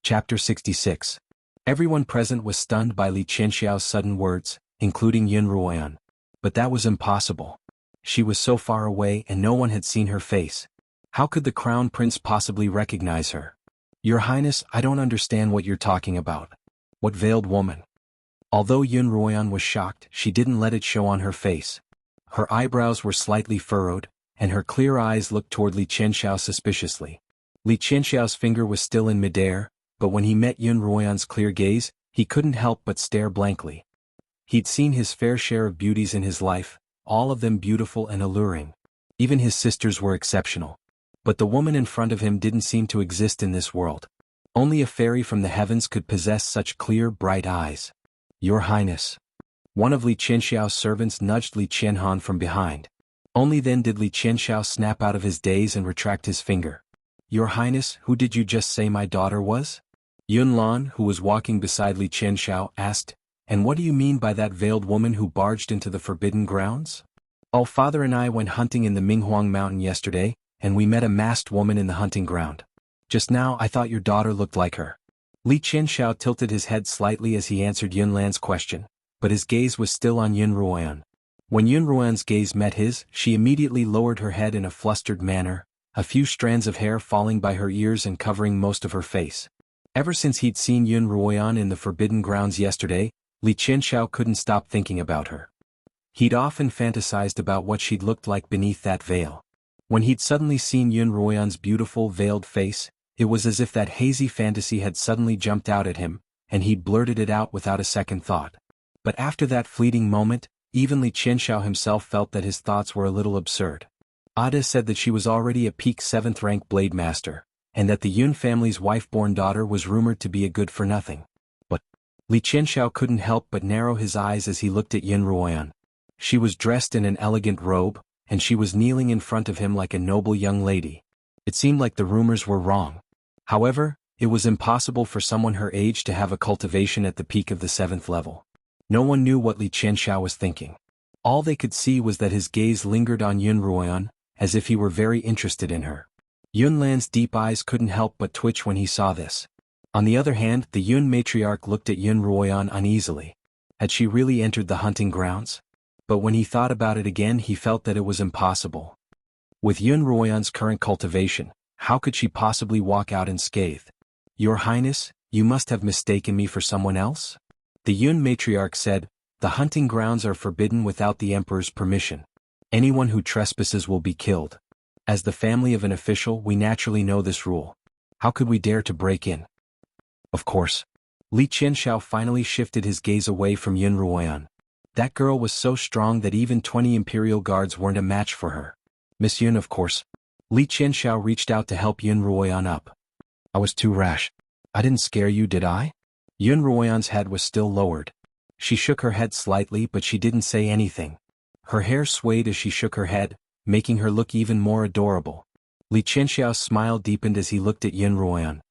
Chapter 66. Everyone present was stunned by Li Qianxiao's sudden words, including Xuanhuan. But that was impossible. She was so far away and no one had seen her face. How could the crown prince possibly recognize her? Your Highness, I don't understand what you're talking about. What veiled woman? Although Xuanhuan was shocked, she didn't let it show on her face. Her eyebrows were slightly furrowed, and her clear eyes looked toward Li Qianxiao suspiciously. Li Qianxiao's finger was still in midair, but when he met Xuanhuan's clear gaze, he couldn't help but stare blankly. He'd seen his fair share of beauties in his life, all of them beautiful and alluring. Even his sisters were exceptional. But the woman in front of him didn't seem to exist in this world. Only a fairy from the heavens could possess such clear, bright eyes. Your Highness. One of Li Qianxiao's servants nudged Li Xuanhuan from behind. Only then did Li Qianxiao snap out of his daze and retract his finger. Your Highness, who did you just say my daughter was? Yunlan, who was walking beside Li Qianxiao, asked, and what do you mean by that veiled woman who barged into the forbidden grounds? Oh, father and I went hunting in the Minghuang mountain yesterday, and we met a masked woman in the hunting ground. Just now I thought your daughter looked like her. Li Qianxiao tilted his head slightly as he answered Yunlan's question, but his gaze was still on Xuanhuan. When Xuanhuan's gaze met his, she immediately lowered her head in a flustered manner, a few strands of hair falling by her ears and covering most of her face. Ever since he'd seen Xuanhuan in the forbidden grounds yesterday, Li Qianxiao couldn't stop thinking about her. He'd often fantasized about what she'd looked like beneath that veil. When he'd suddenly seen Xuanhuan's beautiful veiled face, it was as if that hazy fantasy had suddenly jumped out at him, and he'd blurted it out without a second thought. But after that fleeting moment, even Li Qianxiao himself felt that his thoughts were a little absurd. Ada said that she was already a peak 7th rank blade master, and that the Yun family's wife-born daughter was rumored to be a good-for-nothing. But Li Qianxiao couldn't help but narrow his eyes as he looked at Xuanhuan. She was dressed in an elegant robe, and she was kneeling in front of him like a noble young lady. It seemed like the rumors were wrong. However, it was impossible for someone her age to have a cultivation at the peak of the 7th level. No one knew what Li Qianxiao was thinking. All they could see was that his gaze lingered on Xuanhuan, as if he were very interested in her. Yunlan's deep eyes couldn't help but twitch when he saw this. On the other hand, the Yun matriarch looked at Xuanhuan uneasily. Had she really entered the hunting grounds? But when he thought about it again, he felt that it was impossible. With Xuanhuan's current cultivation, how could she possibly walk out unscathed? Your Highness, you must have mistaken me for someone else? The Yun matriarch said, the hunting grounds are forbidden without the emperor's permission. Anyone who trespasses will be killed. As the family of an official, we naturally know this rule. How could we dare to break in? Of course. Li Qianxiao finally shifted his gaze away from Xuanhuan. That girl was so strong that even 20 imperial guards weren't a match for her. Miss Yun, of course. Li Qianxiao reached out to help Xuanhuan up. I was too rash. I didn't scare you, did I? Xuanhuan's head was still lowered. She shook her head slightly, but she didn't say anything. Her hair swayed as she shook her head, making her look even more adorable. Li Qianxiao's smile deepened as he looked at Xuanhuan.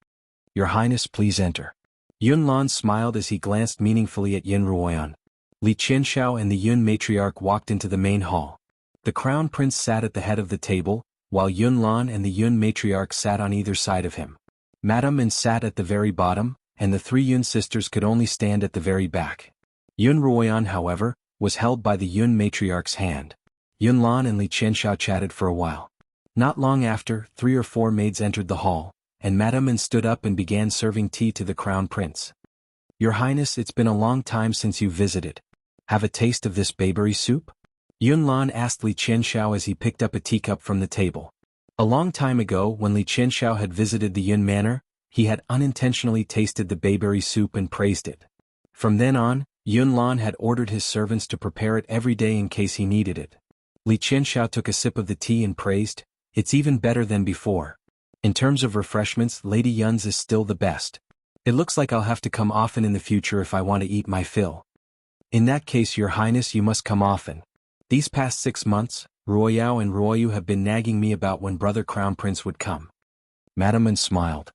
Your Highness, please enter. Yunlan smiled as he glanced meaningfully at Xuanhuan. Li Qianxiao and the Yun matriarch walked into the main hall. The crown prince sat at the head of the table, while Yunlan and the Yun matriarch sat on either side of him. Madame Min sat at the very bottom, and the 3 Yun sisters could only stand at the very back. Xuanhuan, however, was held by the Yun matriarch's hand. Yunlan and Li Qianxiao chatted for a while. Not long after, 3 or 4 maids entered the hall, and Madame Min stood up and began serving tea to the crown prince. Your Highness, it's been a long time since you visited. Have a taste of this bayberry soup? Yunlan asked Li Qianxiao as he picked up a teacup from the table. A long time ago, when Li Qianxiao had visited the Yun manor, he had unintentionally tasted the bayberry soup and praised it. From then on, Yunlan had ordered his servants to prepare it every day in case he needed it. Li Qianxiao took a sip of the tea and praised, it's even better than before. In terms of refreshments, Lady Yun's is still the best. It looks like I'll have to come often in the future if I want to eat my fill. In that case, Your Highness, you must come often. These past 6 months, Ruoyao and Ruoyu have been nagging me about when Brother Crown Prince would come. Madame Min smiled.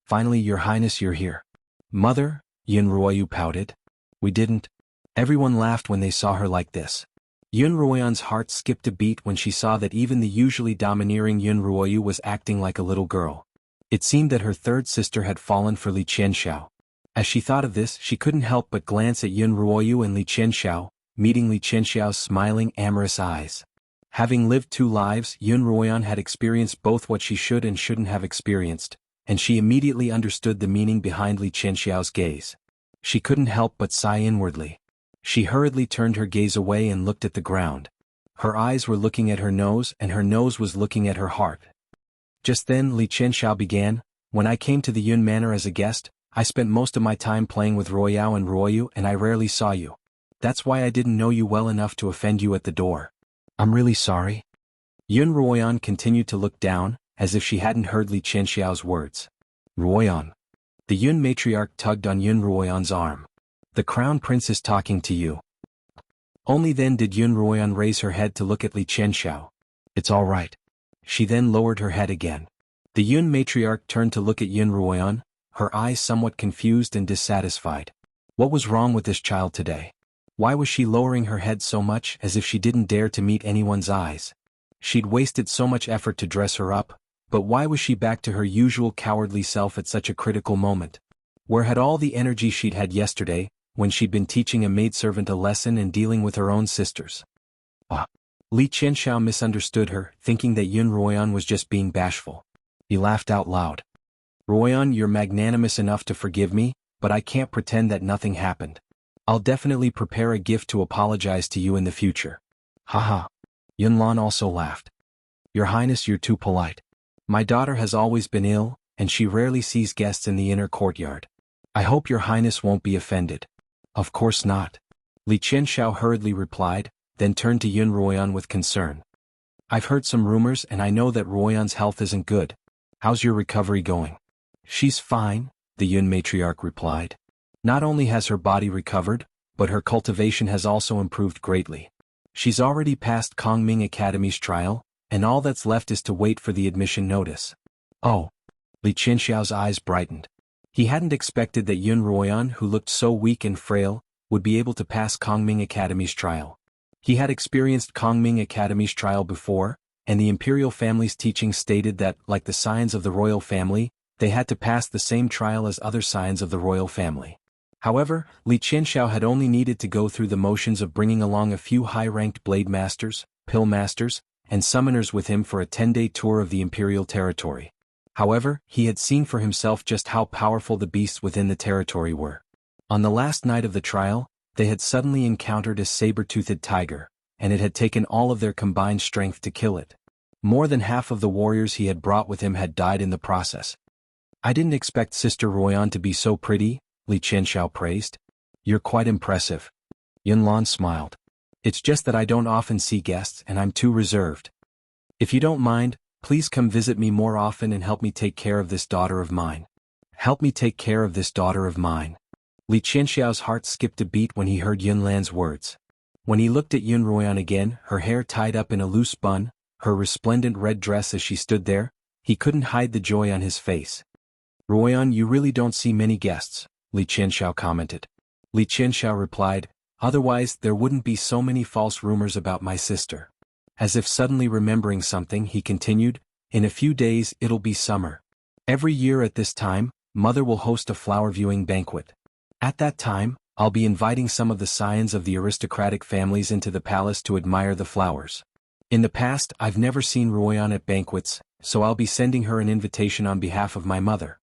Finally, Your Highness, you're here. Mother, Yun Ruoyu pouted. We didn't. Everyone laughed when they saw her like this. Yun Ruoyan's heart skipped a beat when she saw that even the usually domineering Yun Ruoyu was acting like a little girl. It seemed that her third sister had fallen for Li Qianxiao. As she thought of this, she couldn't help but glance at Yun Ruoyu and Li Qianxiao, meeting Li Qianxiao's smiling, amorous eyes. Having lived 2 lives, Yun Ruoyan had experienced both what she should and shouldn't have experienced, and she immediately understood the meaning behind Li Qianxiao's gaze. She couldn't help but sigh inwardly. She hurriedly turned her gaze away and looked at the ground. Her eyes were looking at her nose, and her nose was looking at her heart. Just then Li Qianxiao began, "When I came to the Yun Manor as a guest, I spent most of my time playing with Ruoyao and Ruoyu, and I rarely saw you. That's why I didn't know you well enough to offend you at the door. I'm really sorry." Yun Ruoyan continued to look down, as if she hadn't heard Li Qianxiao's words. "Ruoyan." The Yun matriarch tugged on Yun Ruoyan's arm. "The crown prince is talking to you." Only then did Yun Ruoyan raise her head to look at Li Qianxiao. "It's all right." She then lowered her head again. The Yun matriarch turned to look at Yun Ruoyan, her eyes somewhat confused and dissatisfied. What was wrong with this child today? Why was she lowering her head so much, as if she didn't dare to meet anyone's eyes? She'd wasted so much effort to dress her up, but why was she back to her usual cowardly self at such a critical moment? Where had all the energy she'd had yesterday, when she'd been teaching a maidservant a lesson and dealing with her own sisters? Li Qianxiao misunderstood her, thinking that Yun Ruoyan was just being bashful. He laughed out loud. "Ruoyan, you're magnanimous enough to forgive me, but I can't pretend that nothing happened. I'll definitely prepare a gift to apologize to you in the future." Haha. Yunlan also laughed. "Your Highness, you're too polite. My daughter has always been ill, and she rarely sees guests in the inner courtyard. I hope your Highness won't be offended." "Of course not," Li Qianxiao hurriedly replied, then turned to Yun Ruoyan with concern. "I've heard some rumors and I know that Ruoyan's health isn't good. How's your recovery going?" "She's fine," the Yun matriarch replied. "Not only has her body recovered, but her cultivation has also improved greatly. She's already passed Kongming Academy's trial, and all that's left is to wait for the admission notice." "Oh." Li Qianxiao's eyes brightened. He hadn't expected that Yun Ruoyan, who looked so weak and frail, would be able to pass Kongming Academy's trial. He had experienced Kongming Academy's trial before, and the imperial family's teachings stated that, like the scions of the royal family, they had to pass the same trial as other scions of the royal family. However, Li Qianxiao had only needed to go through the motions of bringing along a few high-ranked blade masters, pill masters, and summoners with him for a 10-day tour of the imperial territory. However, he had seen for himself just how powerful the beasts within the territory were. On the last night of the trial, they had suddenly encountered a saber-toothed tiger, and it had taken all of their combined strength to kill it. More than half of the warriors he had brought with him had died in the process. "I didn't expect Sister Ruoyan to be so pretty," Li Qianxiao praised. "You're quite impressive." Yunlan smiled. "It's just that I don't often see guests and I'm too reserved. If you don't mind, please come visit me more often and help me take care of this daughter of mine." "Help me take care of this daughter of mine." Li Qianxiao's heart skipped a beat when he heard Yunlan's words. When he looked at Yun Ruoyan again, her hair tied up in a loose bun, her resplendent red dress as she stood there, he couldn't hide the joy on his face. "Ruoyan, you really don't see many guests," Li Qianxiao commented. Li Qianxiao replied, "Otherwise there wouldn't be so many false rumors about my sister." As if suddenly remembering something, he continued, "In a few days it'll be summer. Every year at this time, Mother will host a flower viewing banquet. At that time, I'll be inviting some of the scions of the aristocratic families into the palace to admire the flowers. In the past, I've never seen Ruoyan at banquets, so I'll be sending her an invitation on behalf of my mother."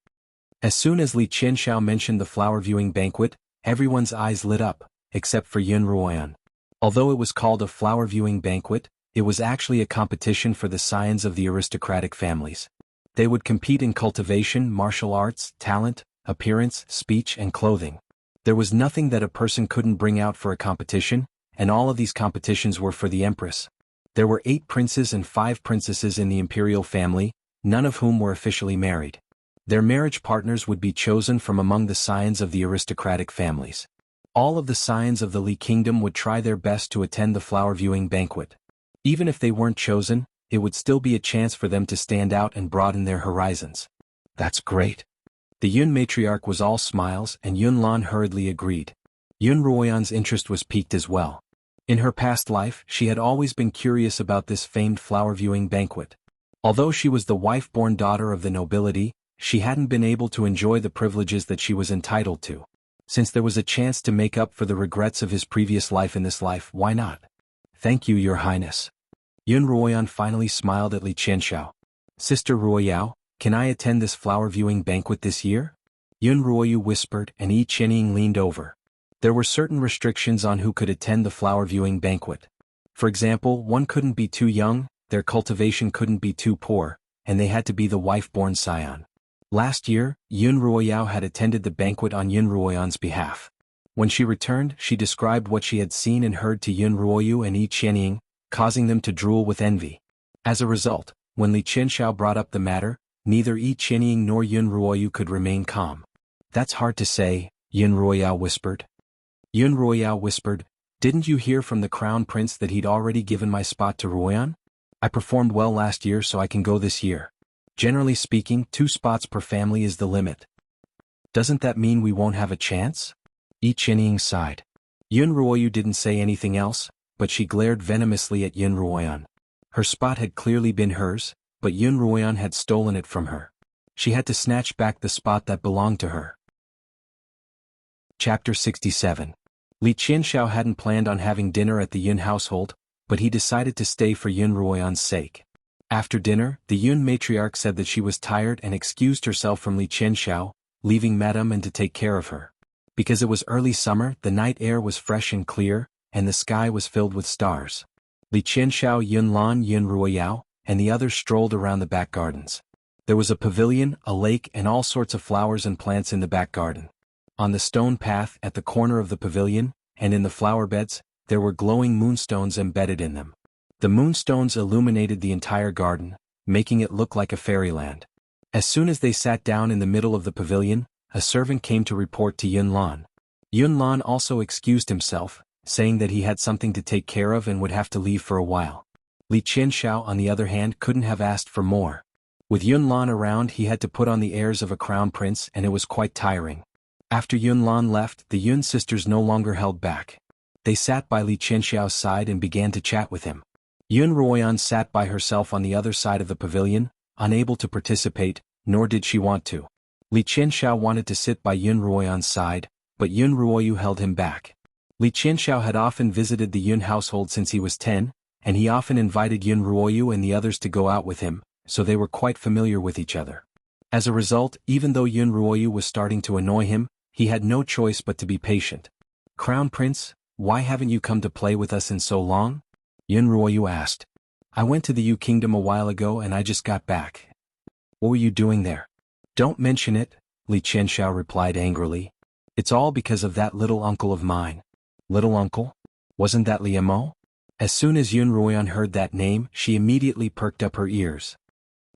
As soon as Li Qianxiao mentioned the flower viewing banquet, everyone's eyes lit up, except for Yun Ruoyan. Although it was called a flower viewing banquet, it was actually a competition for the scions of the aristocratic families. They would compete in cultivation, martial arts, talent, appearance, speech, and clothing. There was nothing that a person couldn't bring out for a competition, and all of these competitions were for the empress. There were 8 princes and 5 princesses in the imperial family, none of whom were officially married. Their marriage partners would be chosen from among the scions of the aristocratic families. All of the scions of the Li Kingdom would try their best to attend the flower viewing banquet. Even if they weren't chosen, it would still be a chance for them to stand out and broaden their horizons. "That's great." The Yun matriarch was all smiles and Yunlan hurriedly agreed. Yun Ruoyan's interest was piqued as well. In her past life, she had always been curious about this famed flower viewing banquet. Although she was the wife-born daughter of the nobility, she hadn't been able to enjoy the privileges that she was entitled to. Since there was a chance to make up for the regrets of his previous life in this life, why not? Thank you, Your Highness. Xuanhuan finally smiled at Li Qianxiao. Sister Ruoyao, can I attend this flower viewing banquet this year? Yun Ruoyu whispered, and Yi Qianying leaned over. There were certain restrictions on who could attend the flower viewing banquet. For example, one couldn't be too young, their cultivation couldn't be too poor, and they had to be the wife-born scion. Last year, Yun Ruoyao had attended the banquet on Yun Ruoyan's behalf. When she returned, she described what she had seen and heard to Yun Ruoyu and Yi Qianying, causing them to drool with envy. As a result, when Li Qianxiao brought up the matter, neither Yi Qianying nor Yun Ruoyu could remain calm. That's hard to say, Yun Ruoyao whispered. Yun Ruoyao whispered, didn't you hear from the crown prince that he'd already given my spot to Ruoyan? I performed well last year, so I can go this year. Generally speaking, 2 spots per family is the limit. Doesn't that mean we won't have a chance? Yi Qianying sighed. Yun Ruoyu didn't say anything else, but she glared venomously at Yun Ruoyan. Her spot had clearly been hers, but Yun Ruoyan had stolen it from her. She had to snatch back the spot that belonged to her. Chapter 67. Li Qianxiao hadn't planned on having dinner at the Yun household, but he decided to stay for Yun Ruoyan's sake. After dinner, the Yun matriarch said that she was tired and excused herself from Li Qianxiao, leaving Madame and to take care of her. Because it was early summer, the night air was fresh and clear, and the sky was filled with stars. Li Qianxiao, Yun Lan, Yun Ruoyao, and the others strolled around the back gardens. There was a pavilion, a lake, and all sorts of flowers and plants in the back garden. On the stone path at the corner of the pavilion, and in the flower beds, there were glowing moonstones embedded in them. The moonstones illuminated the entire garden, making it look like a fairyland. As soon as they sat down in the middle of the pavilion, a servant came to report to Yun Lan. Yun Lan also excused himself, saying that he had something to take care of and would have to leave for a while. Li Qianxiao, on the other hand, couldn't have asked for more. With Yun Lan around, he had to put on the airs of a crown prince, and it was quite tiring. After Yun Lan left, the Yun sisters no longer held back. They sat by Li Qianxiao's side and began to chat with him. Yun Ruoyan sat by herself on the other side of the pavilion, unable to participate, nor did she want to. Li Qianxiao wanted to sit by Yun Ruoyan's side, but Yun Ruoyu held him back. Li Qianxiao had often visited the Yun household since he was 10, and he often invited Yun Ruoyu and the others to go out with him, so they were quite familiar with each other. As a result, even though Yun Ruoyu was starting to annoy him, he had no choice but to be patient. Crown Prince, why haven't you come to play with us in so long? Yun Ruoyu asked. I went to the Yu Kingdom a while ago and I just got back. What were you doing there? Don't mention it, Li Qianxiao replied angrily. It's all because of that little uncle of mine. Little uncle? Wasn't that Li Mo? As soon as Yun Ruoyan heard that name, she immediately perked up her ears.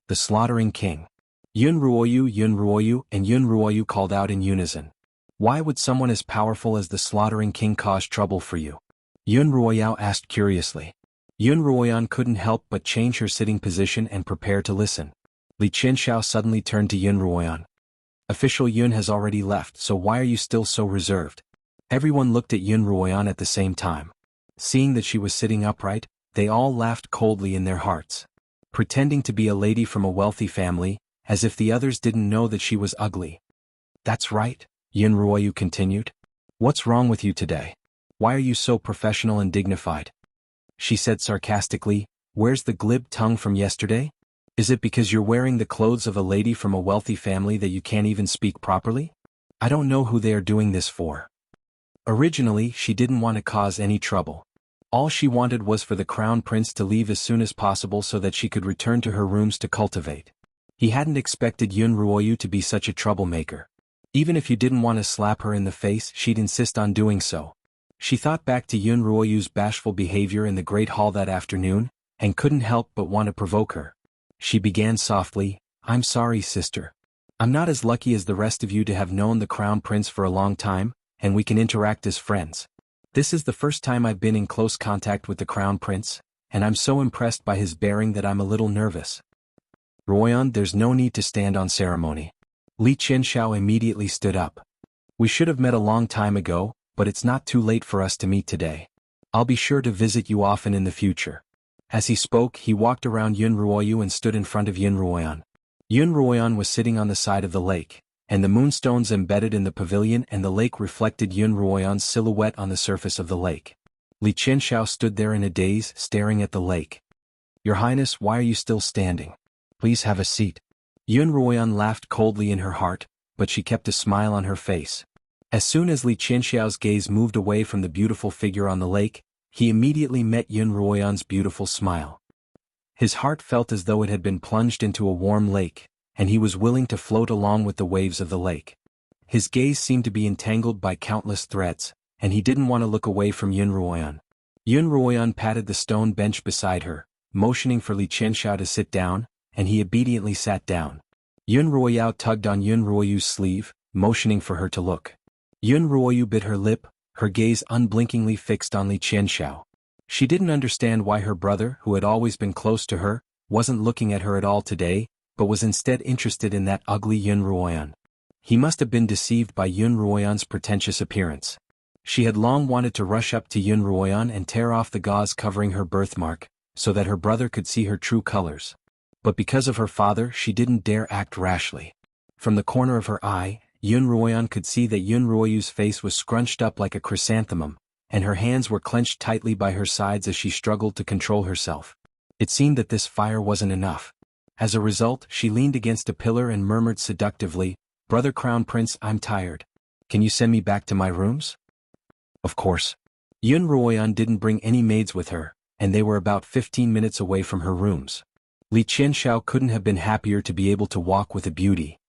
The Slaughtering King. Yun Ruoyu, and Yun Ruoyu called out in unison. Why would someone as powerful as the Slaughtering King cause trouble for you? Yun Ruoyao asked curiously. Yun Ruoyan couldn't help but change her sitting position and prepare to listen. Li Qianxiao suddenly turned to Yun Ruoyan. Official Yun has already left, so why are you still so reserved? Everyone looked at Yun Ruoyan at the same time. Seeing that she was sitting upright, they all laughed coldly in their hearts. Pretending to be a lady from a wealthy family, as if the others didn't know that she was ugly. That's right, Yun Ruoyu continued. What's wrong with you today? Why are you so professional and dignified? She said sarcastically, where's the glib tongue from yesterday? Is it because you're wearing the clothes of a lady from a wealthy family that you can't even speak properly? I don't know who they are doing this for. Originally, she didn't want to cause any trouble. All she wanted was for the crown prince to leave as soon as possible so that she could return to her rooms to cultivate. He hadn't expected Yun Ruoyu to be such a troublemaker. Even if you didn't want to slap her in the face, she'd insist on doing so. She thought back to Yun Ruoyu's bashful behavior in the Great Hall that afternoon, and couldn't help but want to provoke her. She began softly, I'm sorry, sister. I'm not as lucky as the rest of you to have known the crown prince for a long time, and we can interact as friends. This is the first time I've been in close contact with the crown prince, and I'm so impressed by his bearing that I'm a little nervous. Ruoyan, there's no need to stand on ceremony. Li Qianxiao immediately stood up. We should have met a long time ago, but it's not too late for us to meet today. I'll be sure to visit you often in the future. As he spoke, he walked around Yun Ruoyu and stood in front of Yun Ruoyan. Yun Ruoyan was sitting on the side of the lake, and the moonstones embedded in the pavilion and the lake reflected Yun Ruoyan's silhouette on the surface of the lake. Li Qianxiao stood there in a daze, staring at the lake. "Your Highness, why are you still standing? Please have a seat." Yun Ruoyan laughed coldly in her heart, but she kept a smile on her face. As soon as Li Qianxiao's gaze moved away from the beautiful figure on the lake, he immediately met Yun Ruoyan's beautiful smile. His heart felt as though it had been plunged into a warm lake, and he was willing to float along with the waves of the lake. His gaze seemed to be entangled by countless threads, and he didn't want to look away from Yun Ruoyan. Yun Ruoyan patted the stone bench beside her, motioning for Li Qianxiao to sit down, and he obediently sat down. Yun Ruoyao tugged on Yun Ruoyu's sleeve, motioning for her to look. Yun Ruoyu bit her lip, her gaze unblinkingly fixed on Li Qianxiao. She didn't understand why her brother, who had always been close to her, wasn't looking at her at all today, but was instead interested in that ugly Yun Ruoyan. He must have been deceived by Yun Ruoyan's pretentious appearance. She had long wanted to rush up to Yun Ruoyan and tear off the gauze covering her birthmark, so that her brother could see her true colors. But because of her father, she didn't dare act rashly. From the corner of her eye, Yun Ruoyan could see that Yun Ruoyu's face was scrunched up like a chrysanthemum, and her hands were clenched tightly by her sides as she struggled to control herself. It seemed that this fire wasn't enough. As a result, she leaned against a pillar and murmured seductively, "Brother Crown Prince, I'm tired. Can you send me back to my rooms?" Of course. Yun Ruoyan didn't bring any maids with her, and they were about 15 minutes away from her rooms. Li Qianxiao couldn't have been happier to be able to walk with a beauty.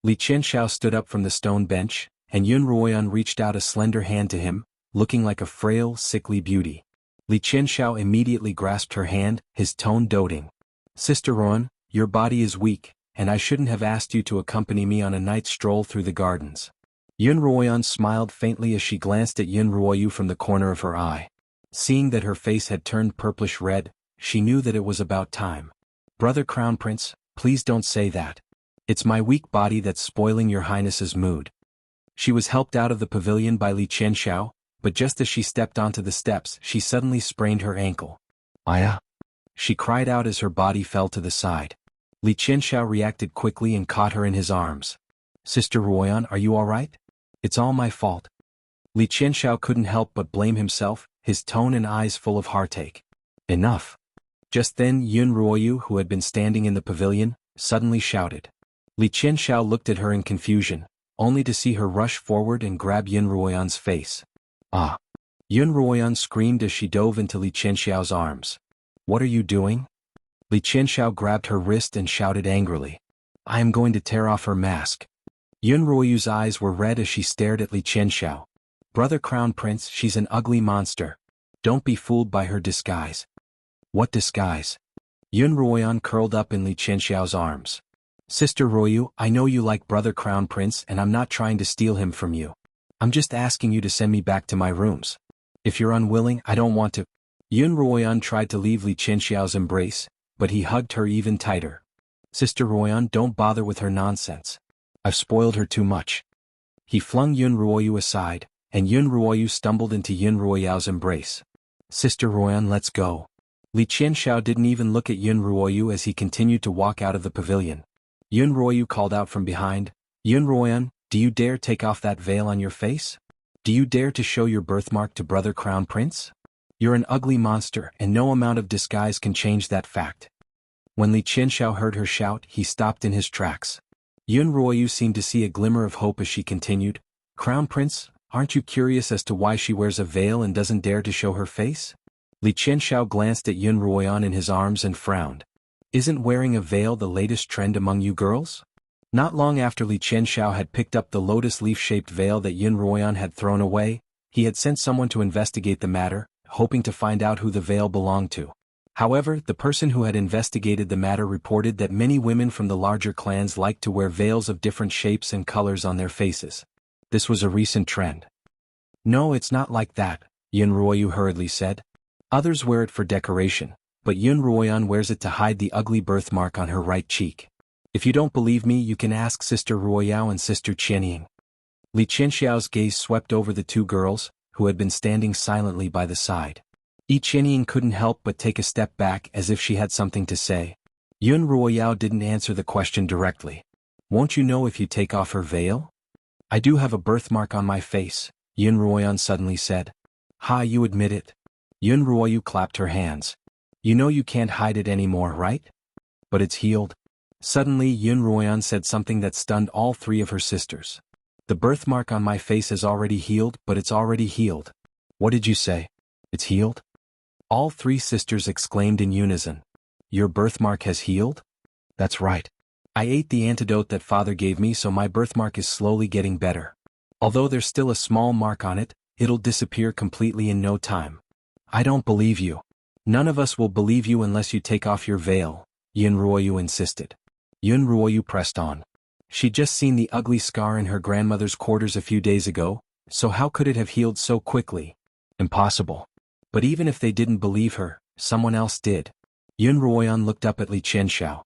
Li Qianxiao stood up from the stone bench, and Yun Ruoyan reached out a slender hand to him, looking like a frail, sickly beauty. Li Qianxiao immediately grasped her hand, his tone doting. "Sister Ruoyan, your body is weak, and I shouldn't have asked you to accompany me on a night stroll through the gardens." Yun Ruoyan smiled faintly as she glanced at Yun Ruoyu from the corner of her eye. Seeing that her face had turned purplish red, she knew that it was about time. "Brother Crown Prince, please don't say that. It's my weak body that's spoiling your Highness's mood." She was helped out of the pavilion by Li Qianxiao, but just as she stepped onto the steps, she suddenly sprained her ankle. "Aya!" she cried out as her body fell to the side. Li Qianxiao reacted quickly and caught her in his arms. "Sister Ruoyan, are you all right? It's all my fault." Li Qianxiao couldn't help but blame himself, his tone and eyes full of heartache. "Enough." Just then Yun Ruoyu, who had been standing in the pavilion, suddenly shouted. Li Qianxiao looked at her in confusion, only to see her rush forward and grab Yun Ruoyan's face. "Ah!" Yun Ruoyan screamed as she dove into Li Qianxiao's arms. "What are you doing?" Li Qianxiao grabbed her wrist and shouted angrily. "I am going to tear off her mask." Yun Ruoyu's eyes were red as she stared at Li Qianxiao. "Brother Crown Prince, she's an ugly monster. Don't be fooled by her disguise." "What disguise?" Yun Ruoyan curled up in Li Qianxiao's arms. "Sister Ruoyu, I know you like Brother Crown Prince and I'm not trying to steal him from you. I'm just asking you to send me back to my rooms. If you're unwilling, I don't want to." Yun Ruoyan tried to leave Li Qianxiao's embrace, but he hugged her even tighter. "Sister Ruoyan, don't bother with her nonsense. I've spoiled her too much." He flung Yun Ruoyu aside, and Yun Ruoyu stumbled into Yun Ruoyao's embrace. "Sister Ruoyan, let's go." Li Qianxiao didn't even look at Yun Ruoyu as he continued to walk out of the pavilion. Yun Ruoyu called out from behind, "Yun Ruoyan, do you dare take off that veil on your face? Do you dare to show your birthmark to Brother Crown Prince? You're an ugly monster and no amount of disguise can change that fact." When Li Qianxiao heard her shout, he stopped in his tracks. Yun Ruoyu seemed to see a glimmer of hope as she continued, "Crown Prince, aren't you curious as to why she wears a veil and doesn't dare to show her face?" Li Qianxiao glanced at Yun Ruoyan in his arms and frowned. "Isn't wearing a veil the latest trend among you girls?" Not long after Li Qianxiao had picked up the lotus leaf-shaped veil that Yun Ruoyan had thrown away, he had sent someone to investigate the matter, hoping to find out who the veil belonged to. However, the person who had investigated the matter reported that many women from the larger clans liked to wear veils of different shapes and colors on their faces. This was a recent trend. "No, it's not like that," Yun Ruoyu hurriedly said. "Others wear it for decoration, but Yun Ruoyan wears it to hide the ugly birthmark on her right cheek. If you don't believe me, you can ask Sister Ruoyao and Sister Qianying." Li Qianxiao's gaze swept over the two girls, who had been standing silently by the side. Qianying couldn't help but take a step back as if she had something to say. Yun Ruoyao didn't answer the question directly. Won't you know if you take off her veil? I do have a birthmark on my face, Yun Ruoyan suddenly said. Ha, you admit it? Yun Ruoyu clapped her hands. You know you can't hide it anymore, right? But it's healed. Suddenly Yun Ruoyan said something that stunned all three of her sisters. The birthmark on my face has already healed, but it's already healed. What did you say? It's healed? All three sisters exclaimed in unison. Your birthmark has healed? That's right. I ate the antidote that father gave me, so my birthmark is slowly getting better. Although there's still a small mark on it, it'll disappear completely in no time. I don't believe you. None of us will believe you unless you take off your veil, Yun Ruoyu insisted. Yun Ruoyu pressed on. She'd just seen the ugly scar in her grandmother's quarters a few days ago, so how could it have healed so quickly? Impossible. But even if they didn't believe her, someone else did. Yun Ruoyan looked up at Li Qianxiao.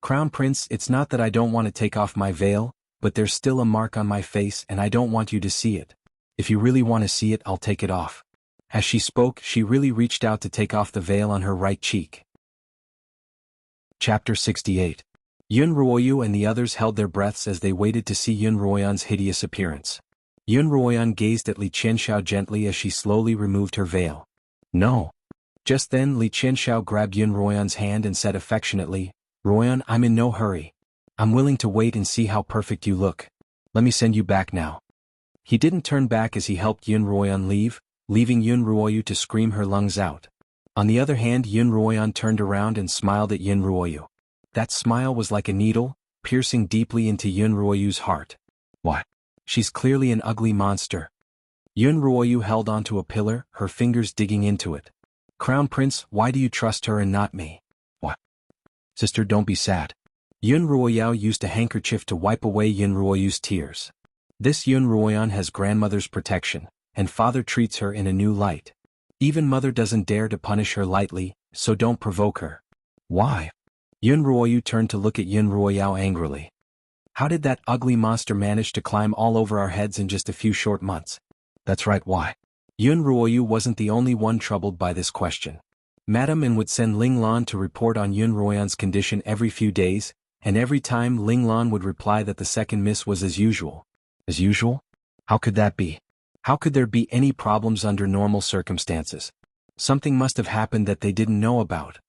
Crown Prince, it's not that I don't want to take off my veil, but there's still a mark on my face and I don't want you to see it. If you really want to see it, I'll take it off. As she spoke, she really reached out to take off the veil on her right cheek. Chapter 68. Yun Ruoyu and the others held their breaths as they waited to see Yun Ruoyan's hideous appearance. Yun Ruoyan gazed at Li Qianxiao gently as she slowly removed her veil. No. Just then Li Qianxiao grabbed Yun Ruoyan's hand and said affectionately, Ruoyan, I'm in no hurry. I'm willing to wait and see how perfect you look. Let me send you back now. He didn't turn back as he helped Yun Ruoyan leave, leaving Yun Ruoyu to scream her lungs out. On the other hand, Yun Ruoyan turned around and smiled at Yun Ruoyu. That smile was like a needle, piercing deeply into Yun Ruoyu's heart. What? She's clearly an ugly monster. Yun Ruoyu held onto a pillar, her fingers digging into it. Crown Prince, why do you trust her and not me? What? Sister, don't be sad. Yun Ruoyao used a handkerchief to wipe away Yun Ruoyu's tears. This Yun Ruoyan has grandmother's protection, and father treats her in a new light. Even mother doesn't dare to punish her lightly, so don't provoke her. Why? Yun Ruoyu turned to look at Yun Ruoyao angrily. How did that ugly monster manage to climb all over our heads in just a few short months? That's right, why? Yun Ruoyu wasn't the only one troubled by this question. Madame An would send Ling Lan to report on Yun Ruoyan's condition every few days, and every time Ling Lan would reply that the second miss was as usual. As usual? How could that be? How could there be any problems under normal circumstances? Something must have happened that they didn't know about.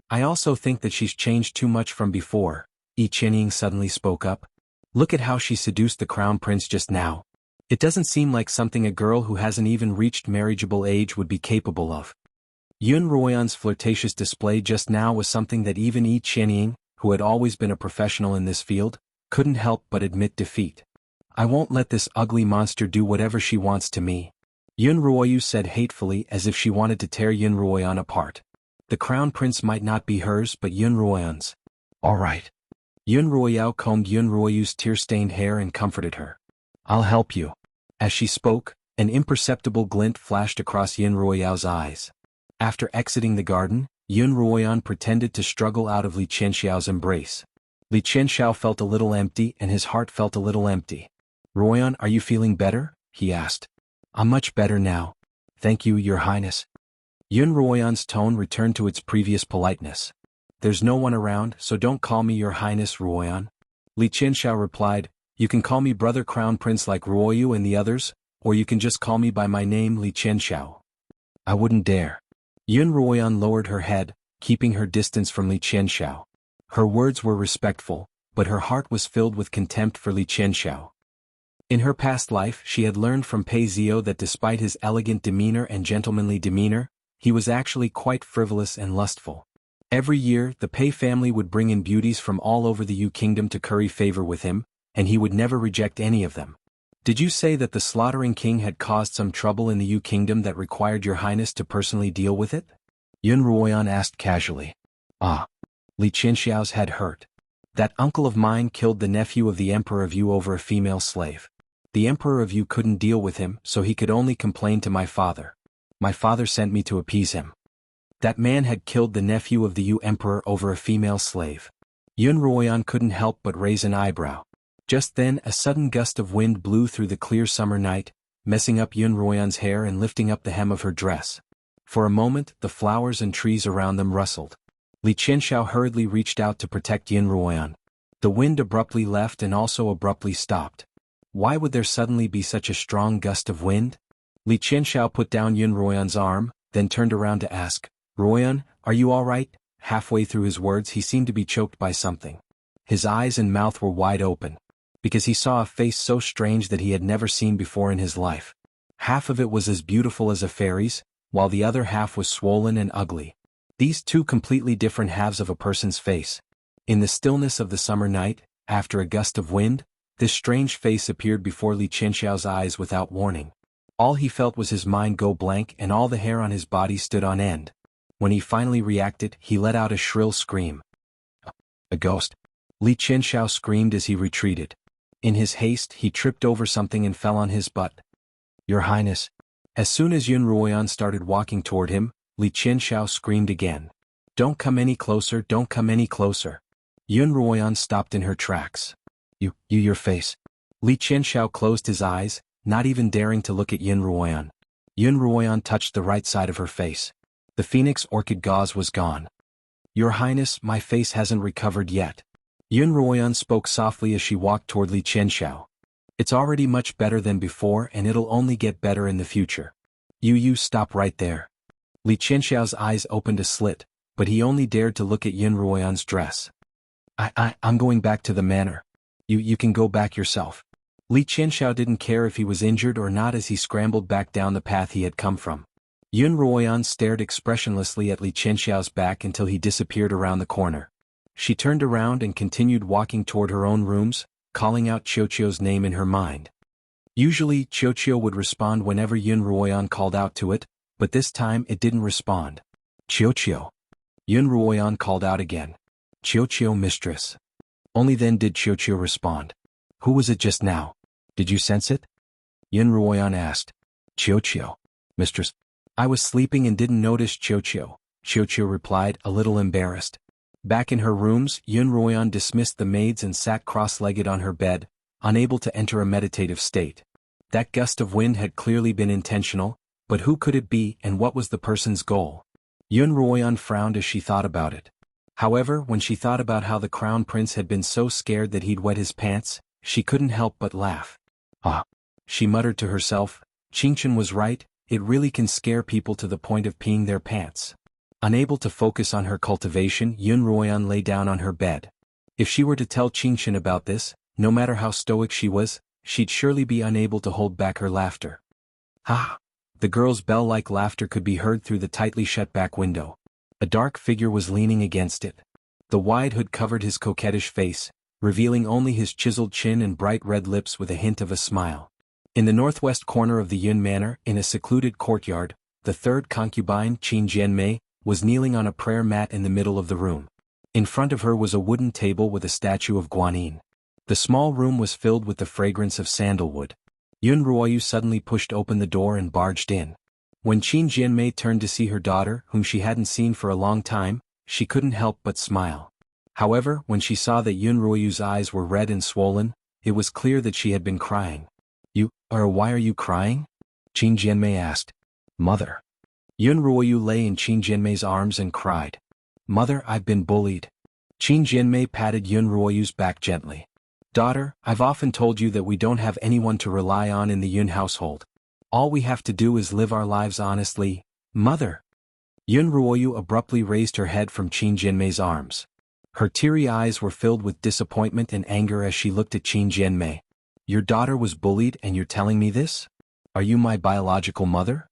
I also think that she's changed too much from before, Yi Qianying suddenly spoke up. Look at how she seduced the crown prince just now. It doesn't seem like something a girl who hasn't even reached marriageable age would be capable of. Yun Ruoyan's flirtatious display just now was something that even Yi Qianying, who had always been a professional in this field, couldn't help but admit defeat. I won't let this ugly monster do whatever she wants to me, Yun Ruoyu said hatefully as if she wanted to tear Yun Ruoyan apart. The crown prince might not be hers but Yun Ruoyan's. All right. Yun Ruoyao combed Yun Ruoyu's tear-stained hair and comforted her. I'll help you. As she spoke, an imperceptible glint flashed across Yun Ruoyao's eyes. After exiting the garden, Yun Ruoyan pretended to struggle out of Li Qianxiao's embrace. Li Qianxiao felt a little empty and his heart felt a little empty. Ruoyan, are you feeling better? He asked. I'm much better now. Thank you, Your Highness. Yun Ruoyan's tone returned to its previous politeness. There's no one around, so don't call me Your Highness, Ruoyan. Li Qianxiao replied, you can call me Brother Crown Prince like Ruoyu and the others, or you can just call me by my name Li Qianxiao. I wouldn't dare. Yun Ruoyan lowered her head, keeping her distance from Li Qianxiao. Her words were respectful, but her heart was filled with contempt for Li Qianxiao. In her past life she had learned from Pei Zio that despite his elegant demeanor and gentlemanly demeanor, he was actually quite frivolous and lustful. Every year the Pei family would bring in beauties from all over the Yu kingdom to curry favor with him, and he would never reject any of them. Did you say that the slaughtering king had caused some trouble in the Yu kingdom that required Your Highness to personally deal with it? Yun Ruoyan asked casually. Ah. Li Qianxiao's head hurt. That uncle of mine killed the nephew of the Emperor of Yu over a female slave. The Emperor of Yu couldn't deal with him, so he could only complain to my father. My father sent me to appease him. That man had killed the nephew of the Yu Emperor over a female slave. Yun Ruoyan couldn't help but raise an eyebrow. Just then a sudden gust of wind blew through the clear summer night, messing up Yun Ruoyan's hair and lifting up the hem of her dress. For a moment the flowers and trees around them rustled. Li Qianxiao hurriedly reached out to protect Yin Ruoyan. The wind abruptly left and also abruptly stopped. Why would there suddenly be such a strong gust of wind? Li Qianxiao put down Yin Ruoyan's arm, then turned around to ask, "Ruoyan, are you all right?" Halfway through his words he seemed to be choked by something. His eyes and mouth were wide open, because he saw a face so strange that he had never seen before in his life. Half of it was as beautiful as a fairy's, while the other half was swollen and ugly. These two completely different halves of a person's face. In the stillness of the summer night, after a gust of wind, this strange face appeared before Li Qianxiao's eyes without warning. All he felt was his mind go blank and all the hair on his body stood on end. When he finally reacted, he let out a shrill scream. A ghost. Li Qianxiao screamed as he retreated. In his haste, he tripped over something and fell on his butt. "Your Highness." As soon as Yun Ruoyan started walking toward him, Li Qianxiao screamed again. "Don't come any closer, don't come any closer." Yun Ruoyan stopped in her tracks. Your face." Li Qianxiao closed his eyes, not even daring to look at Yun Ruoyan. Yun Ruoyan touched the right side of her face. The phoenix orchid gauze was gone. "Your Highness, my face hasn't recovered yet." Yun Ruoyan spoke softly as she walked toward Li Qianxiao. "It's already much better than before and it'll only get better in the future. You stop right there." Li Qianxiao's eyes opened a slit, but he only dared to look at Yun Ruoyan's dress. I'm going back to the manor. You can go back yourself." Li Qianxiao didn't care if he was injured or not as he scrambled back down the path he had come from. Yun Ruoyan stared expressionlessly at Li Qianxiao's back until he disappeared around the corner. She turned around and continued walking toward her own rooms, calling out Qiuqiu's name in her mind. Usually Qiuqiu would respond whenever Yun Ruoyan called out to it, but this time it didn't respond. "Qiuqiu." Yun Ruoyan called out again. "Qiuqiu, mistress." Only then did Qiuqiu respond. "Who was it just now? Did you sense it?" Yun Ruoyan asked. "Qiuqiu, mistress. I was sleeping and didn't notice Qiuqiu," Qiuqiu replied, a little embarrassed. Back in her rooms, Yun Ruoyan dismissed the maids and sat cross-legged on her bed, unable to enter a meditative state. That gust of wind had clearly been intentional, but who could it be and what was the person's goal? Yun Ruoyan frowned as she thought about it. However, when she thought about how the crown prince had been so scared that he'd wet his pants, she couldn't help but laugh. "Ah," she muttered to herself, "Qingchen was right, it really can scare people to the point of peeing their pants." Unable to focus on her cultivation, Yun Ruoyan lay down on her bed. If she were to tell Qingchen about this, no matter how stoic she was, she'd surely be unable to hold back her laughter. "Ha!" The girl's bell-like laughter could be heard through the tightly shut back window. A dark figure was leaning against it. The wide hood covered his coquettish face, revealing only his chiseled chin and bright red lips with a hint of a smile. In the northwest corner of the Yun Manor, in a secluded courtyard, the third concubine, Qin Jianmei, was kneeling on a prayer mat in the middle of the room. In front of her was a wooden table with a statue of Guanyin. The small room was filled with the fragrance of sandalwood. Yun Ruoyu suddenly pushed open the door and barged in. When Qin Jianmei turned to see her daughter, whom she hadn't seen for a long time, she couldn't help but smile. However, when she saw that Yun Ruoyu's eyes were red and swollen, it was clear that she had been crying. Why are you crying?" Qin Jianmei asked. "Mother." Yun Ruoyu lay in Qin Jianmei's arms and cried. "Mother, I've been bullied." Qin Jianmei patted Yun Ruoyu's back gently. "Daughter, I've often told you that we don't have anyone to rely on in the Yun household. All we have to do is live our lives honestly, Mother." Yun Ruoyu abruptly raised her head from Qin Jianmei's arms. Her teary eyes were filled with disappointment and anger as she looked at Qin Jianmei. "Your daughter was bullied and you're telling me this? Are you my biological mother?"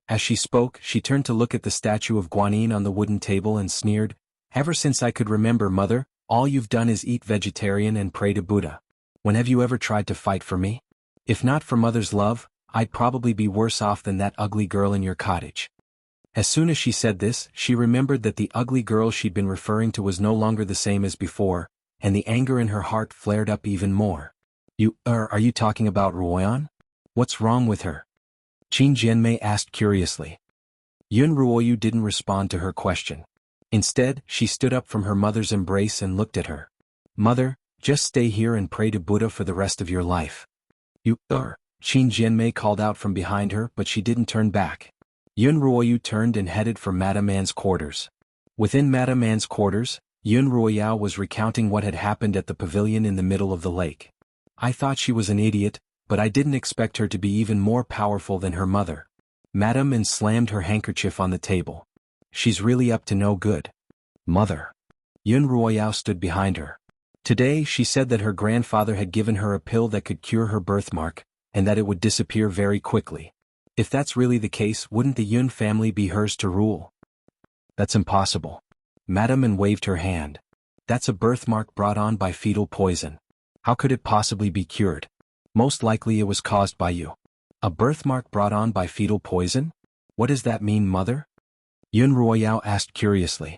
As she spoke, she turned to look at the statue of Guanyin on the wooden table and sneered, "Ever since I could remember, Mother, all you've done is eat vegetarian and pray to Buddha. When have you ever tried to fight for me? If not for Mother's love, I'd probably be worse off than that ugly girl in your cottage." As soon as she said this, she remembered that the ugly girl she'd been referring to was no longer the same as before, and the anger in her heart flared up even more. Are you talking about Ruoyan? What's wrong with her?" Qin Jianmei asked curiously. Yun Ruoyu didn't respond to her question. Instead, she stood up from her mother's embrace and looked at her. "Mother, just stay here and pray to Buddha for the rest of your life." Qin Jianmei called out from behind her, but she didn't turn back. Yun Ruoyu turned and headed for Madame Anne's quarters. Within Madame Anne's quarters, Yun Ruoyao was recounting what had happened at the pavilion in the middle of the lake. I thought she was an idiot, but I didn't expect her to be even more powerful than her mother. Madame Anne slammed her handkerchief on the table. She's really up to no good. Mother. Yun Ruoyao stood behind her. Today she said that her grandfather had given her a pill that could cure her birthmark, and that it would disappear very quickly. If that's really the case, wouldn't the Yun family be hers to rule? That's impossible. Madame Anne waved her hand. That's a birthmark brought on by fetal poison. How could it possibly be cured? Most likely it was caused by you. A birthmark brought on by fetal poison? What does that mean, mother? Yun Ruoyao asked curiously.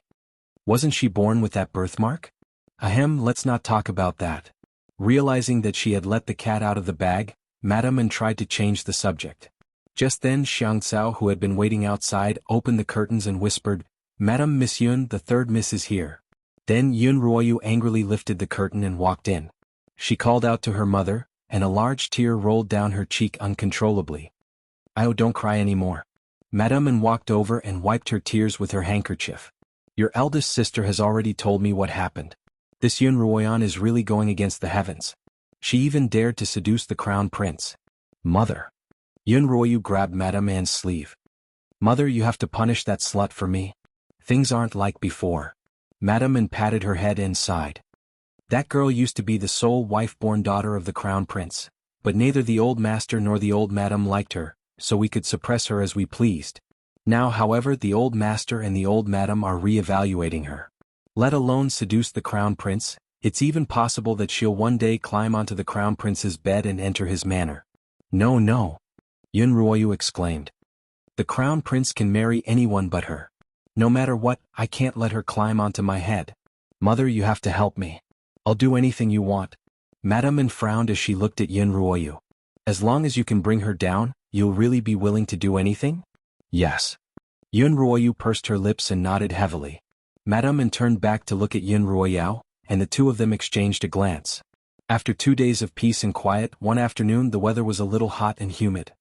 Wasn't she born with that birthmark? Ahem, let's not talk about that. Realizing that she had let the cat out of the bag, Madame Anne tried to change the subject. Just then xianxia, who had been waiting outside, opened the curtains and whispered, Madame Miss Yun, the third miss is here. Then Yun Ruoyu angrily lifted the curtain and walked in. She called out to her mother, and a large tear rolled down her cheek uncontrollably. Oh, don't cry anymore. Madame Anne walked over and wiped her tears with her handkerchief. Your eldest sister has already told me what happened. This Yun Ruoyan is really going against the heavens. She even dared to seduce the crown prince. Mother. Yun Ruoyu grabbed Madame Anne's sleeve. Mother, you have to punish that slut for me. Things aren't like before. Madame Anne patted her head and sighed. That girl used to be the sole wife-born daughter of the crown prince, but neither the old master nor the old madam liked her, so we could suppress her as we pleased. Now, however, the old master and the old madam are re-evaluating her. Let alone seduce the crown prince, it's even possible that she'll one day climb onto the crown prince's bed and enter his manor. No, no. Yun Ruoyu exclaimed. The crown prince can marry anyone but her. No matter what, I can't let her climb onto my head. Mother, you have to help me. I'll do anything you want. Madame Anne frowned as she looked at Yun Ruoyu. As long as you can bring her down, you'll really be willing to do anything? Yes. Yun Ruoyu pursed her lips and nodded heavily. Madame Anne turned back to look at Yun Ruoyao, and the two of them exchanged a glance. After 2 days of peace and quiet, one afternoon the weather was a little hot and humid.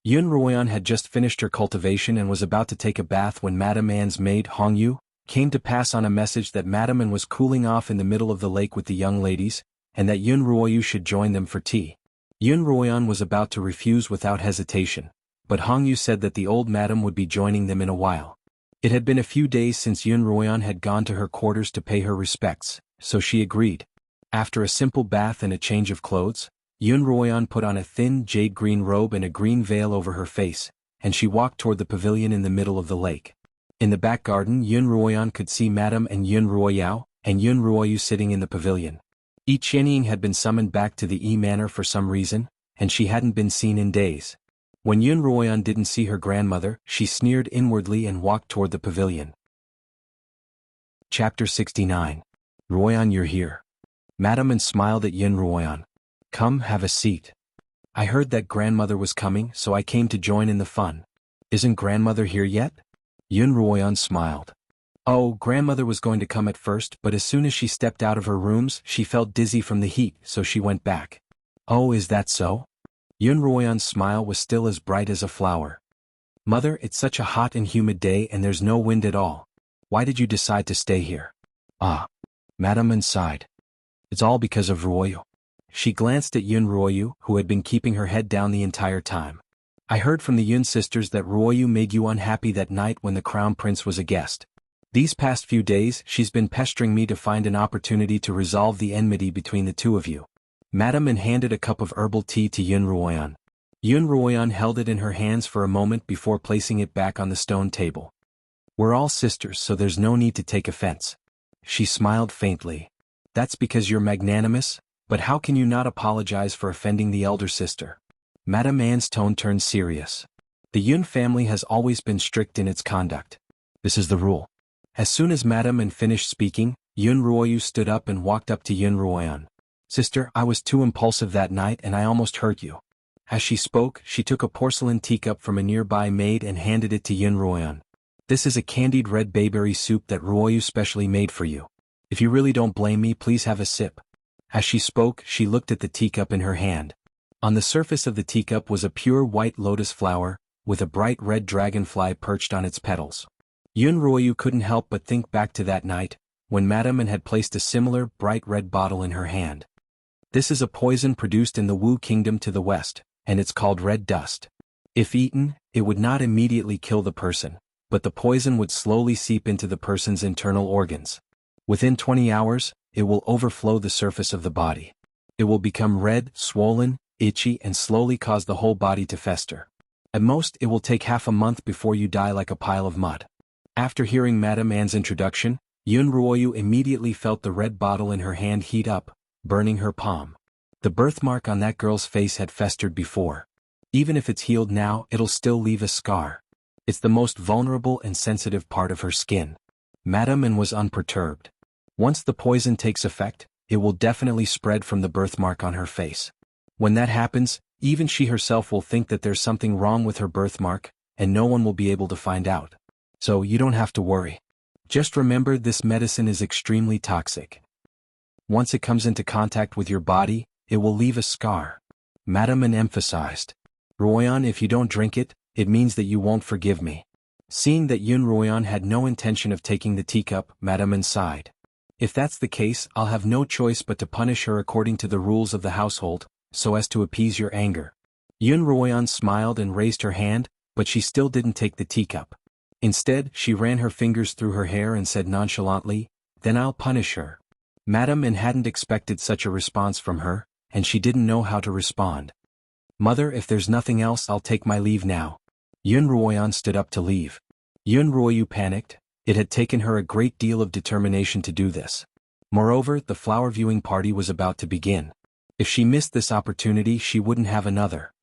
Yun Ruoyan had just finished her cultivation and was about to take a bath when Madame Anne's maid Hongyu came to pass on a message that Madame Anne was cooling off in the middle of the lake with the young ladies, and that Yun Ruoyu should join them for tea. Yun Ruoyan was about to refuse without hesitation, but Hongyu said that the old madam would be joining them in a while. It had been a few days since Yun Ruoyan had gone to her quarters to pay her respects, so she agreed. After a simple bath and a change of clothes, Yun Ruoyan put on a thin jade-green robe and a green veil over her face, and she walked toward the pavilion in the middle of the lake. In the back garden, Yun Ruoyan could see Madame and Yun Ruoyao, and Yun Ruoyu sitting in the pavilion. Xianxia had been summoned back to the manor for some reason, and she hadn't been seen in days. When Yun Ruoyan didn't see her grandmother, she sneered inwardly and walked toward the pavilion. Chapter 69. Ruoyan, you're here. Madame Anne smiled at Yun Ruoyan. Come, have a seat. I heard that grandmother was coming, so I came to join in the fun. Isn't grandmother here yet? Yun Ruoyan smiled. Oh, grandmother was going to come at first, but as soon as she stepped out of her rooms, she felt dizzy from the heat, so she went back. Oh, is that so? Yun Ruoyan's smile was still as bright as a flower. Mother, it's such a hot and humid day and there's no wind at all. Why did you decide to stay here? Ah. Madame Anne sighed. It's all because of Ruoyu. She glanced at Yun Ruoyu, who had been keeping her head down the entire time. I heard from the Yun sisters that Ruoyu made you unhappy that night when the crown prince was a guest. These past few days, she's been pestering me to find an opportunity to resolve the enmity between the two of you. Madame Anne handed a cup of herbal tea to Yun Ruoyan. Yun Ruoyan held it in her hands for a moment before placing it back on the stone table. We're all sisters, so there's no need to take offense. She smiled faintly. That's because you're magnanimous, but how can you not apologize for offending the elder sister? Madame Anne's tone turned serious. The Yun family has always been strict in its conduct. This is the rule. As soon as Madame Anne finished speaking, Yun Ruoyu stood up and walked up to Yun Ruoyan. Sister, I was too impulsive that night and I almost hurt you. As she spoke, she took a porcelain teacup from a nearby maid and handed it to Yun Ruoyan. This is a candied red bayberry soup that Ruoyu specially made for you. If you really don't blame me, please have a sip. As she spoke, she looked at the teacup in her hand. On the surface of the teacup was a pure white lotus flower, with a bright red dragonfly perched on its petals. Yunruoyu couldn't help but think back to that night, when Madame N had placed a similar bright red bottle in her hand. This is a poison produced in the Wu Kingdom to the west, and it's called red dust. If eaten, it would not immediately kill the person, but the poison would slowly seep into the person's internal organs. Within 20 hours, it will overflow the surface of the body. It will become red, swollen, itchy, and slowly cause the whole body to fester. At most, it will take half a month before you die like a pile of mud. After hearing Madame Anne's introduction, Yunruoyu immediately felt the red bottle in her hand heat up, burning her palm. The birthmark on that girl's face had festered before. Even if it's healed now, it'll still leave a scar. It's the most vulnerable and sensitive part of her skin. Madame Anne was unperturbed. Once the poison takes effect, it will definitely spread from the birthmark on her face. When that happens, even she herself will think that there's something wrong with her birthmark, and no one will be able to find out. So you don't have to worry. Just remember, this medicine is extremely toxic. Once it comes into contact with your body, it will leave a scar. Madame Anne emphasized. Ruoyan, if you don't drink it, it means that you won't forgive me. Seeing that Yunruoyan had no intention of taking the teacup, Madame Anne sighed. If that's the case, I'll have no choice but to punish her according to the rules of the household, so as to appease your anger. Yunruoyan smiled and raised her hand, but she still didn't take the teacup. Instead, she ran her fingers through her hair and said nonchalantly, "Then I'll punish her." Madame Anne hadn't expected such a response from her, and she didn't know how to respond. "Mother, if there's nothing else, I'll take my leave now." Yunruoyan stood up to leave. Yunruoyu panicked. It had taken her a great deal of determination to do this. Moreover, the flower viewing party was about to begin. If she missed this opportunity, she wouldn't have another.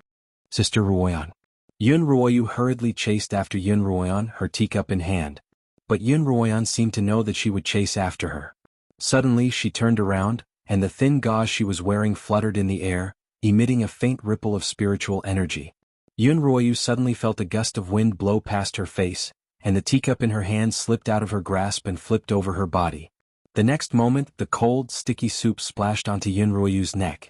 "Sister Ruoyan." Yunruoyu hurriedly chased after Yunruoyan, her teacup in hand. But Yunruoyan seemed to know that she would chase after her. Suddenly she turned around, and the thin gauze she was wearing fluttered in the air, emitting a faint ripple of spiritual energy. Yunruoyu suddenly felt a gust of wind blow past her face, and the teacup in her hand slipped out of her grasp and flipped over her body. The next moment, the cold, sticky soup splashed onto Yunruoyu's neck.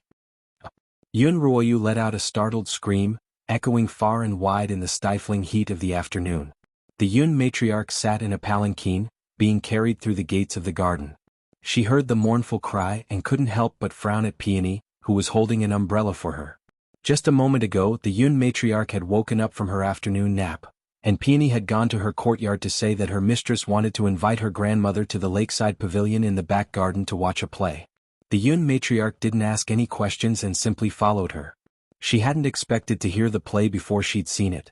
Yunruoyu let out a startled scream, echoing far and wide in the stifling heat of the afternoon. The Yun matriarch sat in a palanquin, being carried through the gates of the garden. She heard the mournful cry and couldn't help but frown at Peony, who was holding an umbrella for her. Just a moment ago, the Yun matriarch had woken up from her afternoon nap, and Peony had gone to her courtyard to say that her mistress wanted to invite her grandmother to the lakeside pavilion in the back garden to watch a play. The Yun matriarch didn't ask any questions and simply followed her. She hadn't expected to hear the play before she'd seen it.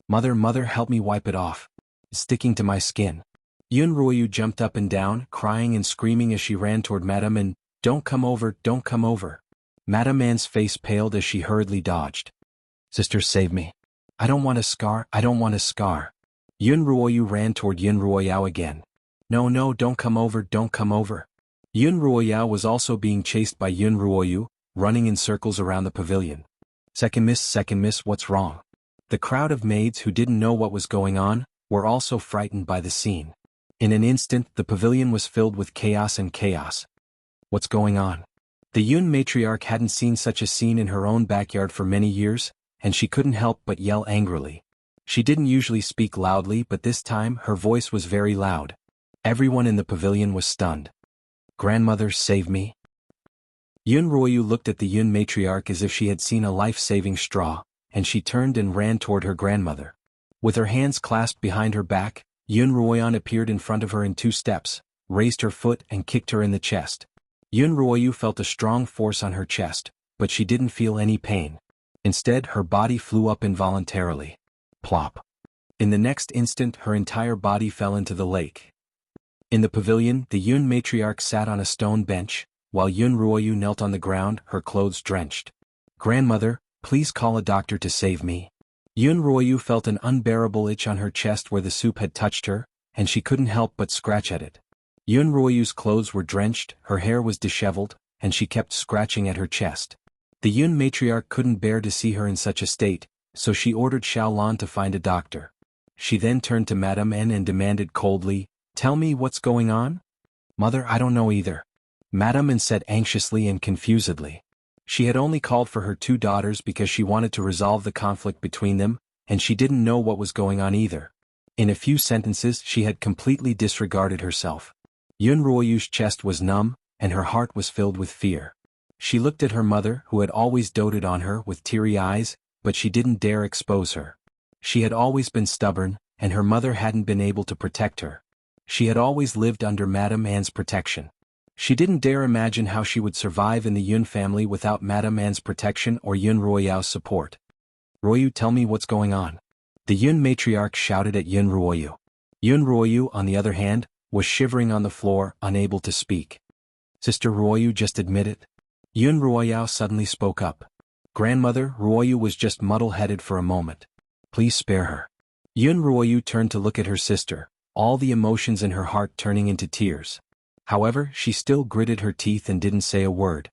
Mother, help me wipe it off. It's sticking to my skin." Yunruoyu jumped up and down, crying and screaming as she ran toward Madame Anne. Don't come over. Madame Anne's face paled as she hurriedly dodged. "Sister, save me. I don't want a scar. Yunruoyu ran toward Yunruoyao again. No, don't come over. Yunruoyao was also being chased by Yunruoyu, running in circles around the pavilion. Second miss, what's wrong?" The crowd of maids who didn't know what was going on were also frightened by the scene. In an instant, the pavilion was filled with chaos. What's going on? The Yun matriarch hadn't seen such a scene in her own backyard for many years, and she couldn't help but yell angrily. She didn't usually speak loudly, but this time her voice was very loud. Everyone in the pavilion was stunned. "Grandmother, save me." Yunruoyu looked at the Yun matriarch as if she had seen a life-saving straw, and she turned and ran toward her grandmother. With her hands clasped behind her back, Yunruoyan appeared in front of her in 2 steps, raised her foot and kicked her in the chest. Yunruoyu felt a strong force on her chest, but she didn't feel any pain. Instead, her body flew up involuntarily. Plop. In the next instant, her entire body fell into the lake. In the pavilion, the Yun matriarch sat on a stone bench, while Yunruoyu knelt on the ground, her clothes drenched. "Grandmother, please call a doctor to save me." Yunruoyu felt an unbearable itch on her chest where the soup had touched her, and she couldn't help but scratch at it. Yunruoyu's clothes were drenched, her hair was disheveled, and she kept scratching at her chest. The Yun matriarch couldn't bear to see her in such a state, so she ordered Xiaolan to find a doctor. She then turned to Madame N and demanded coldly, "Tell me what's going on?" "Mother, I don't know either," Madame N said anxiously and confusedly. She had only called for her 2 daughters because she wanted to resolve the conflict between them, and she didn't know what was going on either. In a few sentences she had completely disregarded herself. Yun Ruoyu's chest was numb, and her heart was filled with fear. She looked at her mother, who had always doted on her, with teary eyes, but she didn't dare expose her. She had always been stubborn, and her mother hadn't been able to protect her. She had always lived under Madame Anne's protection. She didn't dare imagine how she would survive in the Yun family without Madame Anne's protection or Yun Ruoyu's support. "Ruoyu, tell me what's going on." The Yun matriarch shouted at Yun Ruoyu. Yun Ruoyu, on the other hand, was shivering on the floor, unable to speak. "Sister Ruoyu, just admit it." Yun Ruoyu suddenly spoke up. "Grandmother, Ruoyu was just muddle-headed for a moment. Please spare her." Yun Ruoyu turned to look at her sister, all the emotions in her heart turning into tears. However, she still gritted her teeth and didn't say a word.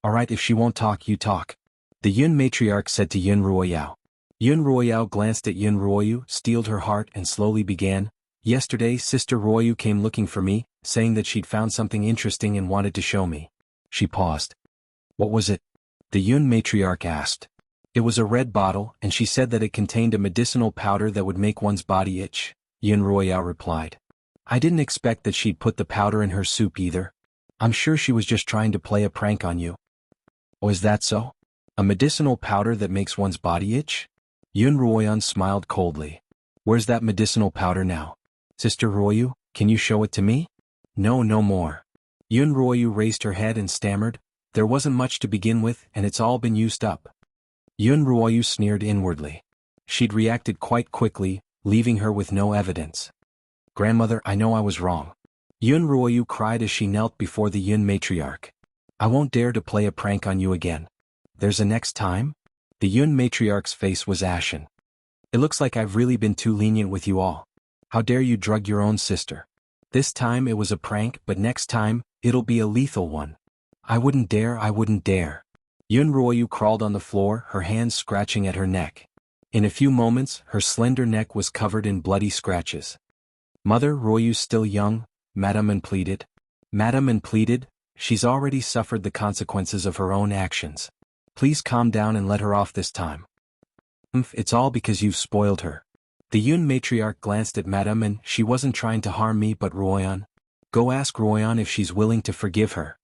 "All right, if she won't talk, you talk," the Yun matriarch said to Yun Ruoyu. Yun Ruoyu glanced at Yun Ruoyu, steeled her heart, and slowly began. "Yesterday, Sister Ruoyu came looking for me, saying that she'd found something interesting and wanted to show me." She paused. "What was it?" the Yun matriarch asked. "It was a red bottle, and she said that it contained a medicinal powder that would make one's body itch," Yun Ruoyu replied. "I didn't expect that she'd put the powder in her soup either. I'm sure she was just trying to play a prank on you." "Oh, is that so? A medicinal powder that makes one's body itch?" Yun Ruoyu smiled coldly. "Where's that medicinal powder now? Sister Ruoyu, can you show it to me?" "No, no more." Yun Ruoyu raised her head and stammered. "There wasn't much to begin with, and it's all been used up." Yun Ruoyu sneered inwardly. She'd reacted quite quickly, leaving her with no evidence. "Grandmother, I know I was wrong." Yun Ruoyu cried as she knelt before the Yun matriarch. "I won't dare to play a prank on you again. There's a next time?" The Yun matriarch's face was ashen. "It looks like I've really been too lenient with you all. How dare you drug your own sister? This time it was a prank, but next time, it'll be a lethal one. I wouldn't dare, I wouldn't dare." Yun Ruoyu crawled on the floor, her hands scratching at her neck. In a few moments, her slender neck was covered in bloody scratches. "Mother, Ruoyu's still young," Madame Anne pleaded. "Madame Anne pleaded, she's already suffered the consequences of her own actions. Please calm down and let her off this time." It's all because you've spoiled her." The Yun matriarch glanced at Madame Anne. "She wasn't trying to harm me but Ruoyu. Go ask Ruoyu if she's willing to forgive her."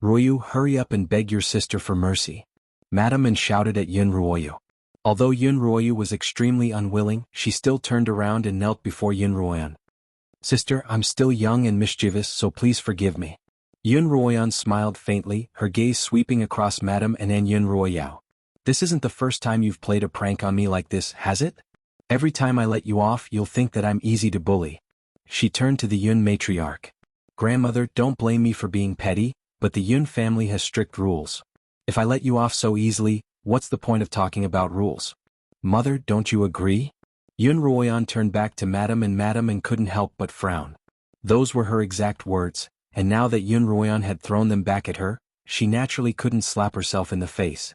"Ruoyu, hurry up and beg your sister for mercy," Madame Anne shouted at Yun Ruoyu. Although Yun Ruoyu was extremely unwilling, she still turned around and knelt before Yun Ruoyu. "Sister, I'm still young and mischievous, so please forgive me." Yun Ruoyu smiled faintly, her gaze sweeping across Madame Anne and Yun Ruoyu. "This isn't the first time you've played a prank on me like this, has it? Every time I let you off, you'll think that I'm easy to bully." She turned to the Yun matriarch. "Grandmother, don't blame me for being petty, but the Yun family has strict rules. If I let you off so easily, what's the point of talking about rules? Mother, don't you agree?" Yun Ruoyu turned back to Madame and couldn't help but frown. Those were her exact words, and now that Yun Ruoyu had thrown them back at her, she naturally couldn't slap herself in the face.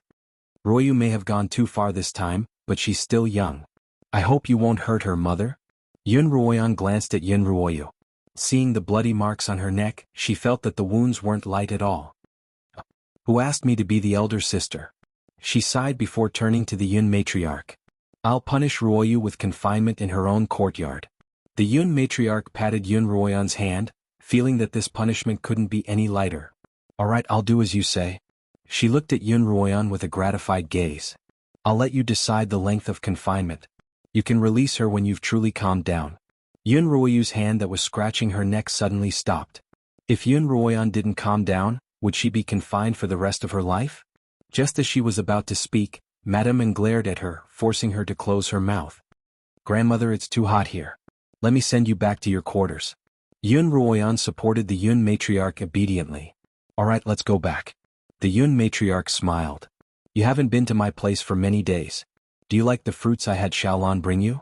"Ruoyu may have gone too far this time, but she's still young. I hope you won't hurt her, Mother." Yun Ruoyu glanced at Yun Ruoyu. Seeing the bloody marks on her neck, she felt that the wounds weren't light at all. "Who asked me to be the elder sister?" She sighed before turning to the Yun matriarch. "I'll punish Ruoyu with confinement in her own courtyard." The Yun matriarch patted Yun Ruoyu's hand, feeling that this punishment couldn't be any lighter. "All right, I'll do as you say." She looked at Yun Ruoyu with a gratified gaze. "I'll let you decide the length of confinement. You can release her when you've truly calmed down." Yun Ruoyu's hand that was scratching her neck suddenly stopped. If Yun Ruoyu didn't calm down, would she be confined for the rest of her life? Just as she was about to speak, Madame Anne glared at her, forcing her to close her mouth. "Grandmother, it's too hot here. Let me send you back to your quarters." Yun Ruoyu supported the Yun matriarch obediently. "All right, let's go back." The Yun matriarch smiled. "You haven't been to my place for many days. Do you like the fruits I had Xiaolan bring you?"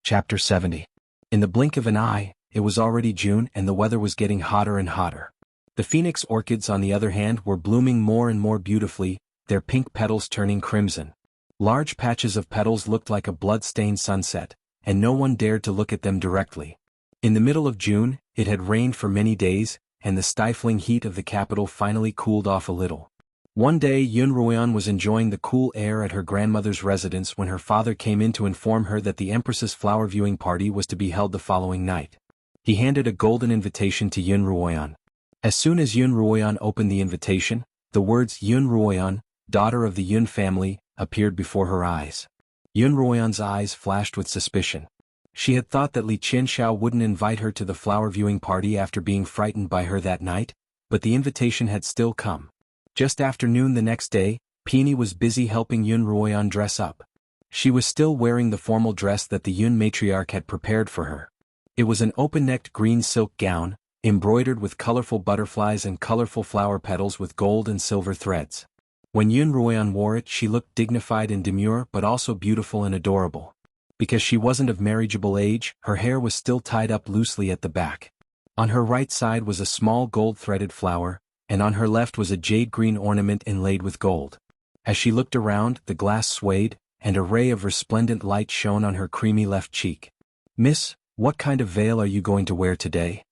Chapter 70. In the blink of an eye, it was already June and the weather was getting hotter and hotter. The phoenix orchids, on the other hand, were blooming more and more beautifully, their pink petals turning crimson. Large patches of petals looked like a blood-stained sunset, and no one dared to look at them directly. In the middle of June, it had rained for many days, and the stifling heat of the capital finally cooled off a little. One day Xuanhuan was enjoying the cool air at her grandmother's residence when her father came in to inform her that the Empress's flower viewing party was to be held the following night. He handed a golden invitation to Xuanhuan. As soon as Xuanhuan opened the invitation, the words Xuanhuan, daughter of the Yun family, appeared before her eyes. Xuanhuan's eyes flashed with suspicion. She had thought that xianxia wouldn't invite her to the flower viewing party after being frightened by her that night, but the invitation had still come. Just after noon the next day, Peony was busy helping Xuanhuan dress up. She was still wearing the formal dress that the Yun matriarch had prepared for her. It was an open-necked green silk gown, embroidered with colorful butterflies and colorful flower petals with gold and silver threads. When Xuanhuan wore it, she looked dignified and demure but also beautiful and adorable. Because she wasn't of marriageable age, her hair was still tied up loosely at the back. On her right side was a small gold-threaded flower, and on her left was a jade-green ornament inlaid with gold. As she looked around, the glass swayed, and a ray of resplendent light shone on her creamy left cheek. "Miss, what kind of veil are you going to wear today?"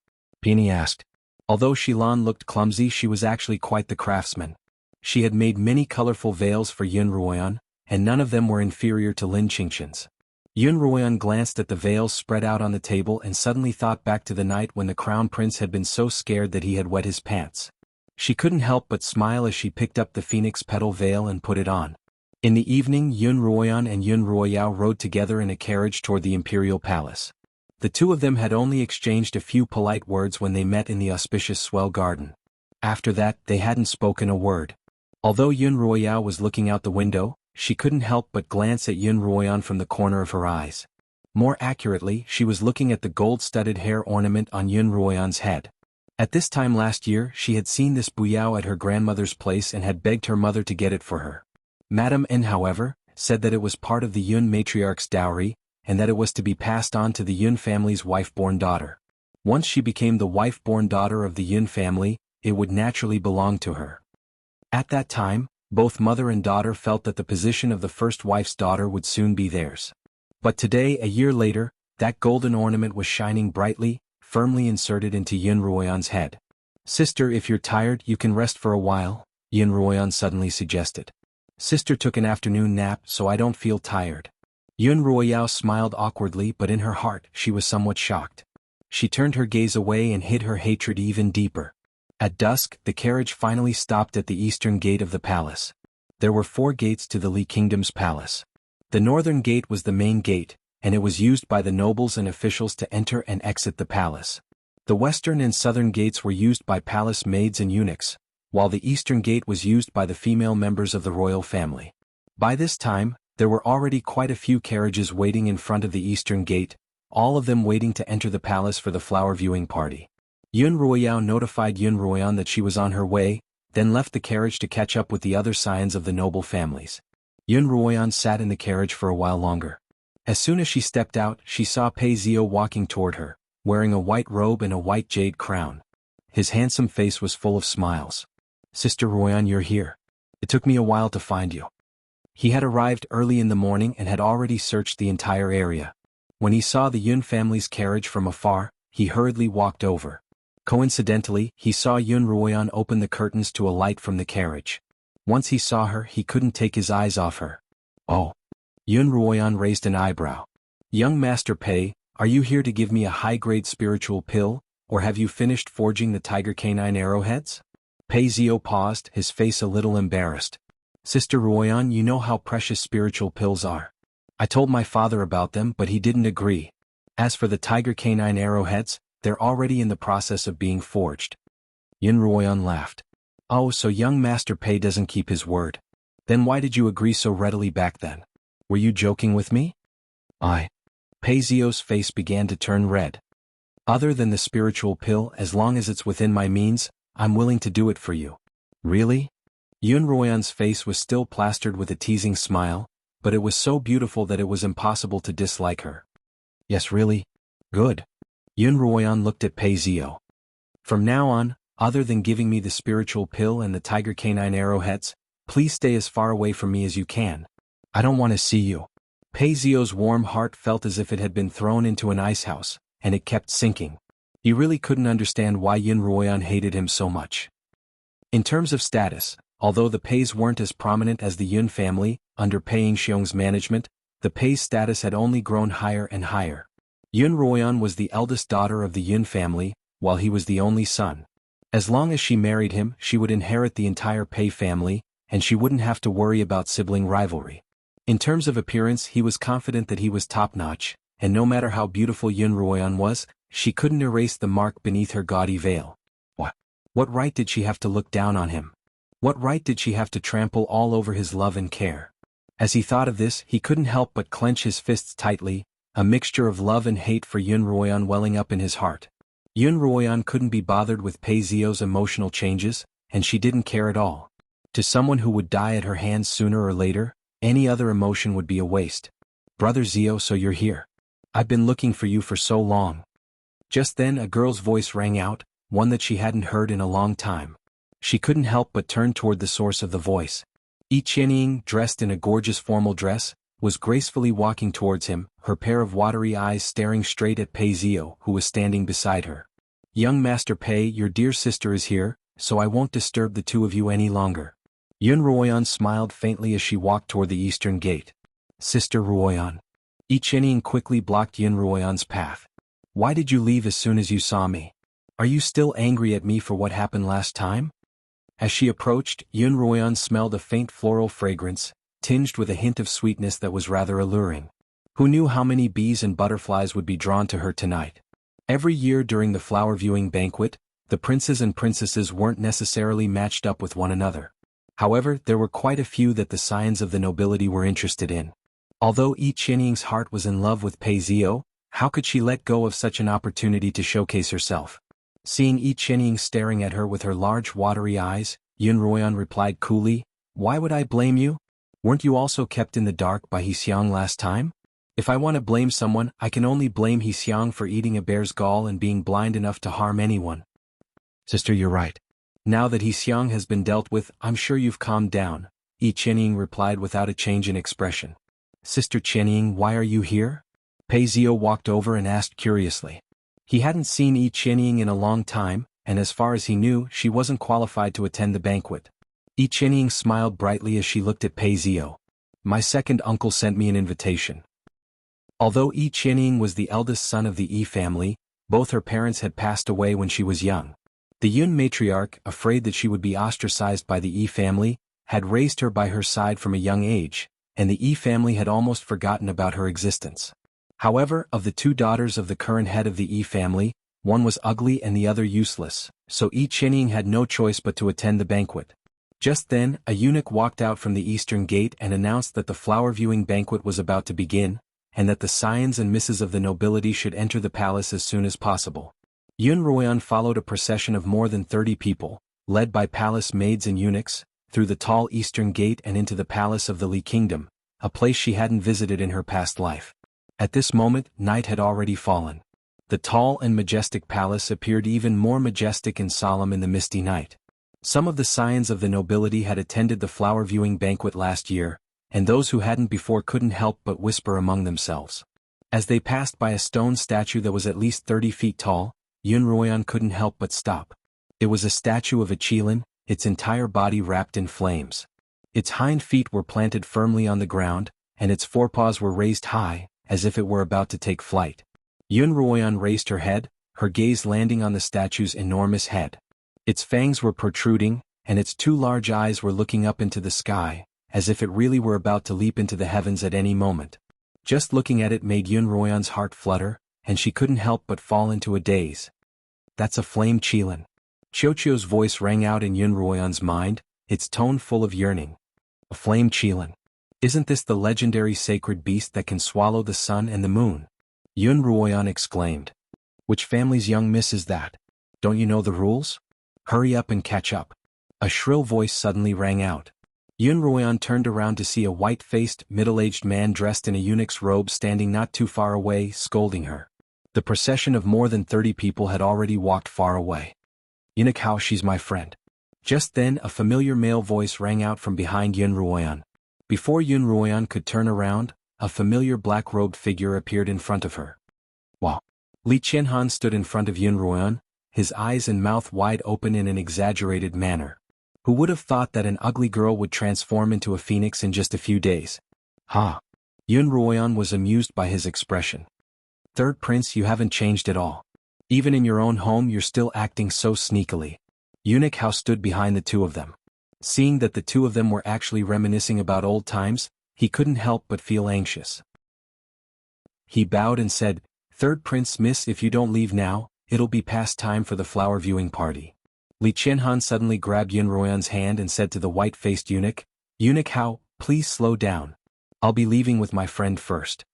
Peony asked. Although Xilan looked clumsy, she was actually quite the craftsman. She had made many colorful veils for Xuanhuan, and none of them were inferior to Lin Qingqian's. Xuanhuan glanced at the veils spread out on the table and suddenly thought back to the night when the crown prince had been so scared that he had wet his pants. She couldn't help but smile as she picked up the phoenix petal veil and put it on. In the evening, Xuanhuan and Yunruoyao rode together in a carriage toward the imperial palace. The two of them had only exchanged a few polite words when they met in the auspicious swell garden. After that, they hadn't spoken a word. Although Yunruoyao was looking out the window, she couldn't help but glance at Xuanhuan from the corner of her eyes. More accurately, she was looking at the gold-studded hair ornament on Yunruoyan's head. At this time last year, she had seen this buyao at her grandmother's place and had begged her mother to get it for her. Madame N, however, said that it was part of the Yun matriarch's dowry, and that it was to be passed on to the Yun family's wife-born daughter. Once she became the wife-born daughter of the Yun family, it would naturally belong to her. At that time, both mother and daughter felt that the position of the first wife's daughter would soon be theirs. But today, a year later, that golden ornament was shining brightly, firmly inserted into Yunruoyan's head. "Sister, if you're tired, you can rest for a while," Yunruoyan suddenly suggested. "Sister took an afternoon nap, so I don't feel tired." Yunruoyao smiled awkwardly, but in her heart, she was somewhat shocked. She turned her gaze away and hid her hatred even deeper. At dusk, the carriage finally stopped at the eastern gate of the palace. There were 4 gates to the Li Kingdom's palace. The northern gate was the main gate, and it was used by the nobles and officials to enter and exit the palace. The western and southern gates were used by palace maids and eunuchs, while the eastern gate was used by the female members of the royal family. By this time, there were already quite a few carriages waiting in front of the eastern gate, all of them waiting to enter the palace for the flower viewing party. Yunruoyao notified Yunruoyan that she was on her way, then left the carriage to catch up with the other scions of the noble families. Yunruoyan sat in the carriage for a while longer. As soon as she stepped out, she saw Pei Zio walking toward her, wearing a white robe and a white jade crown. His handsome face was full of smiles. "Sister Ruoyan, you're here. It took me a while to find you." He had arrived early in the morning and had already searched the entire area. When he saw the Yun family's carriage from afar, he hurriedly walked over. Coincidentally, he saw Yunruoyan open the curtains to alight from the carriage. Once he saw her, he couldn't take his eyes off her. "Oh." Yunruoyan raised an eyebrow. "Young Master Pei, are you here to give me a high-grade spiritual pill, or have you finished forging the tiger canine arrowheads?" Pei Zio paused, his face a little embarrassed. "Sister Ruoyan, you know how precious spiritual pills are. I told my father about them, but he didn't agree. As for the tiger canine arrowheads, they're already in the process of being forged." Yunruoyan laughed. "Oh, so young Master Pei doesn't keep his word. Then why did you agree so readily back then? Were you joking with me?" Pei Zio's face began to turn red. "Other than the spiritual pill, as long as it's within my means, I'm willing to do it for you." "Really?" Yunruoyan's face was still plastered with a teasing smile, but it was so beautiful that it was impossible to dislike her. "Yes, really? Good." Yunruoyan looked at Pei Zio. "From now on, other than giving me the spiritual pill and the tiger canine arrowheads, please stay as far away from me as you can. I don't want to see you." Pei Zio's warm heart felt as if it had been thrown into an icehouse, and it kept sinking. He really couldn't understand why Yunruoyan hated him so much. In terms of status, Although the Peis weren't as prominent as the Yun family, under Pei Yingxiong's management, the Peis' status had only grown higher and higher. Yun Ruoyan was the eldest daughter of the Yun family, while he was the only son. As long as she married him, she would inherit the entire Pei family, and she wouldn't have to worry about sibling rivalry. In terms of appearance, he was confident that he was top-notch, and no matter how beautiful Yun Ruoyan was, she couldn't erase the mark beneath her gaudy veil. What right did she have to look down on him? What right did she have to trample all over his love and care? As he thought of this, he couldn't help but clench his fists tightly, a mixture of love and hate for Yun Ruoyan welling up in his heart. Yun Ruoyan couldn't be bothered with Pei Zio's emotional changes, and she didn't care at all. To someone who would die at her hands sooner or later, any other emotion would be a waste. Brother Zio, so you're here. I've been looking for you for so long. Just then a girl's voice rang out, one that she hadn't heard in a long time. She couldn't help but turn toward the source of the voice. Yi Qianying, dressed in a gorgeous formal dress, was gracefully walking towards him, her pair of watery eyes staring straight at Pei Zio, who was standing beside her. Young Master Pei, your dear sister is here, so I won't disturb the two of you any longer. Yun Ruoyan smiled faintly as she walked toward the eastern gate. Sister Ruoyan. Yi Qianying quickly blocked Yun Ruoyan's path. Why did you leave as soon as you saw me? Are you still angry at me for what happened last time? As she approached, Yun Ruoyan smelled a faint floral fragrance, tinged with a hint of sweetness that was rather alluring. Who knew how many bees and butterflies would be drawn to her tonight? Every year during the flower viewing banquet, the princes and princesses weren't necessarily matched up with one another. However, there were quite a few that the scions of the nobility were interested in. Although Yi Qianying's heart was in love with Pei Zio, how could she let go of such an opportunity to showcase herself? Seeing Yi Qianying staring at her with her large watery eyes, Yun Ruoyan replied coolly, Why would I blame you? Weren't you also kept in the dark by Xiang last time? If I want to blame someone, I can only blame Xiang for eating a bear's gall and being blind enough to harm anyone. Sister, you're right. Now that Xiang has been dealt with, I'm sure you've calmed down, Yi Qianying replied without a change in expression. Sister Qianying, why are you here? Pei Zio walked over and asked curiously. He hadn't seen Yi Qianying in a long time, and as far as he knew, she wasn't qualified to attend the banquet. Yi Qianying smiled brightly as she looked at Pei Zio. My second uncle sent me an invitation. Although Yi Qianying was the eldest son of the Yi family, both her parents had passed away when she was young. The Yun matriarch, afraid that she would be ostracized by the Yi family, had raised her by her side from a young age, and the Yi family had almost forgotten about her existence. However, of the two daughters of the current head of the Yi family, one was ugly and the other useless, so Yi Qianying had no choice but to attend the banquet. Just then, a eunuch walked out from the eastern gate and announced that the flower-viewing banquet was about to begin, and that the scions and misses of the nobility should enter the palace as soon as possible. Yun Ruoyan followed a procession of more than 30 people, led by palace maids and eunuchs, through the tall eastern gate and into the palace of the Li Kingdom, a place she hadn't visited in her past life. At this moment, night had already fallen. The tall and majestic palace appeared even more majestic and solemn in the misty night. Some of the scions of the nobility had attended the flower-viewing banquet last year, and those who hadn't before couldn't help but whisper among themselves. As they passed by a stone statue that was at least 30 feet tall, Yun Ruoyan couldn't help but stop. It was a statue of a qilin, its entire body wrapped in flames. Its hind feet were planted firmly on the ground, and its forepaws were raised high, as if it were about to take flight. Yun Ruoyan raised her head, her gaze landing on the statue's enormous head. Its fangs were protruding, and its two large eyes were looking up into the sky, as if it really were about to leap into the heavens at any moment. Just looking at it made Yun Ruoyan's heart flutter, and she couldn't help but fall into a daze. That's a flame qilin. Qiuqiu's voice rang out in Yun Ruoyan's mind, its tone full of yearning. A flame qilin. Isn't this the legendary sacred beast that can swallow the sun and the moon? Yun Ruoyan exclaimed. Which family's young miss is that? Don't you know the rules? Hurry up and catch up. A shrill voice suddenly rang out. Yun Ruoyan turned around to see a white-faced, middle-aged man dressed in a eunuch's robe standing not too far away, scolding her. The procession of more than 30 people had already walked far away. Eunuch, how she's my friend. Just then a familiar male voice rang out from behind Yun Ruoyan. Before Yun Ruoyan could turn around, a familiar black-robed figure appeared in front of her. Wow! Li Qianhuan stood in front of Yun Ruoyan, his eyes and mouth wide open in an exaggerated manner. Who would have thought that an ugly girl would transform into a phoenix in just a few days? Ha! Xuanhuan was amused by his expression. Third prince, you haven't changed at all. Even in your own home you're still acting so sneakily. Eunuch stood behind the two of them. Seeing that the two of them were actually reminiscing about old times, he couldn't help but feel anxious. He bowed and said, Third prince, miss, if you don't leave now, it'll be past time for the flower viewing party. Xuanhuan suddenly grabbed Xuanhuan's hand and said to the white-faced eunuch, Eunuch, please slow down. I'll be leaving with my friend first.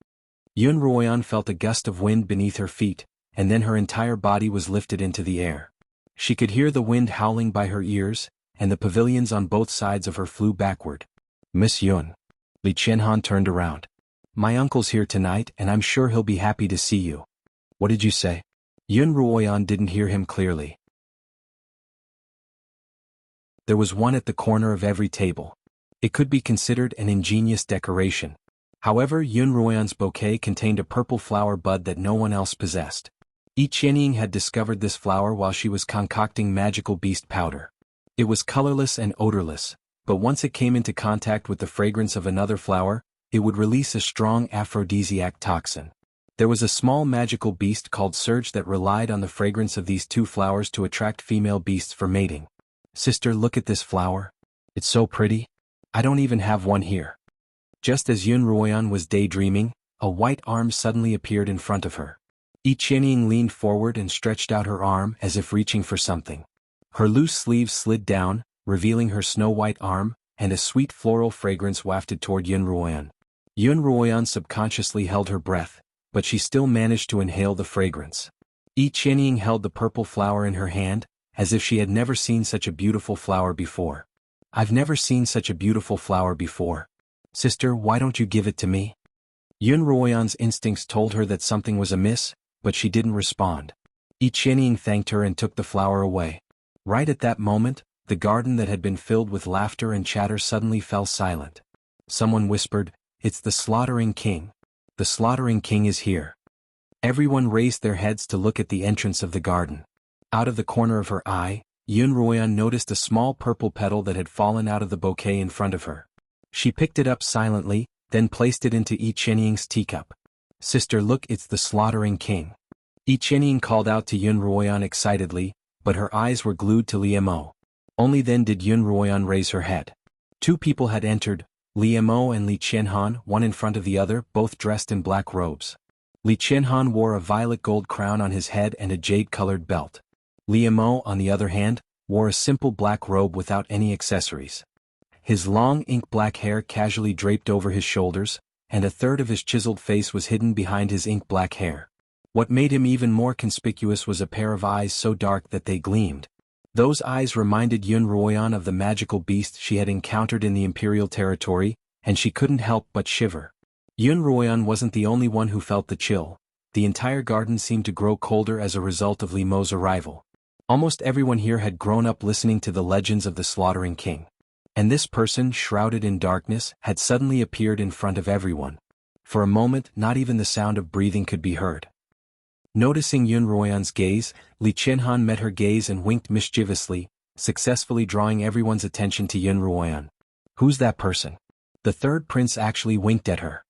Xuanhuan felt a gust of wind beneath her feet, and then her entire body was lifted into the air. She could hear the wind howling by her ears, and the pavilions on both sides of her flew backward. Miss Yun. Xuanhuan turned around. My uncle's here tonight and I'm sure he'll be happy to see you. What did you say? Xuanhuan didn't hear him clearly. There was one at the corner of every table. It could be considered an ingenious decoration. However, Xuanhuan's bouquet contained a purple flower bud that no one else possessed. Xianxia had discovered this flower while she was concocting magical beast powder. It was colorless and odorless, but once it came into contact with the fragrance of another flower, it would release a strong aphrodisiac toxin. There was a small magical beast called Surge that relied on the fragrance of these two flowers to attract female beasts for mating. Sister, look at this flower. It's so pretty. I don't even have one here. Just as Xuanhuan was daydreaming, a white arm suddenly appeared in front of her. Xianxia leaned forward and stretched out her arm as if reaching for something. Her loose sleeves slid down, revealing her snow-white arm, and a sweet floral fragrance wafted toward Xuanhuan. Xuanhuan subconsciously held her breath, but she still managed to inhale the fragrance. Xianxia held the purple flower in her hand, as if she had never seen such a beautiful flower before. I've never seen such a beautiful flower before. Sister, why don't you give it to me? Xuanhuan's instincts told her that something was amiss, but she didn't respond. Xianxia thanked her and took the flower away. Right at that moment, the garden that had been filled with laughter and chatter suddenly fell silent. Someone whispered, It's the slaughtering king. The slaughtering king is here. Everyone raised their heads to look at the entrance of the garden. Out of the corner of her eye, Xuanhuan noticed a small purple petal that had fallen out of the bouquet in front of her. She picked it up silently, then placed it into Xianxia's teacup. Sister, look, it's the slaughtering king. Xianxia called out to Xuanhuan excitedly, but her eyes were glued to Liemo. Only then did Xuanhuan raise her head. Two people had entered, Liemo and Xuanhuan, one in front of the other, both dressed in black robes. Xuanhuan wore a violet gold crown on his head and a jade-colored belt. Liemo, on the other hand, wore a simple black robe without any accessories. His long ink-black hair casually draped over his shoulders, and a third of his chiseled face was hidden behind his ink-black hair. What made him even more conspicuous was a pair of eyes so dark that they gleamed. Those eyes reminded Xuanhuan of the magical beast she had encountered in the imperial territory, and she couldn't help but shiver. Xuanhuan wasn't the only one who felt the chill. The entire garden seemed to grow colder as a result of Liemo's arrival. Almost everyone here had grown up listening to the legends of the slaughtering king. And this person, shrouded in darkness, had suddenly appeared in front of everyone. For a moment, not even the sound of breathing could be heard. Noticing Xuanhuan's gaze, Xuanhuan met her gaze and winked mischievously, successfully drawing everyone's attention to Xuanhuan. Who's that person? The third prince actually winked at her.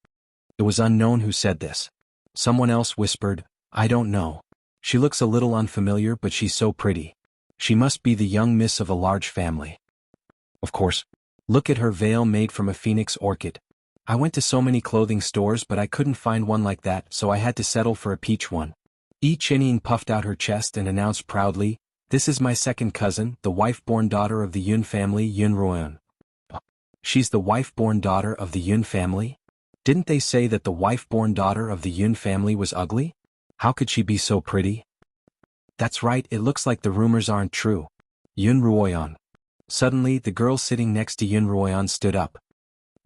It was unknown who said this. Someone else whispered, I don't know. She looks a little unfamiliar, but she's so pretty. She must be the young miss of a large family. Of course. Look at her veil made from a phoenix orchid. I went to so many clothing stores but I couldn't find one like that, so I had to settle for a peach one. Xianxia puffed out her chest and announced proudly, This is my second cousin, the wife-born daughter of the Yun family, Xuanhuan. She's the wife-born daughter of the Yun family? Didn't they say that the wife-born daughter of the Yun family was ugly? How could she be so pretty? That's right, it looks like the rumors aren't true. Xuanhuan. Suddenly, the girl sitting next to Xuanhuan stood up.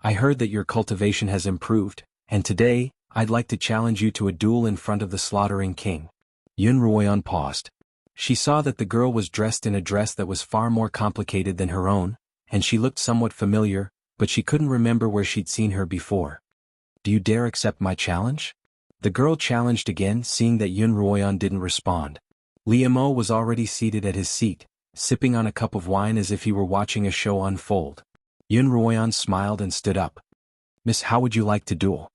I heard that your cultivation has improved, and today, I'd like to challenge you to a duel in front of the slaughtering king. Xuanhuan paused. She saw that the girl was dressed in a dress that was far more complicated than her own, and she looked somewhat familiar, but she couldn't remember where she'd seen her before. Do you dare accept my challenge? The girl challenged again, seeing that Xuanhuan didn't respond. Liemo was already seated at his seat, sipping on a cup of wine as if he were watching a show unfold. Xuanhuan smiled and stood up. Miss, how would you like to duel?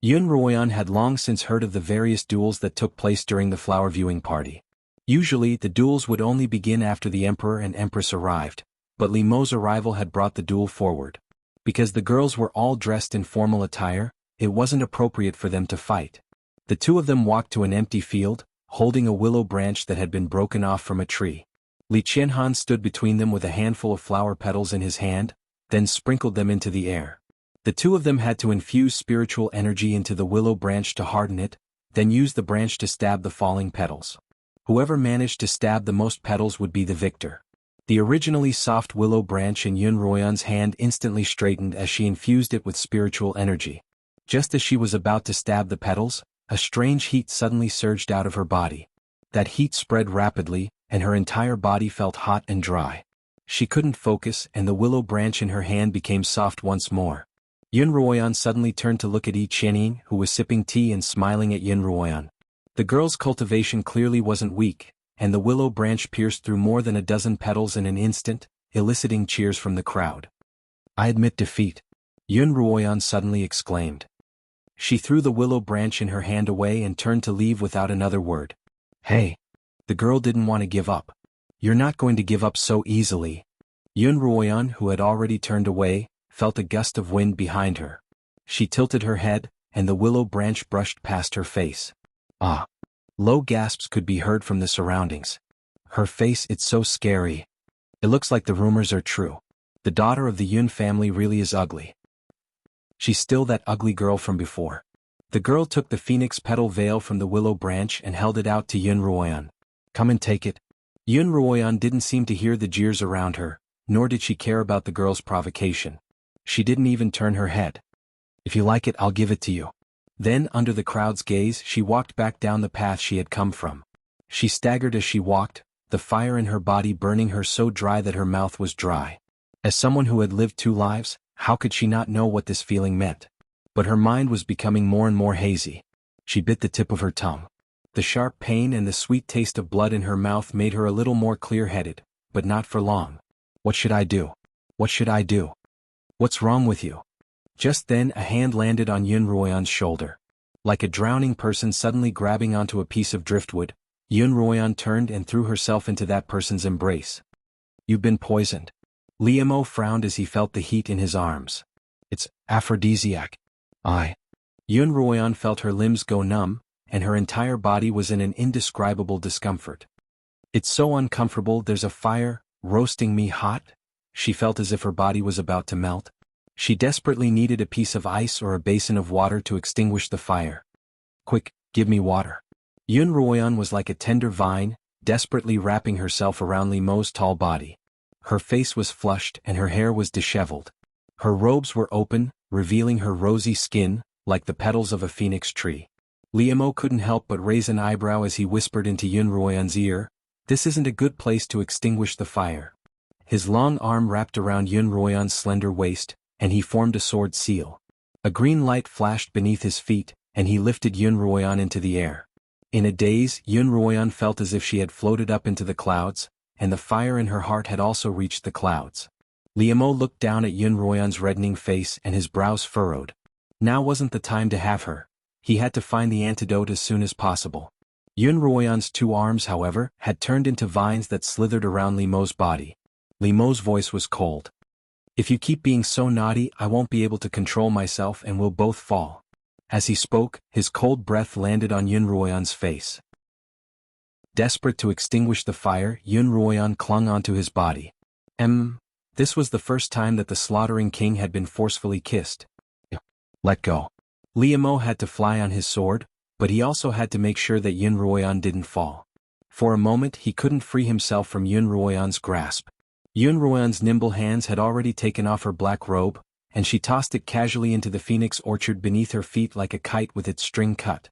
Xuanhuan had long since heard of the various duels that took place during the flower viewing party. Usually, the duels would only begin after the emperor and empress arrived, but Li Mo's arrival had brought the duel forward. Because the girls were all dressed in formal attire, it wasn't appropriate for them to fight. The two of them walked to an empty field, holding a willow branch that had been broken off from a tree. Xuanhuan stood between them with a handful of flower petals in his hand, then sprinkled them into the air. The two of them had to infuse spiritual energy into the willow branch to harden it, then use the branch to stab the falling petals. Whoever managed to stab the most petals would be the victor. The originally soft willow branch in Xuanhuan's hand instantly straightened as she infused it with spiritual energy. Just as she was about to stab the petals, a strange heat suddenly surged out of her body. That heat spread rapidly, and her entire body felt hot and dry. She couldn't focus, and the willow branch in her hand became soft once more. Xuanhuan suddenly turned to look at Yi Qianyin, who was sipping tea and smiling at Xuanhuan. The girl's cultivation clearly wasn't weak, and the willow branch pierced through more than a dozen petals in an instant, eliciting cheers from the crowd. I admit defeat, Xuanhuan suddenly exclaimed. She threw the willow branch in her hand away and turned to leave without another word. Hey! The girl didn't want to give up. You're not going to give up so easily. Xuanhuan, who had already turned away, felt a gust of wind behind her. She tilted her head, and the willow branch brushed past her face. Ah! Low gasps could be heard from the surroundings. Her face, it's so scary. It looks like the rumors are true. The daughter of the Yun family really is ugly. She's still that ugly girl from before. The girl took the phoenix petal veil from the willow branch and held it out to Xuanhuan. Come and take it. Xuanhuan didn't seem to hear the jeers around her, nor did she care about the girl's provocation. She didn't even turn her head. If you like it, I'll give it to you. Then, under the crowd's gaze, she walked back down the path she had come from. She staggered as she walked, the fire in her body burning her so dry that her mouth was dry. As someone who had lived 2 lives, how could she not know what this feeling meant? But her mind was becoming more and more hazy. She bit the tip of her tongue. The sharp pain and the sweet taste of blood in her mouth made her a little more clear-headed, but not for long. What should I do? What should I do? What's wrong with you? Just then a hand landed on Xuanhuan's shoulder. Like a drowning person suddenly grabbing onto a piece of driftwood, Xuanhuan turned and threw herself into that person's embrace. You've been poisoned. Li Mo frowned as he felt the heat in his arms. It's aphrodisiac. Xuanhuan felt her limbs go numb, and her entire body was in an indescribable discomfort. It's so uncomfortable, there's a fire, roasting me hot. She felt as if her body was about to melt. She desperately needed a piece of ice or a basin of water to extinguish the fire. Quick, give me water. Xuanhuan was like a tender vine, desperately wrapping herself around Li Mo's tall body. Her face was flushed and her hair was disheveled. Her robes were open, revealing her rosy skin, like the petals of a phoenix tree. Li Mo couldn't help but raise an eyebrow as he whispered into Xuanhuan's ear, "This isn't a good place to extinguish the fire." His long arm wrapped around Xuanhuan's slender waist, and he formed a sword seal. A green light flashed beneath his feet, and he lifted Xuanhuan into the air. In a daze, Xuanhuan felt as if she had floated up into the clouds, and the fire in her heart had also reached the clouds. Li Mo looked down at Xuanhuan's reddening face and his brows furrowed. Now wasn't the time to have her. He had to find the antidote as soon as possible. Xuanhuan's 2 arms, however, had turned into vines that slithered around Li Mo's body. Li Mo's voice was cold. If you keep being so naughty, I won't be able to control myself and we'll both fall. As he spoke, his cold breath landed on Xuanhuan's face. Desperate to extinguish the fire, Xuanhuan clung onto his body. This was the first time that the slaughtering king had been forcefully kissed. Let go. Li Mo had to fly on his sword, but he also had to make sure that Xuanhuan didn't fall. For a moment he couldn't free himself from Xuanhuan's grasp. Xuanhuan's nimble hands had already taken off her black robe, and she tossed it casually into the phoenix orchard beneath her feet like a kite with its string cut.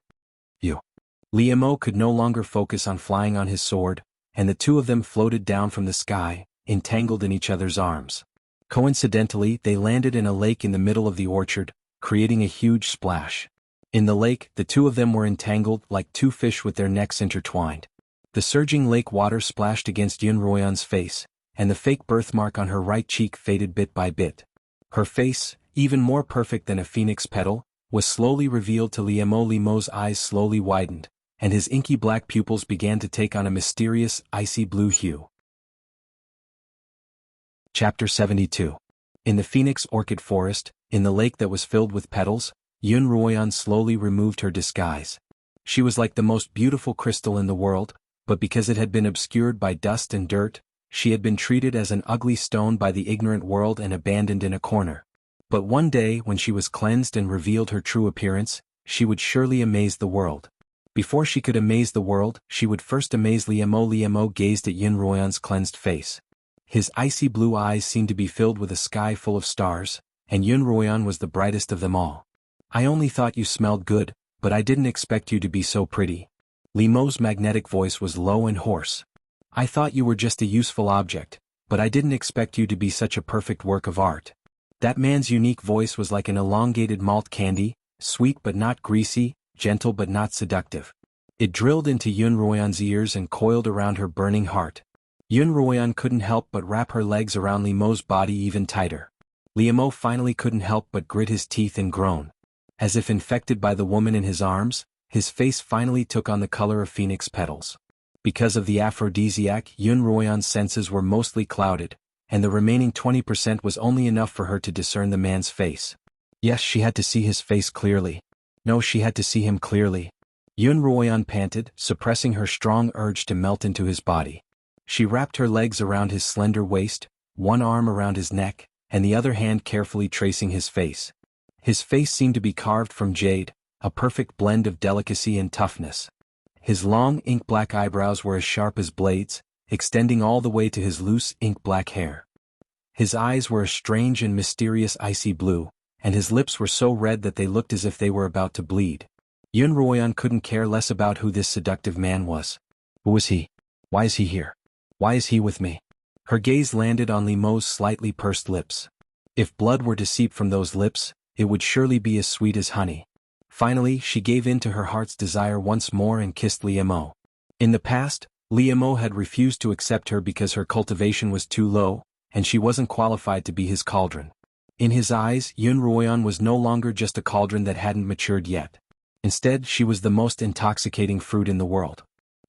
Li Mo could no longer focus on flying on his sword, and the two of them floated down from the sky, entangled in each other's arms. Coincidentally, they landed in a lake in the middle of the orchard, creating a huge splash. In the lake, the two of them were entangled like 2 fish with their necks intertwined. The surging lake water splashed against Xuanhuan's face, and the fake birthmark on her right cheek faded bit by bit. Her face, even more perfect than a phoenix petal, was slowly revealed to Liemo. Liemo's eyes slowly widened, and his inky black pupils began to take on a mysterious, icy blue hue. Chapter 72. In the Phoenix Orchid Forest, in the lake that was filled with petals, Xuanhuan slowly removed her disguise. She was like the most beautiful crystal in the world, but because it had been obscured by dust and dirt, she had been treated as an ugly stone by the ignorant world and abandoned in a corner. But one day, when she was cleansed and revealed her true appearance, she would surely amaze the world. Before she could amaze the world, she would first amaze Liemo. Liemo gazed at Xuanhuan's cleansed face. His icy blue eyes seemed to be filled with a sky full of stars, and Xuanhuan was the brightest of them all. "I only thought you smelled good, but I didn't expect you to be so pretty." Liemo's magnetic voice was low and hoarse. "I thought you were just a useful object, but I didn't expect you to be such a perfect work of art." That man's unique voice was like an elongated malt candy, sweet but not greasy, gentle but not seductive. It drilled into Xuanhuan's ears and coiled around her burning heart. Xuanhuan couldn't help but wrap her legs around Liemo's body even tighter. Liemo finally couldn't help but grit his teeth and groan. As if infected by the woman in his arms, his face finally took on the color of phoenix petals. Because of the aphrodisiac, Xuanhuan's senses were mostly clouded, and the remaining 20% was only enough for her to discern the man's face. Yes, she had to see his face clearly. No, she had to see him clearly. Xuanhuan panted, suppressing her strong urge to melt into his body. She wrapped her legs around his slender waist, one arm around his neck, and the other hand carefully tracing his face. His face seemed to be carved from jade, a perfect blend of delicacy and toughness. His long ink-black eyebrows were as sharp as blades, extending all the way to his loose ink-black hair. His eyes were a strange and mysterious icy blue, and his lips were so red that they looked as if they were about to bleed. Xuanhuan couldn't care less about who this seductive man was. Who is he? Why is he here? Why is he with me? Her gaze landed on Liemo's slightly pursed lips. If blood were to seep from those lips, it would surely be as sweet as honey. Finally, she gave in to her heart's desire once more and kissed Liemo. In the past, Liemo had refused to accept her because her cultivation was too low, and she wasn't qualified to be his cauldron. In his eyes, Xuanhuan was no longer just a cauldron that hadn't matured yet. Instead, she was the most intoxicating fruit in the world.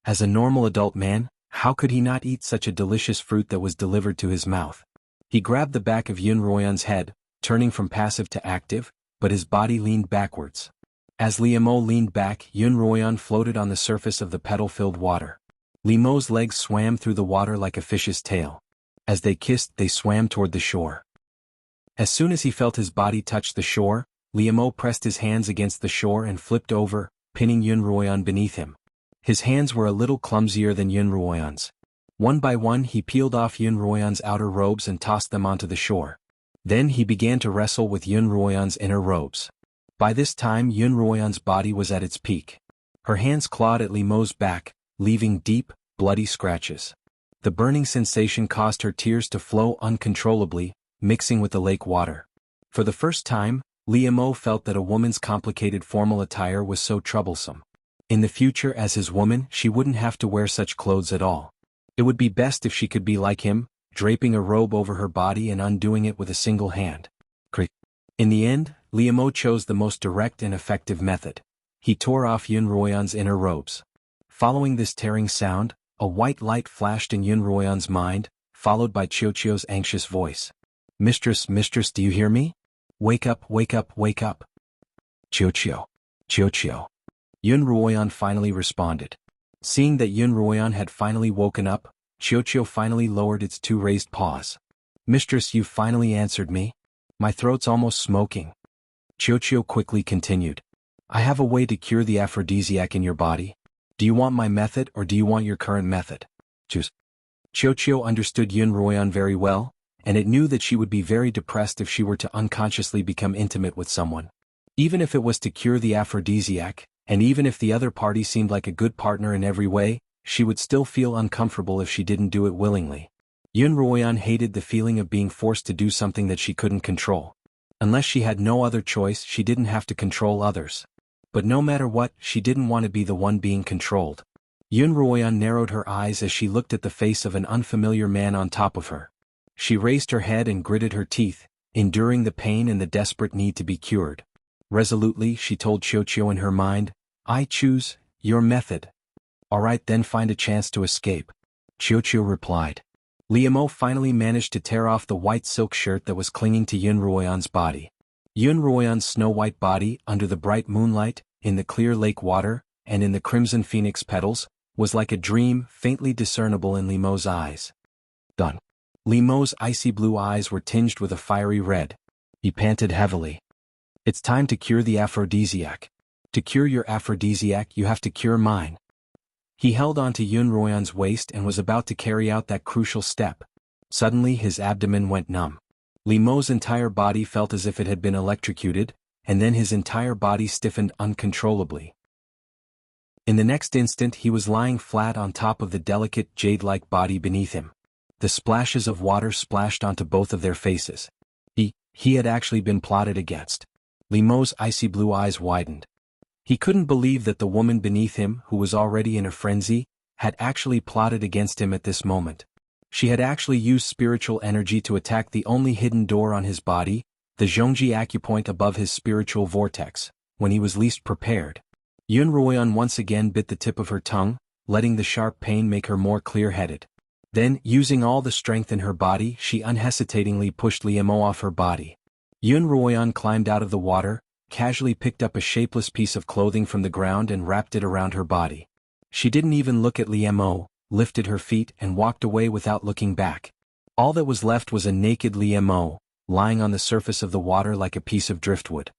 As a normal adult man, how could he not eat such a delicious fruit that was delivered to his mouth? He grabbed the back of Xuanhuan's head, turning from passive to active, but his body leaned backwards. As Liemo leaned back, Xuanhuan floated on the surface of the petal-filled water. Liemo's legs swam through the water like a fish's tail. As they kissed, they swam toward the shore. As soon as he felt his body touch the shore, Liemo pressed his hands against the shore and flipped over, pinning Xuanhuan beneath him. His hands were a little clumsier than Xuanhuan's. One by one he peeled off Xuanhuan's outer robes and tossed them onto the shore. Then he began to wrestle with Xuanhuan's inner robes. By this time Xuanhuan's body was at its peak. Her hands clawed at Liemo's back, leaving deep, bloody scratches. The burning sensation caused her tears to flow uncontrollably, mixing with the lake water. For the first time, Liemo felt that a woman's complicated formal attire was so troublesome. In the future, as his woman, she wouldn't have to wear such clothes at all. It would be best if she could be like him, draping a robe over her body and undoing it with a single hand. In the end, Liemo chose the most direct and effective method. He tore off Xuanhuan's inner robes. Following this tearing sound, a white light flashed in Xuanhuan's mind, followed by Xiaoqiu's anxious voice. Mistress, mistress, do you hear me? Wake up, wake up, wake up. Xiaoqiu. Xiaoqiu. Xuanhuan finally responded. Seeing that Xuanhuan had finally woken up, Xiaoqiu finally lowered its two raised paws. Mistress, you've finally answered me. My throat's almost smoking. Xiaoqiu quickly continued. I have a way to cure the aphrodisiac in your body. Do you want my method or do you want your current method? Choose. Xiaoqiu understood Xuanhuan very well, and it knew that she would be very depressed if she were to unconsciously become intimate with someone. Even if it was to cure the aphrodisiac, and even if the other party seemed like a good partner in every way, she would still feel uncomfortable if she didn't do it willingly. Xuanhuan hated the feeling of being forced to do something that she couldn't control. Unless she had no other choice, she didn't have to control others. But no matter what, she didn't want to be the one being controlled. Yun Ruoyan narrowed her eyes as she looked at the face of an unfamiliar man on top of her. She raised her head and gritted her teeth, enduring the pain and the desperate need to be cured. Resolutely, she told Xiao in her mind, "I choose your method." "Alright, then find a chance to escape," Xiao replied. Liemo finally managed to tear off the white silk shirt that was clinging to Yun Ruoyan's body. Yun Ruoyan's snow-white body, under the bright moonlight, in the clear lake water, and in the crimson phoenix petals, was like a dream, faintly discernible in Liemo's eyes. Done. Liemo's icy blue eyes were tinged with a fiery red. He panted heavily. "It's time to cure the aphrodisiac. To cure your aphrodisiac, you have to cure mine." He held onto Yun Ruoyan's waist and was about to carry out that crucial step. Suddenly his abdomen went numb. Liemo's entire body felt as if it had been electrocuted, and then his entire body stiffened uncontrollably. In the next instant he was lying flat on top of the delicate jade-like body beneath him. The splashes of water splashed onto both of their faces. He had actually been plotted against. Liemo's icy blue eyes widened. He couldn't believe that the woman beneath him, who was already in a frenzy, had actually plotted against him at this moment. She had actually used spiritual energy to attack the only hidden door on his body, the zhongji acupoint above his spiritual vortex, when he was least prepared. Yun Ruoyan once again bit the tip of her tongue, letting the sharp pain make her more clear-headed. Then, using all the strength in her body, she unhesitatingly pushed Liemo off her body. Yun Ruoyan climbed out of the water, casually picked up a shapeless piece of clothing from the ground and wrapped it around her body. She didn't even look at Liemo, lifted her feet and walked away without looking back. All that was left was a naked Liemo, lying on the surface of the water like a piece of driftwood.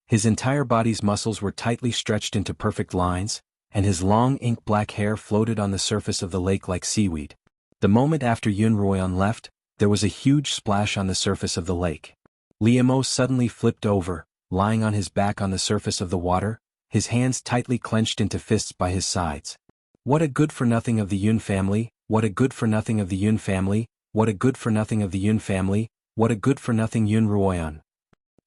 His entire body's muscles were tightly stretched into perfect lines, and his long ink-black hair floated on the surface of the lake like seaweed. The moment after Yun Ruoyan left, there was a huge splash on the surface of the lake. Liemo suddenly flipped over, lying on his back on the surface of the water, his hands tightly clenched into fists by his sides. "What a good-for-nothing of the Yun family, what a good-for-nothing of the Yun family, what a good-for-nothing of the Yun family, what a good-for-nothing Yun Ruoyan."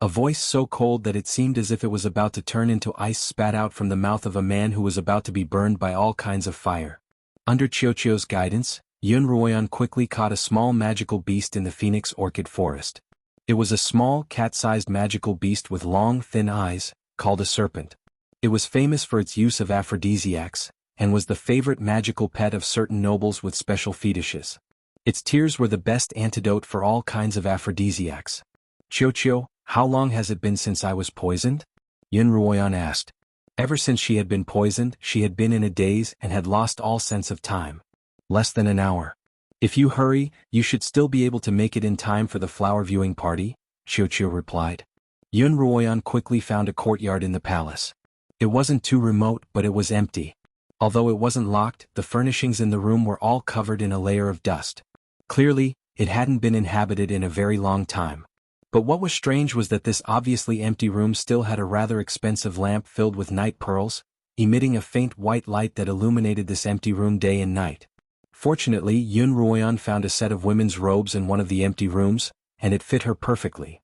A voice so cold that it seemed as if it was about to turn into ice spat out from the mouth of a man who was about to be burned by all kinds of fire. Under Xiao's guidance, Yun Ruoyan quickly caught a small magical beast in the phoenix orchid forest. It was a small, cat-sized magical beast with long, thin eyes, called a serpent. It was famous for its use of aphrodisiacs, and was the favorite magical pet of certain nobles with special fetishes. Its tears were the best antidote for all kinds of aphrodisiacs. "Xiao, how long has it been since I was poisoned?" Yun Ruoyan asked. Ever since she had been poisoned, she had been in a daze and had lost all sense of time. "Less than an hour. If you hurry, you should still be able to make it in time for the flower viewing party," Xiao replied. Yun Ruoyan quickly found a courtyard in the palace. It wasn't too remote, but it was empty. Although it wasn't locked, the furnishings in the room were all covered in a layer of dust. Clearly, it hadn't been inhabited in a very long time. But what was strange was that this obviously empty room still had a rather expensive lamp filled with night pearls, emitting a faint white light that illuminated this empty room day and night. Fortunately, Yun Ruoyan found a set of women's robes in one of the empty rooms, and it fit her perfectly.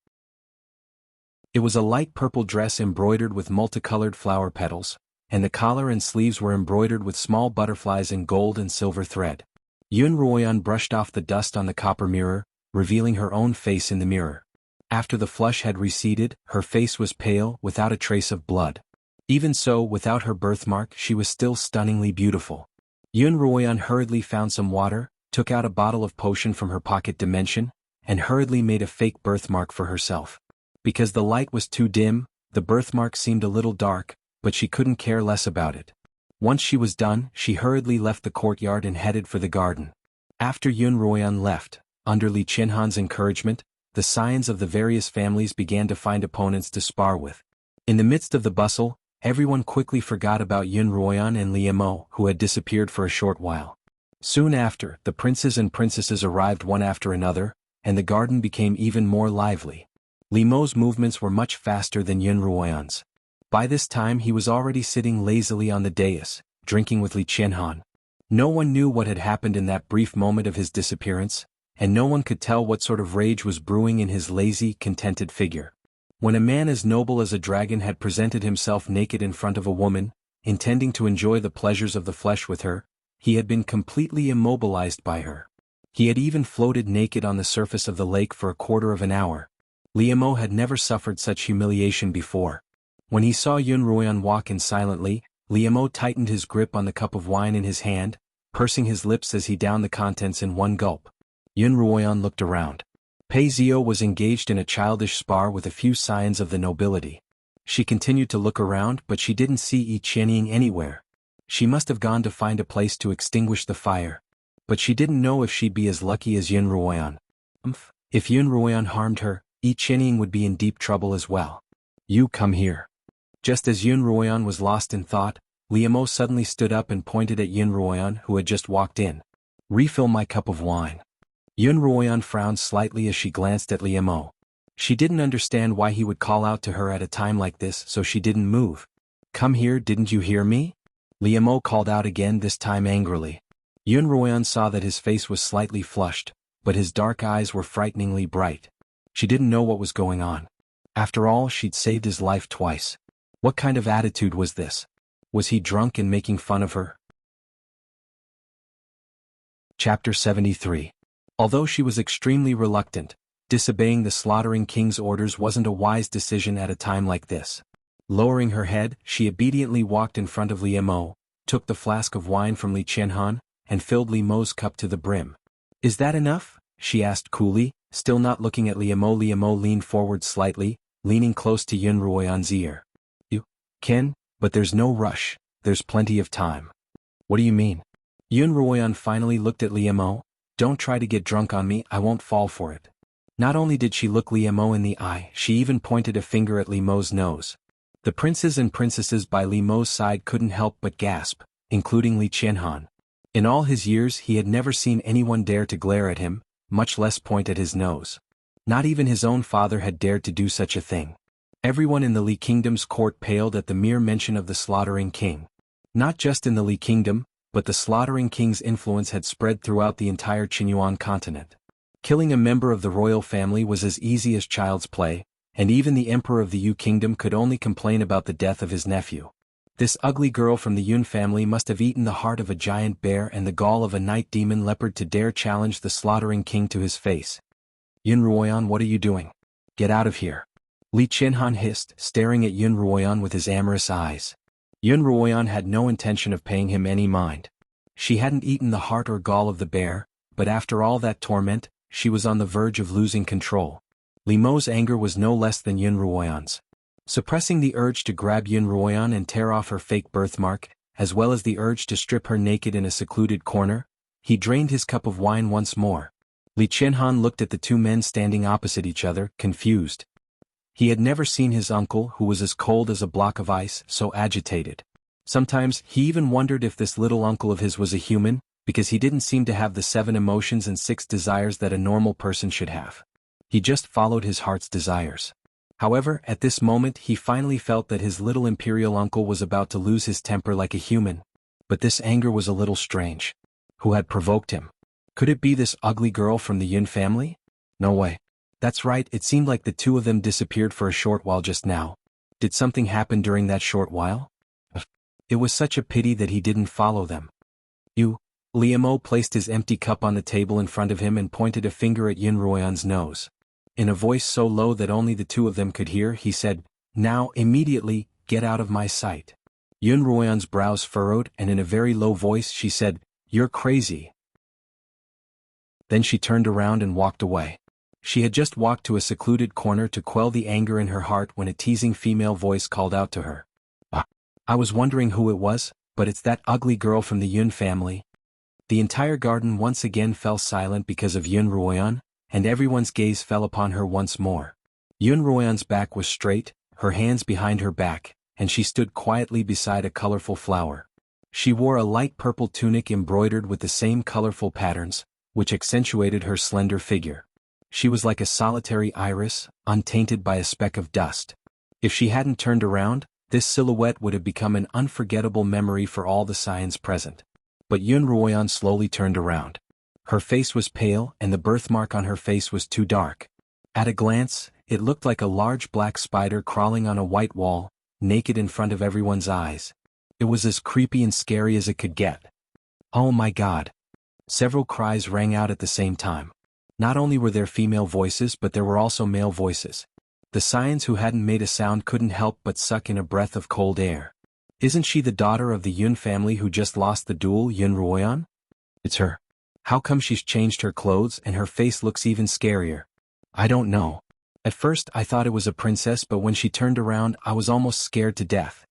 It was a light purple dress embroidered with multicolored flower petals, and the collar and sleeves were embroidered with small butterflies in gold and silver thread. Yun Ruoyan brushed off the dust on the copper mirror, revealing her own face in the mirror. After the flush had receded, her face was pale, without a trace of blood. Even so, without her birthmark, she was still stunningly beautiful. Yun Ruoyan hurriedly found some water, took out a bottle of potion from her pocket dimension, and hurriedly made a fake birthmark for herself. Because the light was too dim, the birthmark seemed a little dark, but she couldn't care less about it. Once she was done, she hurriedly left the courtyard and headed for the garden. After Yun Ruoyan left, under Li Qianhan's encouragement, the scions of the various families began to find opponents to spar with. In the midst of the bustle, everyone quickly forgot about Yun Ruoyan and Liemo, who had disappeared for a short while. Soon after, the princes and princesses arrived one after another, and the garden became even more lively. Liemo's movements were much faster than Yun Ruoyan's. By this time he was already sitting lazily on the dais, drinking with Li Qianhan. No one knew what had happened in that brief moment of his disappearance, and no one could tell what sort of rage was brewing in his lazy, contented figure. When a man as noble as a dragon had presented himself naked in front of a woman, intending to enjoy the pleasures of the flesh with her, he had been completely immobilized by her. He had even floated naked on the surface of the lake for a quarter of an hour. Liemo had never suffered such humiliation before. When he saw Xuanhuan walk in silently, Liemo tightened his grip on the cup of wine in his hand, pursing his lips as he downed the contents in one gulp. Xuanhuan looked around. Pei Zio was engaged in a childish spar with a few scions of the nobility. She continued to look around, but she didn't see Yi Qianying anywhere. She must have gone to find a place to extinguish the fire. But she didn't know if she'd be as lucky as Xuanhuan. If Xuanhuan harmed her, Yi Qianying would be in deep trouble as well. You come here. Just as Xuanhuan was lost in thought, Liemo suddenly stood up and pointed at Xuanhuan, who had just walked in. Refill my cup of wine. Xuanhuan frowned slightly as she glanced at Liemo. She didn't understand why he would call out to her at a time like this, so she didn't move. Come here, didn't you hear me? Liemo called out again, this time angrily. Xuanhuan saw that his face was slightly flushed, but his dark eyes were frighteningly bright. She didn't know what was going on. After all, she'd saved his life twice. What kind of attitude was this? Was he drunk and making fun of her? Chapter 73. Although she was extremely reluctant, disobeying the slaughtering king's orders wasn't a wise decision at a time like this. Lowering her head, she obediently walked in front of Liemo, took the flask of wine from Li Qianhan, and filled Liemo's cup to the brim. Is that enough? She asked coolly, still not looking at Liemo. Liemo leaned forward slightly, leaning close to Xuanhuan's ear. You can, but there's no rush, there's plenty of time. What do you mean? Xuanhuan finally looked at Liemo. Don't try to get drunk on me, I won't fall for it. Not only did she look Liemo in the eye, she even pointed a finger at Liemo's nose. The princes and princesses by Liemo's side couldn't help but gasp, including Li Qianhan. In all his years he had never seen anyone dare to glare at him, much less point at his nose. Not even his own father had dared to do such a thing. Everyone in the Li Kingdom's court paled at the mere mention of the slaughtering king. Not just in the Li Kingdom, but the slaughtering king's influence had spread throughout the entire Xuanhuan continent. Killing a member of the royal family was as easy as child's play, and even the emperor of the Yu Kingdom could only complain about the death of his nephew. This ugly girl from the Yun family must have eaten the heart of a giant bear and the gall of a night demon leopard to dare challenge the slaughtering king to his face. Xuanhuan, what are you doing? Get out of here. Li Qianhan hissed, staring at Xuanhuan with his amorous eyes. Xuanhuan had no intention of paying him any mind. She hadn't eaten the heart or gall of the bear, but after all that torment, she was on the verge of losing control. Liemo's anger was no less than Xuanhuan's. Suppressing the urge to grab Xuanhuan and tear off her fake birthmark, as well as the urge to strip her naked in a secluded corner, he drained his cup of wine once more. Li Qianhan looked at the two men standing opposite each other, confused. He had never seen his uncle, who was as cold as a block of ice, so agitated. Sometimes he even wondered if this little uncle of his was a human, because he didn't seem to have the 7 emotions and 6 desires that a normal person should have. He just followed his heart's desires. However, at this moment he finally felt that his little imperial uncle was about to lose his temper like a human. But this anger was a little strange. Who had provoked him? Could it be this ugly girl from the Yun family? No way. That's right, it seemed like the two of them disappeared for a short while just now. Did something happen during that short while? It was such a pity that he didn't follow them. Liemo placed his empty cup on the table in front of him and pointed a finger at Xuanhuan's nose. In a voice so low that only the two of them could hear, he said, Now, immediately, get out of my sight. Xuanhuan's brows furrowed, and in a very low voice she said, You're crazy. Then she turned around and walked away. She had just walked to a secluded corner to quell the anger in her heart when a teasing female voice called out to her. I was wondering who it was, but it's that ugly girl from the Yun family. The entire garden once again fell silent because of Xuanhuan, and everyone's gaze fell upon her once more. Xuanhuan's back was straight, her hands behind her back, and she stood quietly beside a colorful flower. She wore a light purple tunic embroidered with the same colorful patterns, which accentuated her slender figure. She was like a solitary iris, untainted by a speck of dust. If she hadn't turned around, this silhouette would have become an unforgettable memory for all the scions present. But Xuanhuan slowly turned around. Her face was pale and the birthmark on her face was too dark. At a glance, it looked like a large black spider crawling on a white wall, naked in front of everyone's eyes. It was as creepy and scary as it could get. Oh my God. Several cries rang out at the same time. Not only were there female voices but there were also male voices. The Xians who hadn't made a sound couldn't help but suck in a breath of cold air. Isn't she the daughter of the Yun family who just lost the duel, Xuanhuan? It's her. How come she's changed her clothes and her face looks even scarier? I don't know. At first I thought it was a princess, but when she turned around I was almost scared to death.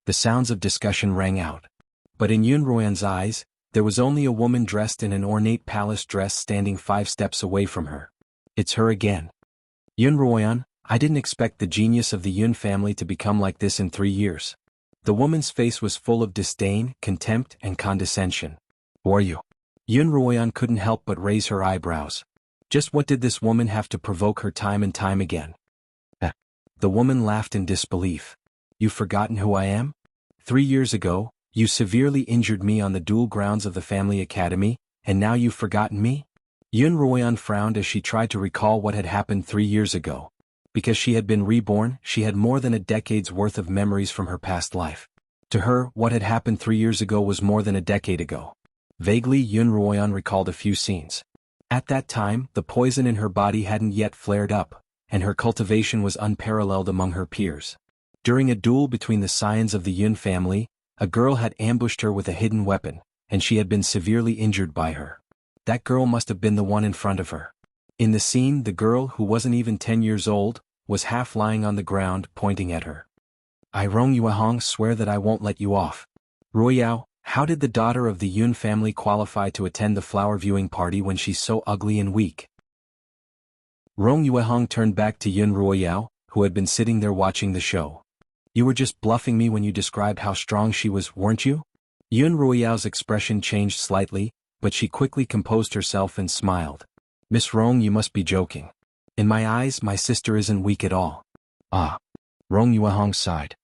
The sounds of discussion rang out. But in Xuanhuan's eyes, there was only a woman dressed in an ornate palace dress standing 5 steps away from her. It's her again. Xuanhuan, I didn't expect the genius of the Yun family to become like this in 3 years. The woman's face was full of disdain, contempt, and condescension. Who are you? Xuanhuan couldn't help but raise her eyebrows. Just what did this woman have to provoke her time and time again? The woman laughed in disbelief. You've forgotten who I am? 3 years ago, you severely injured me on the duel grounds of the family academy, and now you've forgotten me? Xuanhuan frowned as she tried to recall what had happened 3 years ago. Because she had been reborn, she had more than a decade's worth of memories from her past life. To her, what had happened 3 years ago was more than a decade ago. Vaguely, Xuanhuan recalled a few scenes. At that time, the poison in her body hadn't yet flared up, and her cultivation was unparalleled among her peers. During a duel between the Xians of the Yun family, a girl had ambushed her with a hidden weapon, and she had been severely injured by her. That girl must have been the one in front of her. In the scene, the girl, who wasn't even 10 years old, was half lying on the ground, pointing at her. I, Xuanhuan, swear that I won't let you off. Ruoyao, how did the daughter of the Yun family qualify to attend the flower viewing party when she's so ugly and weak? Xuanhuan turned back to Yun Ruoyao, who had been sitting there watching the show. You were just bluffing me when you described how strong she was, weren't you? Yun Ruoyao's expression changed slightly, but she quickly composed herself and smiled. Miss Rong, you must be joking. In my eyes, my sister isn't weak at all. Ah. Xuanhuan sighed.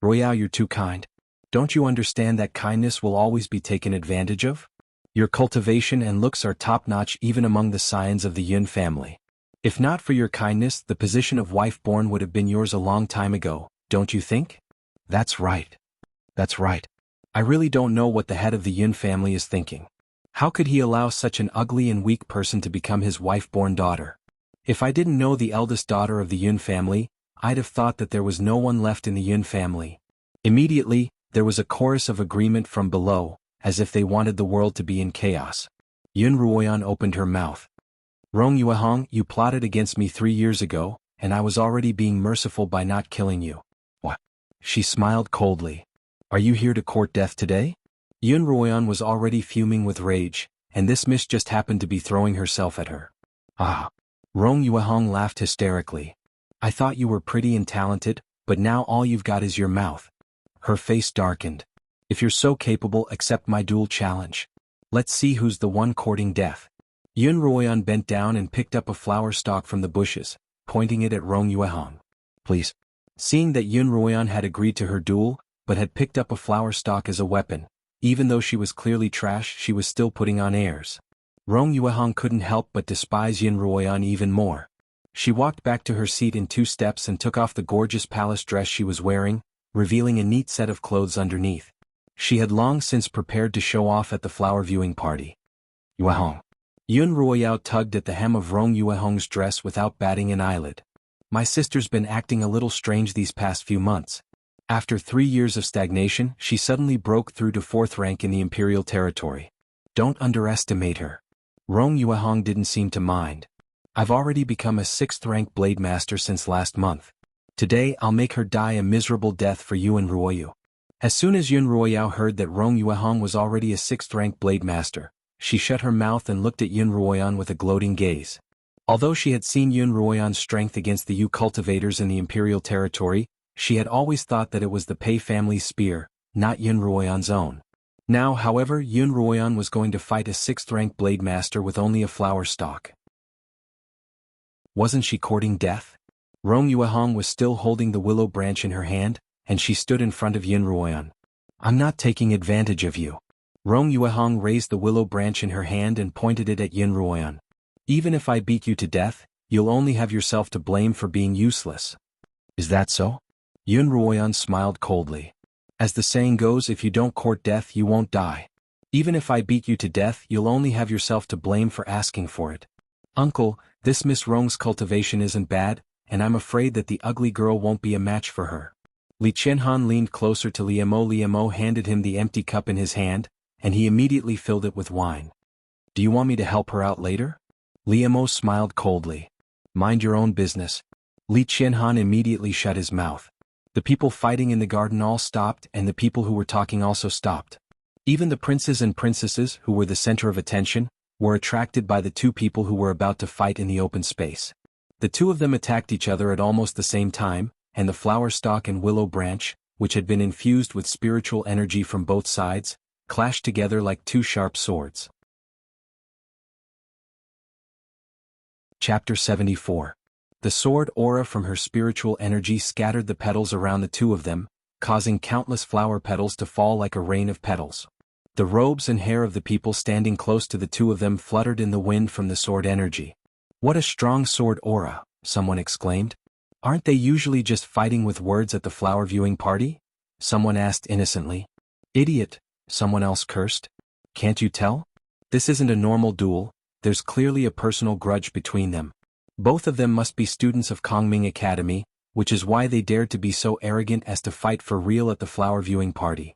Ruoyao, you're too kind. Don't you understand that kindness will always be taken advantage of? Your cultivation and looks are top-notch even among the Xians of the Yun family. If not for your kindness, the position of wife-born would have been yours a long time ago, don't you think? That's right. That's right. I really don't know what the head of the Yun family is thinking. How could he allow such an ugly and weak person to become his wife-born daughter? If I didn't know the eldest daughter of the Yun family, I'd have thought that there was no one left in the Yun family. Immediately, there was a chorus of agreement from below, as if they wanted the world to be in chaos. Yun Ruoyan opened her mouth. Xuanhuan, you plotted against me 3 years ago, and I was already being merciful by not killing you. What? She smiled coldly. Are you here to court death today? Yun Ruoyan was already fuming with rage, and this miss just happened to be throwing herself at her. Ah! Xuanhuan laughed hysterically. I thought you were pretty and talented, but now all you've got is your mouth. Her face darkened. If you're so capable, accept my duel challenge. Let's see who's the one courting death. Yun Ruoyan bent down and picked up a flower stalk from the bushes, pointing it at Xuanhuan. Please. Seeing that Yun Ruoyan had agreed to her duel, but had picked up a flower stalk as a weapon, even though she was clearly trash, she was still putting on airs. Xuanhuan couldn't help but despise Yun Ruoyan even more. She walked back to her seat in 2 steps and took off the gorgeous palace dress she was wearing, revealing a neat set of clothes underneath. She had long since prepared to show off at the flower viewing party. Yuehong. Yun Ruoyao tugged at the hem of Xuanhuan's dress without batting an eyelid. My sister's been acting a little strange these past few months. After 3 years of stagnation, she suddenly broke through to 4th rank in the imperial territory. Don't underestimate her. Xuanhuan didn't seem to mind. I've already become a 6th rank blade master since last month. Today I'll make her die a miserable death for you and Ruoyu. As soon as Yun Ruoyao heard that Xuanhuan was already a 6th rank blade master, she shut her mouth and looked at Yun Ruoyan with a gloating gaze. Although she had seen Yun Ruoyan's strength against the Yu cultivators in the imperial territory, she had always thought that it was the Pei family's spear, not Yun Ruoyan's own. Now, however, Yun Ruoyan was going to fight a 6th rank blade master with only a flower stalk. Wasn't she courting death? Xuanhuan was still holding the willow branch in her hand, and she stood in front of Yun Ruoyan. I'm not taking advantage of you. Xuanhuan raised the willow branch in her hand and pointed it at Yun Ruoyan. Even if I beat you to death, you'll only have yourself to blame for being useless. Is that so? Yun Ruoyan smiled coldly. As the saying goes, if you don't court death you won't die. Even if I beat you to death you'll only have yourself to blame for asking for it. Uncle, this Miss Rong's cultivation isn't bad, and I'm afraid that the ugly girl won't be a match for her. Xuanhuan leaned closer to Liemo. Liemo handed him the empty cup in his hand, and he immediately filled it with wine. Do you want me to help her out later? Liemo smiled coldly. Mind your own business. Xuanhuan immediately shut his mouth. The people fighting in the garden all stopped, and the people who were talking also stopped. Even the princes and princesses, who were the center of attention, were attracted by the two people who were about to fight in the open space. The two of them attacked each other at almost the same time, and the flower stalk and willow branch, which had been infused with spiritual energy from both sides, clashed together like two sharp swords. Chapter 74. The sword aura from her spiritual energy scattered the petals around the two of them, causing countless flower petals to fall like a rain of petals. The robes and hair of the people standing close to the two of them fluttered in the wind from the sword energy. What a strong sword aura, someone exclaimed. Aren't they usually just fighting with words at the flower viewing party? Someone asked innocently. Idiot, someone else cursed. Can't you tell? This isn't a normal duel, there's clearly a personal grudge between them. Both of them must be students of Kongming Academy, which is why they dared to be so arrogant as to fight for real at the flower viewing party.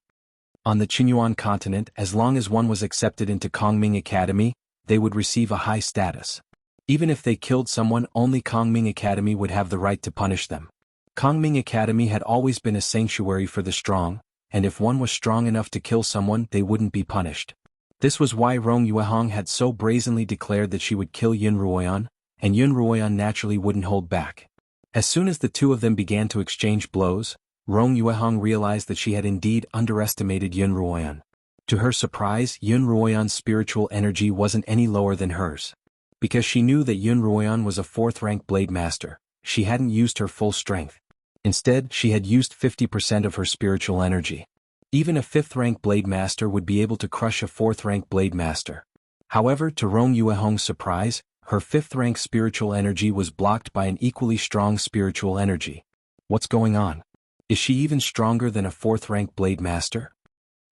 On the Xuanhuan continent, as long as one was accepted into Kongming Academy, they would receive a high status. Even if they killed someone, only Kongming Academy would have the right to punish them. Kongming Academy had always been a sanctuary for the strong, and if one was strong enough to kill someone they wouldn't be punished. This was why Rong Yuehong had so brazenly declared that she would kill Yun Ruoyan, and Yun Ruoyan naturally wouldn't hold back. As soon as the two of them began to exchange blows, Rong Yuehong realized that she had indeed underestimated Yun Ruoyan. To her surprise, Yun Ruoyan's spiritual energy wasn't any lower than hers. Because she knew that Yun Ruoyan was a 4th-rank blade master, she hadn't used her full strength. Instead, she had used 50% of her spiritual energy. Even a 5th-rank blade master would be able to crush a 4th-rank blade master. However, to Rong Yuehong's surprise, her 5th-rank spiritual energy was blocked by an equally strong spiritual energy. What's going on? Is she even stronger than a 4th-rank blade master?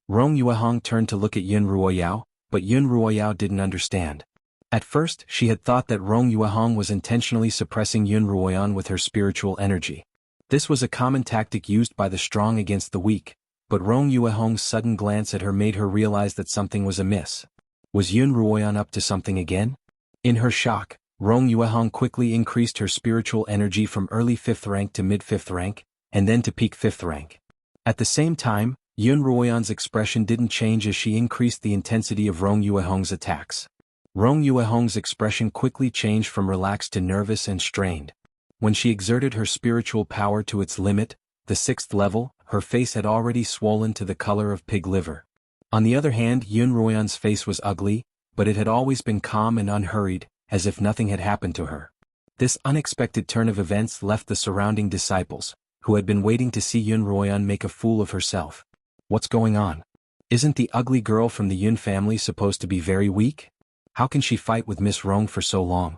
Rong Yuehong turned to look at Yun Ruoyao, but Yun Ruoyao didn't understand. At first, she had thought that Rong Yuehong was intentionally suppressing Yun Ruoyan with her spiritual energy. This was a common tactic used by the strong against the weak, but Rong Yuehong's sudden glance at her made her realize that something was amiss. Was Yun Ruoyan up to something again? In her shock, Rong Yuehong quickly increased her spiritual energy from early 5th rank to mid-5th rank, and then to peak 5th rank. At the same time, Yun Ruoyan's expression didn't change as she increased the intensity of Rong Yuehong's attacks. Rong Yuehong's expression quickly changed from relaxed to nervous and strained. When she exerted her spiritual power to its limit, the 6th level, her face had already swollen to the color of pig liver. On the other hand, Yun Ruoyan's face was ugly, but it had always been calm and unhurried, as if nothing had happened to her. This unexpected turn of events left the surrounding disciples, who had been waiting to see Yun Ruoyan make a fool of herself. What's going on? Isn't the ugly girl from the Yun family supposed to be very weak? How can she fight with Miss Rong for so long?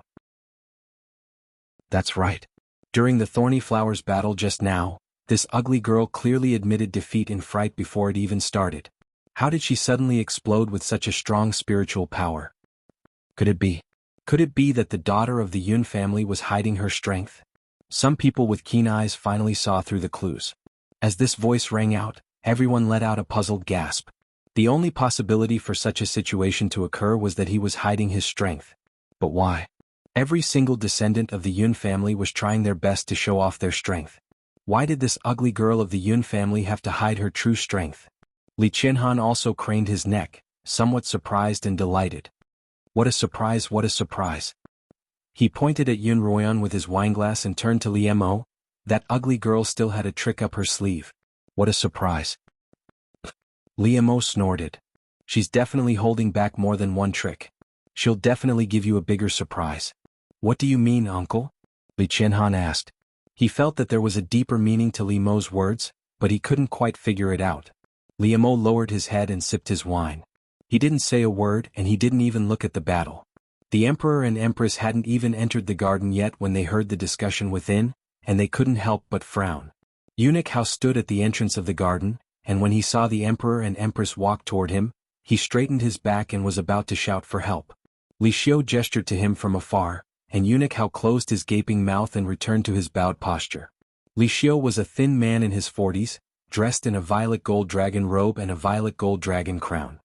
That's right. During the Thorny Flowers battle just now, this ugly girl clearly admitted defeat in fright before it even started. How did she suddenly explode with such a strong spiritual power? Could it be that the daughter of the Yun family was hiding her strength? Some people with keen eyes finally saw through the clues. As this voice rang out, everyone let out a puzzled gasp. The only possibility for such a situation to occur was that he was hiding his strength. But why? Every single descendant of the Yun family was trying their best to show off their strength. Why did this ugly girl of the Yun family have to hide her true strength? Li Qianhan also craned his neck, somewhat surprised and delighted. What a surprise, what a surprise. He pointed at Yun Ruoyan with his wineglass and turned to Liemo. That ugly girl still had a trick up her sleeve. What a surprise. Liemo snorted. She's definitely holding back more than one trick. She'll definitely give you a bigger surprise. What do you mean, uncle? Li Qianhan asked. He felt that there was a deeper meaning to Liemo's words, but he couldn't quite figure it out. Liemo lowered his head and sipped his wine. He didn't say a word and he didn't even look at the battle. The emperor and empress hadn't even entered the garden yet when they heard the discussion within, and they couldn't help but frown. Eunuch Hao stood at the entrance of the garden, and when he saw the emperor and empress walk toward him, he straightened his back and was about to shout for help. Li Xiu gestured to him from afar, and Yunukhao closed his gaping mouth and returned to his bowed posture. Li Xiu was a thin man in his 40s, dressed in a violet gold dragon robe and a violet gold dragon crown.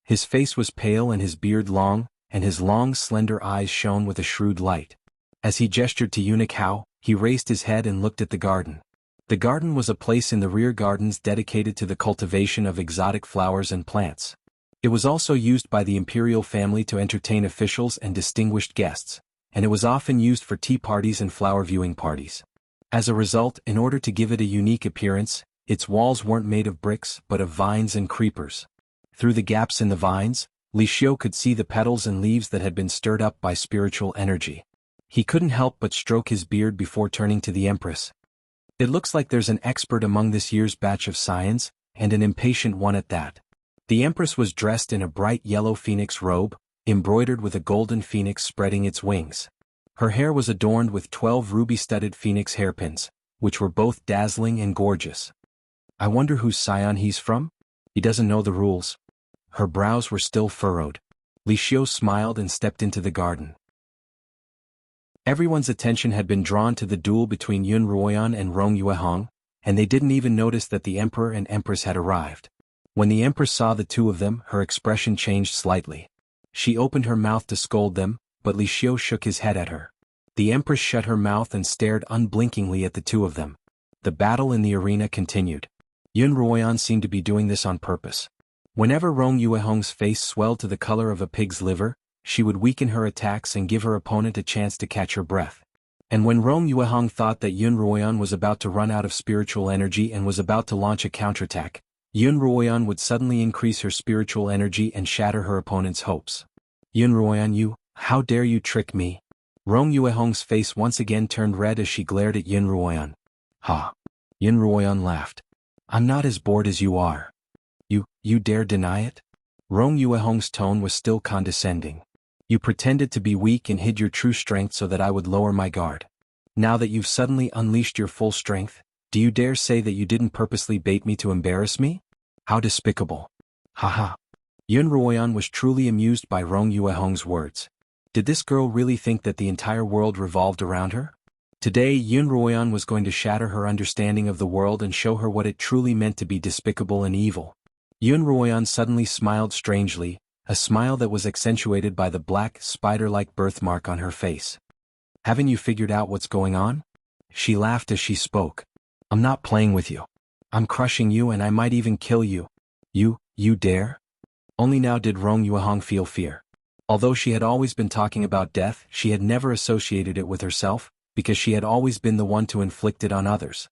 His face was pale and his beard long, and his long slender eyes shone with a shrewd light. As he gestured to Yunukhao, he raised his head and looked at the garden. The garden was a place in the rear gardens dedicated to the cultivation of exotic flowers and plants. It was also used by the imperial family to entertain officials and distinguished guests, and it was often used for tea parties and flower viewing parties. As a result, in order to give it a unique appearance, its walls weren't made of bricks but of vines and creepers. Through the gaps in the vines, Li Xiu could see the petals and leaves that had been stirred up by spiritual energy. He couldn't help but stroke his beard before turning to the empress. It looks like there's an expert among this year's batch of scions, and an impatient one at that. The empress was dressed in a bright yellow phoenix robe, embroidered with a golden phoenix spreading its wings. Her hair was adorned with 12 ruby-studded phoenix hairpins, which were both dazzling and gorgeous. I wonder whose scion he's from? He doesn't know the rules. Her brows were still furrowed. Li Xiu smiled and stepped into the garden. Everyone's attention had been drawn to the duel between Yun Ruoyan and Rong Yuehong, and they didn't even notice that the emperor and empress had arrived. When the empress saw the two of them, her expression changed slightly. She opened her mouth to scold them, but Li Xiu shook his head at her. The empress shut her mouth and stared unblinkingly at the two of them. The battle in the arena continued. Yun Ruoyan seemed to be doing this on purpose. Whenever Rong Yuehong's face swelled to the color of a pig's liver, she would weaken her attacks and give her opponent a chance to catch her breath. And when Rong Yuehong thought that Yun Ruoyan was about to run out of spiritual energy and was about to launch a counterattack, Yun Ruoyan would suddenly increase her spiritual energy and shatter her opponent's hopes. Yun Ruoyan, how dare you trick me? Rong Yuehong's face once again turned red as she glared at Yun Ruoyan. Ha! Yun Ruoyan laughed. I'm not as bored as you are. You dare deny it? Rong Yuehong's tone was still condescending. You pretended to be weak and hid your true strength so that I would lower my guard. Now that you've suddenly unleashed your full strength, do you dare say that you didn't purposely bait me to embarrass me? How despicable. Haha. Yun Ruoyan was truly amused by Rong Yuehong's words. Did this girl really think that the entire world revolved around her? Today Yun Ruoyan was going to shatter her understanding of the world and show her what it truly meant to be despicable and evil. Yun Ruoyan suddenly smiled strangely, a smile that was accentuated by the black, spider-like birthmark on her face. Haven't you figured out what's going on? She laughed as she spoke. I'm not playing with you. I'm crushing you and I might even kill you. You dare? Only now did Rong Yuehong feel fear. Although she had always been talking about death, she had never associated it with herself, because she had always been the one to inflict it on others.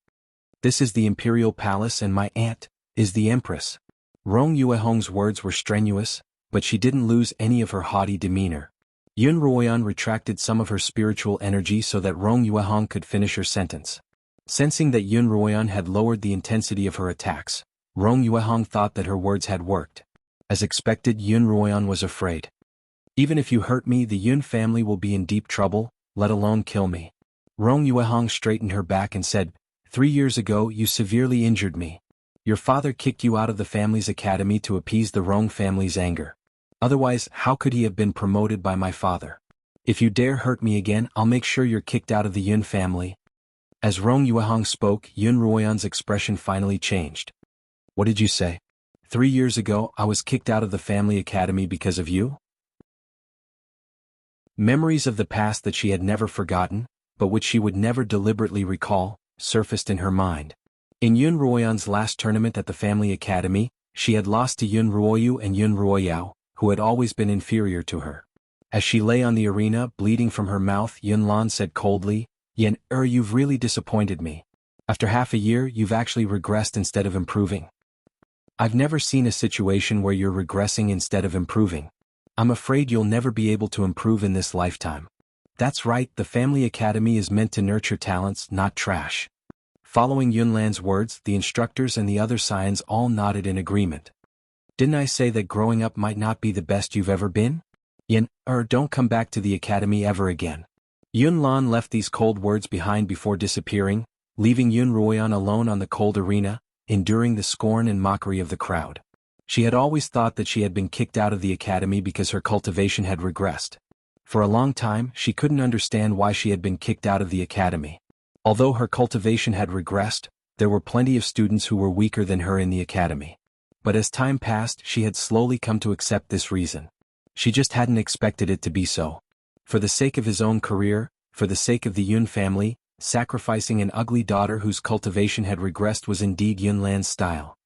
This is the imperial palace and my aunt is the empress. Rong Yuehong's words were strenuous, but she didn't lose any of her haughty demeanor. Yun Ruoyan retracted some of her spiritual energy so that Rong Yuehong could finish her sentence. Sensing that Yun Ruoyan had lowered the intensity of her attacks, Rong Yuehong thought that her words had worked. As expected, Yun Ruoyan was afraid. Even if you hurt me, the Yun family will be in deep trouble, let alone kill me. Rong Yuehong straightened her back and said, 3 years ago you severely injured me. Your father kicked you out of the family's academy to appease the Rong family's anger. Otherwise, how could he have been promoted by my father? If you dare hurt me again, I'll make sure you're kicked out of the Yun family. As Rong Yuehong spoke, Yun Ruoyan's expression finally changed. What did you say? 3 years ago, I was kicked out of the family academy because of you? Memories of the past that she had never forgotten, but which she would never deliberately recall, surfaced in her mind. In Yun Ruoyan's last tournament at the family academy, she had lost to Yun Ruoyu and Yun Ruoyao, who had always been inferior to her. As she lay on the arena, bleeding from her mouth, Yun Lan said coldly, you've really disappointed me. After half a year, you've actually regressed instead of improving. I've never seen a situation where you're regressing instead of improving. I'm afraid you'll never be able to improve in this lifetime. That's right, the family academy is meant to nurture talents, not trash. Following Yun Lan's words, the instructors and the other scions all nodded in agreement. Didn't I say that growing up might not be the best you've ever been? Don't come back to the academy ever again. Yun Lan left these cold words behind before disappearing, leaving Yun Ruoyan alone on the cold arena, enduring the scorn and mockery of the crowd. She had always thought that she had been kicked out of the academy because her cultivation had regressed. For a long time, she couldn't understand why she had been kicked out of the academy. Although her cultivation had regressed, there were plenty of students who were weaker than her in the academy. But as time passed, she had slowly come to accept this reason. She just hadn't expected it to be so. For the sake of his own career, for the sake of the Yun family, sacrificing an ugly daughter whose cultivation had regressed was indeed Yunlan's style.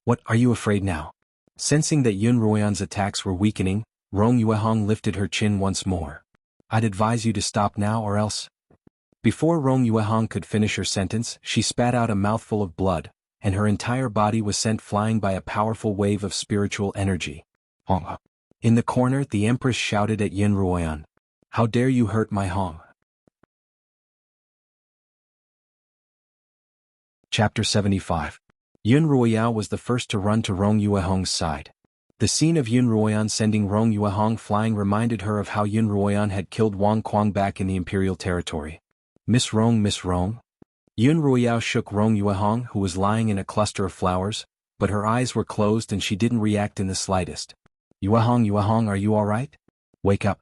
What, are you afraid now? Sensing that Yun Ruoyan's attacks were weakening, Rong Yuehong lifted her chin once more. I'd advise you to stop now or else. Before Rong Yuehong could finish her sentence, she spat out a mouthful of blood, and her entire body was sent flying by a powerful wave of spiritual energy. In the corner, the Empress shouted at Yun Ruoyan. How dare you hurt my Hong? Chapter 75. Yun Ruoyao was the first to run to Rong Yuehong's side. The scene of Yun Ruoyan sending Rong Yuehong flying reminded her of how Yun Ruoyan had killed Wang Quang back in the imperial territory. Miss Rong, Miss Rong? Yun Ruoyao shook Rong Yuehong, who was lying in a cluster of flowers, but her eyes were closed and she didn't react in the slightest. Yuehong, Yuehong, are you alright? Wake up.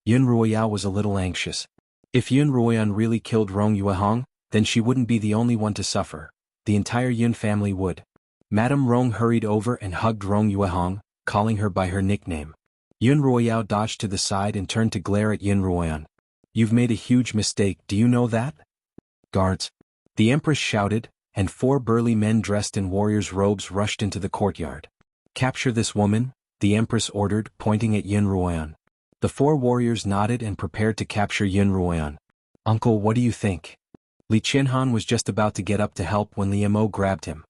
Yun Ruoyao was a little anxious. If Yun Ruoyan really killed Rong Yuehong, then she wouldn't be the only one to suffer. The entire Yun family would. Madame Rong hurried over and hugged Rong Yuehong, calling her by her nickname. Yun Ruoyao dodged to the side and turned to glare at Yun Ruoyan. You've made a huge mistake, do you know that? Guards. The Empress shouted, and 4 burly men dressed in warriors' robes rushed into the courtyard. Capture this woman, the Empress ordered, pointing at Yun Ruoyan. The 4 warriors nodded and prepared to capture Yun Ruoyan. Uncle, what do you think? Xuanhuan was just about to get up to help when Liu Mo grabbed him.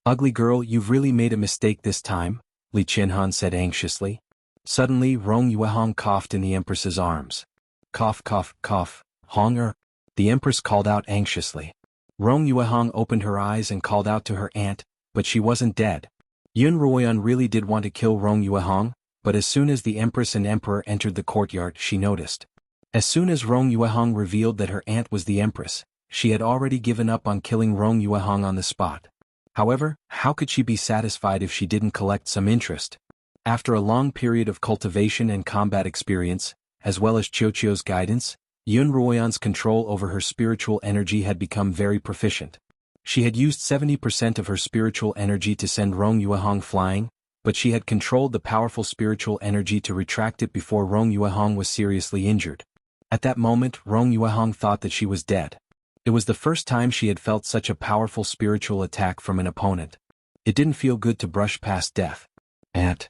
Ugly girl, you've really made a mistake this time, Xuanhuan said anxiously. Suddenly, Rong Yuehong coughed in the Empress's arms. Cough, cough, cough, Honger. The Empress called out anxiously. Rong Yuehong opened her eyes and called out to her aunt, but she wasn't dead. Yun Ruoyan really did want to kill Rong Yuehong, but as soon as the Empress and Emperor entered the courtyard, she noticed. As soon as Rong Yuehong revealed that her aunt was the Empress, she had already given up on killing Rong Yuehong on the spot. However, how could she be satisfied if she didn't collect some interest? After a long period of cultivation and combat experience, as well as Qiuqiu's guidance, Yun Ruoyan's control over her spiritual energy had become very proficient. She had used 70% of her spiritual energy to send Rong Yuehong flying, but she had controlled the powerful spiritual energy to retract it before Rong Yuehong was seriously injured. At that moment, Rong Yuehong thought that she was dead. It was the first time she had felt such a powerful spiritual attack from an opponent. It didn't feel good to brush past death. Aunt.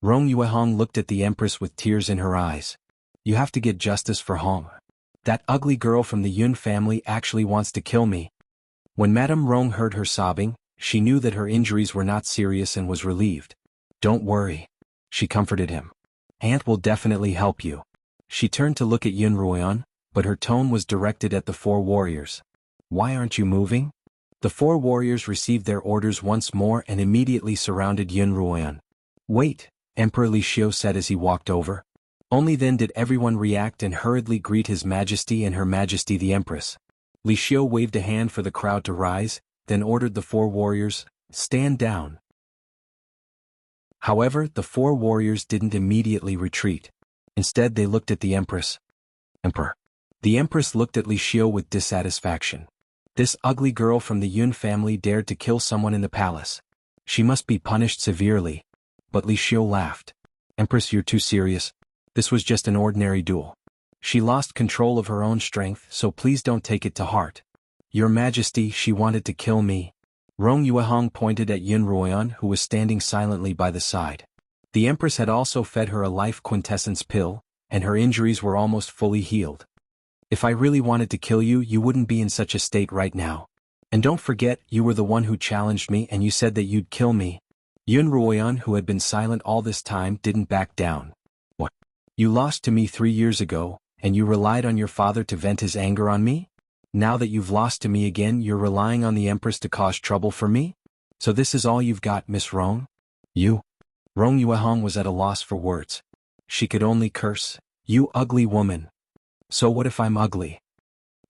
Rong Yuehong looked at the Empress with tears in her eyes. You have to get justice for Hong. That ugly girl from the Yun family actually wants to kill me. When Madame Rong heard her sobbing, she knew that her injuries were not serious and was relieved. Don't worry. She comforted him. Aunt will definitely help you. She turned to look at Yun Ruoyan, but her tone was directed at the 4 warriors. Why aren't you moving? The 4 warriors received their orders once more and immediately surrounded Yun Ruoyan. Wait, Emperor Li Xiu said as he walked over. Only then did everyone react and hurriedly greet His Majesty and Her Majesty the Empress. Li Xiu waved a hand for the crowd to rise, then ordered the 4 warriors, stand down. However, the 4 warriors didn't immediately retreat. Instead they looked at the Empress. Emperor. The Empress looked at Li Xiu with dissatisfaction. This ugly girl from the Yun family dared to kill someone in the palace. She must be punished severely. But Li Xiu laughed. Empress, you're too serious. This was just an ordinary duel. She lost control of her own strength, so please don't take it to heart. Your Majesty, she wanted to kill me. Rong Yuehong pointed at Yun Ruoyan, who was standing silently by the side. The Empress had also fed her a life quintessence pill, and her injuries were almost fully healed. If I really wanted to kill you, you wouldn't be in such a state right now. And don't forget, you were the one who challenged me and you said that you'd kill me. Yun Ruoyan, who had been silent all this time, didn't back down. What? You lost to me 3 years ago, and you relied on your father to vent his anger on me? Now that you've lost to me again, you're relying on the Empress to cause trouble for me? So this is all you've got, Miss Rong? You? Rong Yuehong was at a loss for words. She could only curse. You ugly woman. So what if I'm ugly?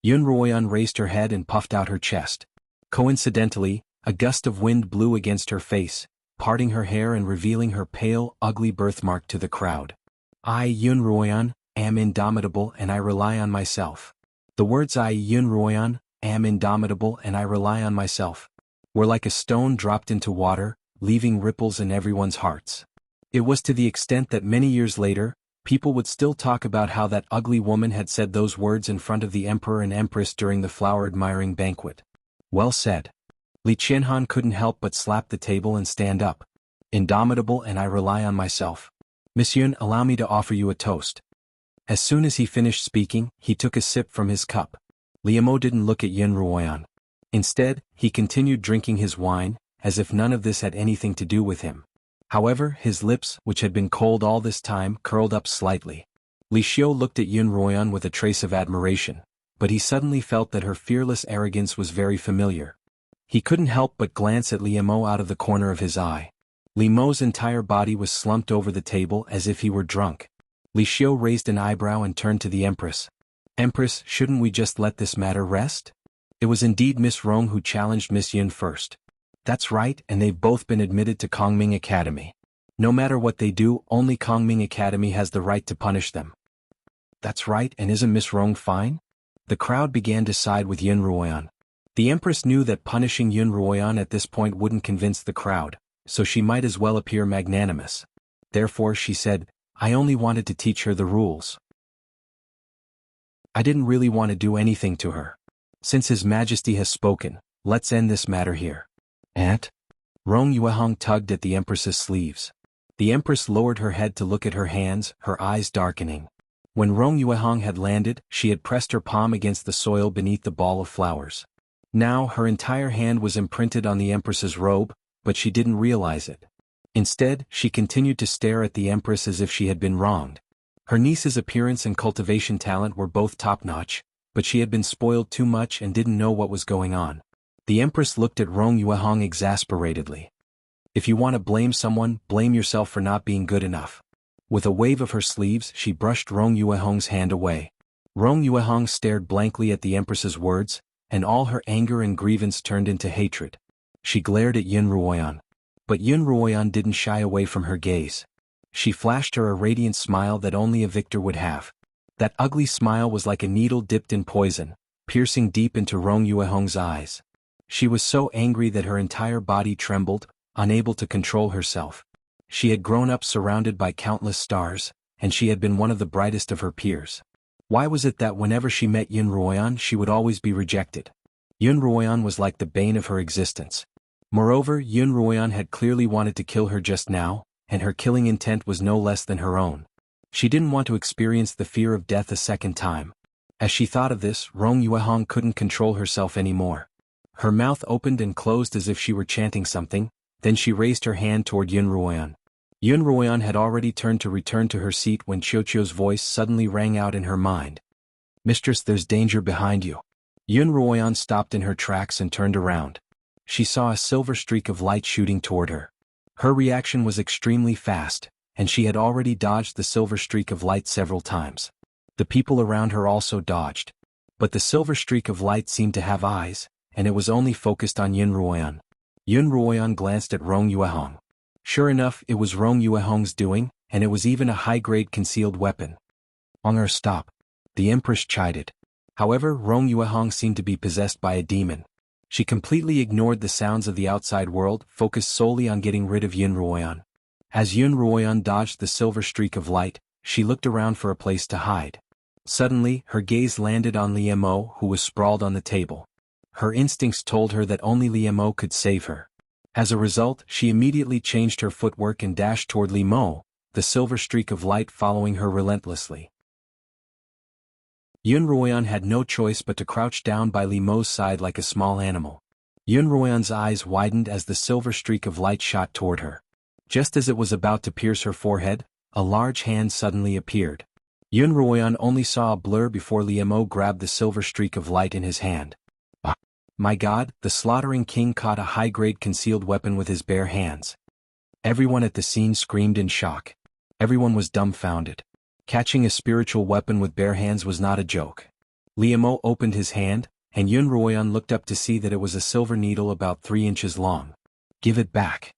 Yun Ruoyan raised her head and puffed out her chest. Coincidentally, A gust of wind blew against her face, parting her hair and revealing her pale, ugly birthmark to the crowd. I, Xuanhuan, am indomitable and I rely on myself. The words I, Xuanhuan, am indomitable and I rely on myself were like a stone dropped into water, leaving ripples in everyone's hearts. It was to the extent that many years later, people would still talk about how that ugly woman had said those words in front of the emperor and empress during the flower-admiring banquet. Well said. Xuanhuan couldn't help but slap the table and stand up. Indomitable and I rely on myself. Monsieur, allow me to offer you a toast. As soon as he finished speaking, he took a sip from his cup. Liemo didn't look at Xuanhuan. Instead, he continued drinking his wine, as if none of this had anything to do with him. However, his lips, which had been cold all this time, curled up slightly. Li Xiu looked at Xuanhuan with a trace of admiration, but he suddenly felt that her fearless arrogance was very familiar. He couldn't help but glance at Liemo out of the corner of his eye. Liemo's entire body was slumped over the table as if he were drunk. Li Xiu raised an eyebrow and turned to the Empress. Empress, shouldn't we just let this matter rest? It was indeed Miss Rong who challenged Miss Yun first. That's right, and they've both been admitted to Kongming Academy. No matter what they do, only Kongming Academy has the right to punish them. That's right, and isn't Miss Rong fine? The crowd began to side with Xuanhuan. The Empress knew that punishing Xuanhuan at this point wouldn't convince the crowd, so she might as well appear magnanimous. Therefore she said, I only wanted to teach her the rules. I didn't really want to do anything to her. Since His Majesty has spoken, let's end this matter here. Aunt? Rong Yuehong tugged at the Empress's sleeves. The Empress lowered her head to look at her hands, her eyes darkening. When Rong Yuehong had landed, she had pressed her palm against the soil beneath the ball of flowers. Now her entire hand was imprinted on the Empress's robe, but she didn't realize it. Instead, she continued to stare at the Empress as if she had been wronged. Her niece's appearance and cultivation talent were both top-notch, but she had been spoiled too much and didn't know what was going on. The Empress looked at Rong Yuehong exasperatedly. If you want to blame someone, blame yourself for not being good enough. With a wave of her sleeves, she brushed Rong Yuehong's hand away. Rong Yuehong stared blankly at the Empress's words, and all her anger and grievance turned into hatred. She glared at Xuanhuan. But Xuanhuan didn't shy away from her gaze. She flashed her a radiant smile that only a victor would have. That ugly smile was like a needle dipped in poison, piercing deep into Rong Yuehong's eyes. She was so angry that her entire body trembled, unable to control herself. She had grown up surrounded by countless stars, and she had been one of the brightest of her peers. Why was it that whenever she met Xuanhuan she would always be rejected? Xuanhuan was like the bane of her existence. Moreover, Xuanhuan had clearly wanted to kill her just now, and her killing intent was no less than her own. She didn't want to experience the fear of death a second time. As she thought of this, Rong Yuehong couldn't control herself anymore. Her mouth opened and closed as if she were chanting something, then she raised her hand toward Xuanhuan. Xuanhuan had already turned to return to her seat when Qiuqiu's voice suddenly rang out in her mind. Mistress, there's danger behind you. Xuanhuan stopped in her tracks and turned around. She saw a silver streak of light shooting toward her. Her reaction was extremely fast, and she had already dodged the silver streak of light several times. The people around her also dodged. But the silver streak of light seemed to have eyes, and it was only focused on Xuanhuan. Xuanhuan glanced at Rong Yuehong. Sure enough, it was Rong Yuehong's doing, and it was even a high-grade concealed weapon. Honger, stop. The Empress chided. However, Rong Yuehong seemed to be possessed by a demon. She completely ignored the sounds of the outside world, focused solely on getting rid of Xuanhuan. As Xuanhuan dodged the silver streak of light, she looked around for a place to hide. Suddenly, her gaze landed on Liemo, who was sprawled on the table. Her instincts told her that only Liemo could save her. As a result, she immediately changed her footwork and dashed toward Liemo, the silver streak of light following her relentlessly. Xuanhuan had no choice but to crouch down by Liemo's side like a small animal. Xuanhuan's eyes widened as the silver streak of light shot toward her. Just as it was about to pierce her forehead, a large hand suddenly appeared. Xuanhuan only saw a blur before Liemo grabbed the silver streak of light in his hand. My God, the slaughtering king caught a high-grade concealed weapon with his bare hands. Everyone at the scene screamed in shock. Everyone was dumbfounded. Catching a spiritual weapon with bare hands was not a joke. Liemo opened his hand, and Xuanhuan looked up to see that it was a silver needle about 3 inches long. "Give it back."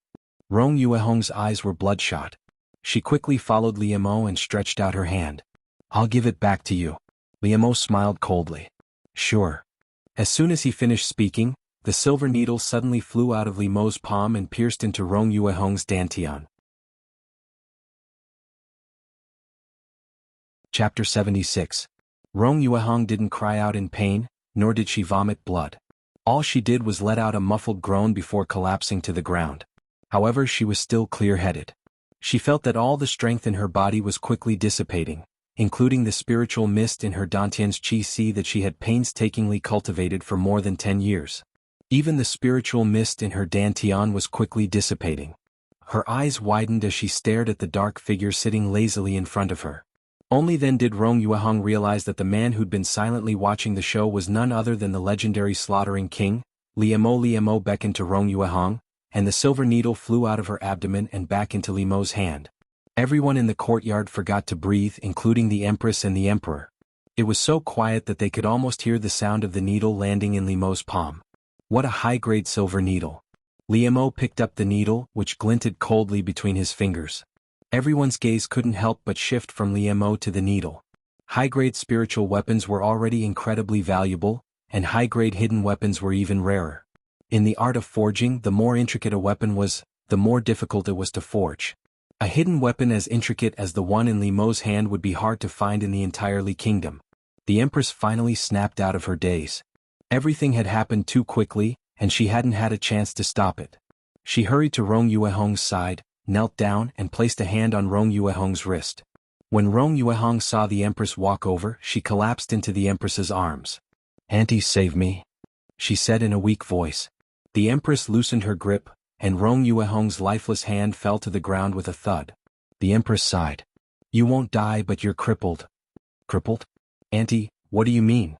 Rong Yuehong's eyes were bloodshot. She quickly followed Liemo and stretched out her hand. "I'll give it back to you." Liemo smiled coldly. "Sure." As soon as he finished speaking, the silver needle suddenly flew out of Liemo's palm and pierced into Rong Yuehong's dantian. Chapter 76. Rong Yuehong didn't cry out in pain, nor did she vomit blood. All she did was let out a muffled groan before collapsing to the ground. However, she was still clear-headed. She felt that all the strength in her body was quickly dissipating, including the spiritual mist in her dantian's qi that she had painstakingly cultivated for more than 10 years. Even the spiritual mist in her dantian was quickly dissipating. Her eyes widened as she stared at the dark figure sitting lazily in front of her. Only then did Rong Yuehong realize that the man who'd been silently watching the show was none other than the legendary slaughtering king. Liemo beckoned to Rong Yuehong, and the silver needle flew out of her abdomen and back into Liemo's hand. Everyone in the courtyard forgot to breathe, including the empress and the emperor. It was so quiet that they could almost hear the sound of the needle landing in Liemo's palm. What a high-grade silver needle. Liemo picked up the needle, which glinted coldly between his fingers. Everyone's gaze couldn't help but shift from Liemo to the needle. High-grade spiritual weapons were already incredibly valuable, and high-grade hidden weapons were even rarer. In the art of forging, the more intricate a weapon was, the more difficult it was to forge. A hidden weapon as intricate as the one in Liemo's hand would be hard to find in the entire Li kingdom. The empress finally snapped out of her daze. Everything had happened too quickly, and she hadn't had a chance to stop it. She hurried to Rong Yuehong's side, knelt down and placed a hand on Rong Yuehong's wrist. When Rong Yuehong saw the empress walk over, she collapsed into the empress's arms. "Auntie, save me," she said in a weak voice. The empress loosened her grip, and Rong Yuehong's lifeless hand fell to the ground with a thud. The empress sighed. "You won't die, but you're crippled." "Crippled? Auntie, what do you mean?"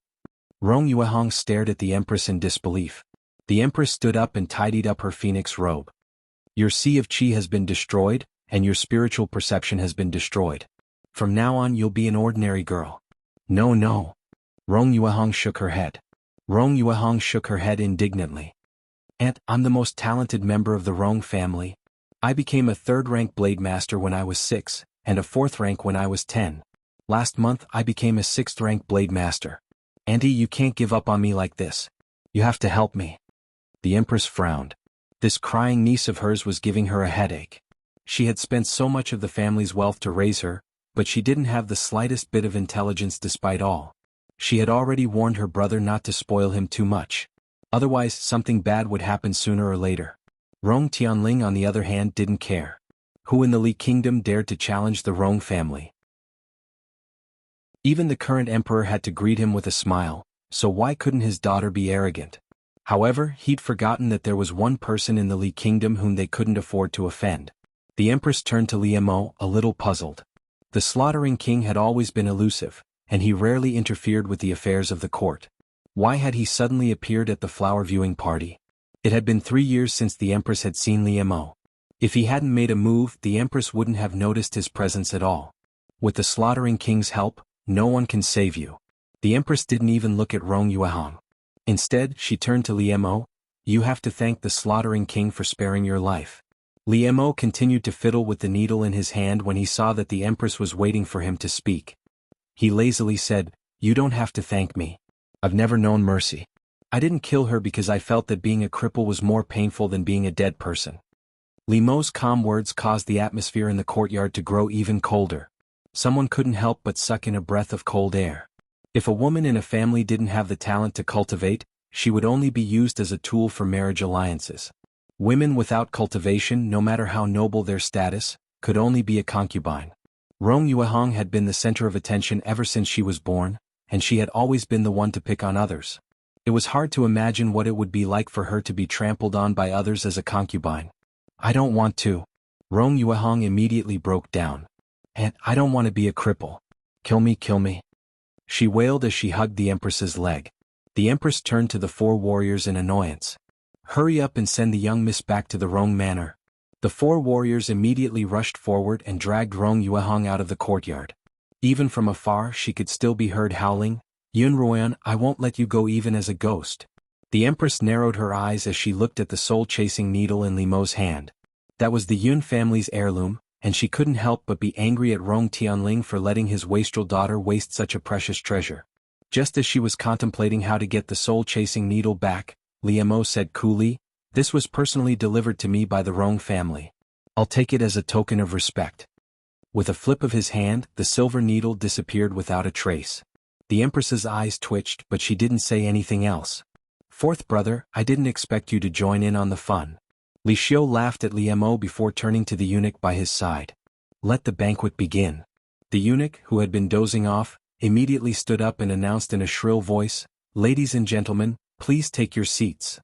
Rong Yuehong stared at the empress in disbelief. The empress stood up and tidied up her phoenix robe. "Your sea of qi has been destroyed, and your spiritual perception has been destroyed. From now on you'll be an ordinary girl." "No, no." Rong Yuehong shook her head. Rong Yuehong shook her head indignantly. "Aunt, I'm the most talented member of the Rong family. I became a 3rd-rank blade master when I was 6, and a 4th rank when I was 10. Last month I became a 6th-rank blade master. Auntie, you can't give up on me like this. You have to help me." The empress frowned. This crying niece of hers was giving her a headache. She had spent so much of the family's wealth to raise her, but she didn't have the slightest bit of intelligence despite all. She had already warned her brother not to spoil him too much. Otherwise, something bad would happen sooner or later. Rong Tianling, on the other hand, didn't care. Who in the Li kingdom dared to challenge the Rong family? Even the current emperor had to greet him with a smile, so why couldn't his daughter be arrogant? However, he'd forgotten that there was one person in the Li kingdom whom they couldn't afford to offend. The empress turned to Liemo, a little puzzled. The slaughtering king had always been elusive, and he rarely interfered with the affairs of the court. Why had he suddenly appeared at the flower viewing party? It had been 3 years since the empress had seen Liemo. If he hadn't made a move, the empress wouldn't have noticed his presence at all. With the slaughtering king's help, no one can save you. The empress didn't even look at Rong Yuehong. Instead, she turned to Liemo. "You have to thank the slaughtering king for sparing your life." Liemo continued to fiddle with the needle in his hand when he saw that the empress was waiting for him to speak. He lazily said, "You don't have to thank me. I've never known mercy. I didn't kill her because I felt that being a cripple was more painful than being a dead person." Liemo's calm words caused the atmosphere in the courtyard to grow even colder. Someone couldn't help but suck in a breath of cold air. If a woman in a family didn't have the talent to cultivate, she would only be used as a tool for marriage alliances. Women without cultivation, no matter how noble their status, could only be a concubine. Rong Yuehong had been the center of attention ever since she was born, and she had always been the one to pick on others. It was hard to imagine what it would be like for her to be trampled on by others as a concubine. "I don't want to." Rong Yuehong immediately broke down. "And I don't want to be a cripple. Kill me, kill me." She wailed as she hugged the empress's leg. The empress turned to the 4 warriors in annoyance. "Hurry up and send the young miss back to the Rong manor." The 4 warriors immediately rushed forward and dragged Rong Yuehong out of the courtyard. Even from afar she could still be heard howling, Xuanhuan, I won't let you go even as a ghost. The Empress narrowed her eyes as she looked at the soul-chasing needle in Li Mo's hand. That was the Yun family's heirloom, and she couldn't help but be angry at Rong Tianling for letting his wastrel daughter waste such a precious treasure. Just as she was contemplating how to get the soul-chasing needle back, Li Mo said coolly, "This was personally delivered to me by the Rong family. I'll take it as a token of respect." With a flip of his hand, the silver needle disappeared without a trace. The Empress's eyes twitched, but she didn't say anything else. "Fourth brother, I didn't expect you to join in on the fun." Li Xiu laughed at Li Mo before turning to the eunuch by his side. "Let the banquet begin." The eunuch, who had been dozing off, immediately stood up and announced in a shrill voice, "Ladies and gentlemen, please take your seats.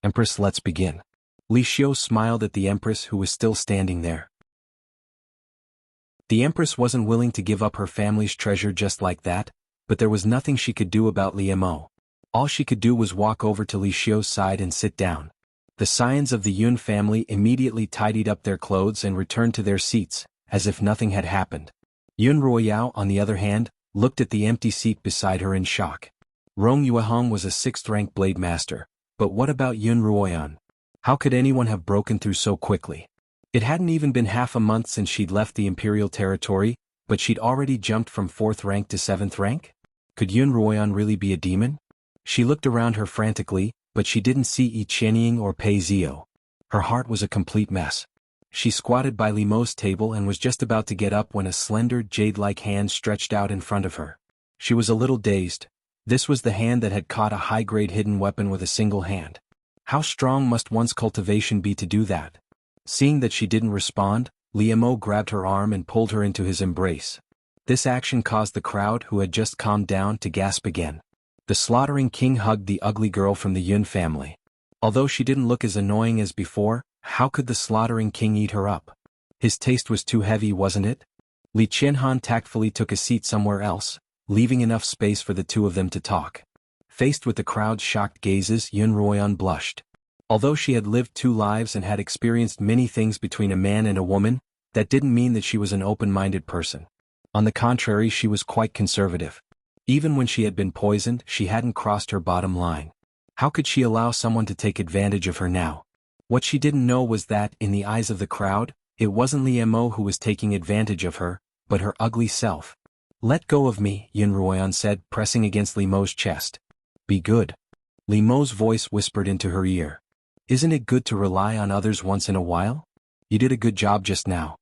Empress, let's begin." Li Xiu smiled at the Empress who was still standing there. The Empress wasn't willing to give up her family's treasure just like that, but there was nothing she could do about Li Mo. All she could do was walk over to Li Xiu's side and sit down. The scions of the Yun family immediately tidied up their clothes and returned to their seats, as if nothing had happened. Yun Ruoyao, on the other hand, looked at the empty seat beside her in shock. Rong Yuehong was a 6th-rank blade master, but what about Yun Ruoyan? How could anyone have broken through so quickly? It hadn't even been half a month since she'd left the imperial territory, but she'd already jumped from 4th rank to 7th rank? Could Yun Ruoyan really be a demon? She looked around her frantically, but she didn't see Yi Qianying or Pei Zio. Her heart was a complete mess. She squatted by Li Mo's table and was just about to get up when a slender, jade-like hand stretched out in front of her. She was a little dazed. This was the hand that had caught a high-grade hidden weapon with a single hand. How strong must one's cultivation be to do that? Seeing that she didn't respond, Li Mo grabbed her arm and pulled her into his embrace. This action caused the crowd, who had just calmed down, to gasp again. The slaughtering king hugged the ugly girl from the Yun family. Although she didn't look as annoying as before, how could the slaughtering king eat her up? His taste was too heavy, wasn't it? Li Qianhuan tactfully took a seat somewhere else, leaving enough space for the two of them to talk. Faced with the crowd's shocked gazes, Yun Ruoyan blushed. Although she had lived 2 lives and had experienced many things between a man and a woman, that didn't mean that she was an open-minded person. On the contrary, she was quite conservative. Even when she had been poisoned, she hadn't crossed her bottom line. How could she allow someone to take advantage of her now? What she didn't know was that, in the eyes of the crowd, it wasn't Li Mo who was taking advantage of her, but her ugly self. "Let go of me," Yun Ruoyan said, pressing against Li Mo's chest. "Be good." Li Mo's voice whispered into her ear. "Isn't it good to rely on others once in a while? You did a good job just now."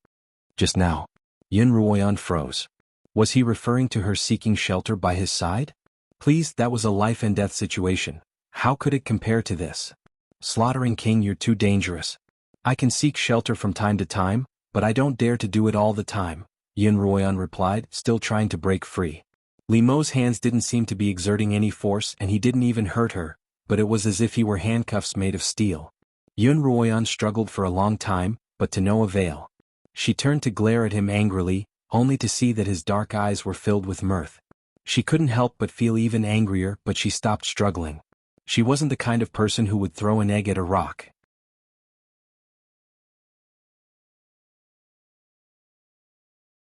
Just now. Yun Ruoyan froze. Was he referring to her seeking shelter by his side? Please, that was a life-and-death situation. How could it compare to this? "Slaughtering king, you're too dangerous. I can seek shelter from time to time, but I don't dare to do it all the time," Yun Ruoyan replied, still trying to break free. Li Mo's hands didn't seem to be exerting any force, and he didn't even hurt her, but it was as if he were handcuffs made of steel. Yun Ruoyan struggled for a long time, but to no avail. She turned to glare at him angrily, only to see that his dark eyes were filled with mirth. She couldn't help but feel even angrier, but she stopped struggling. She wasn't the kind of person who would throw an egg at a rock.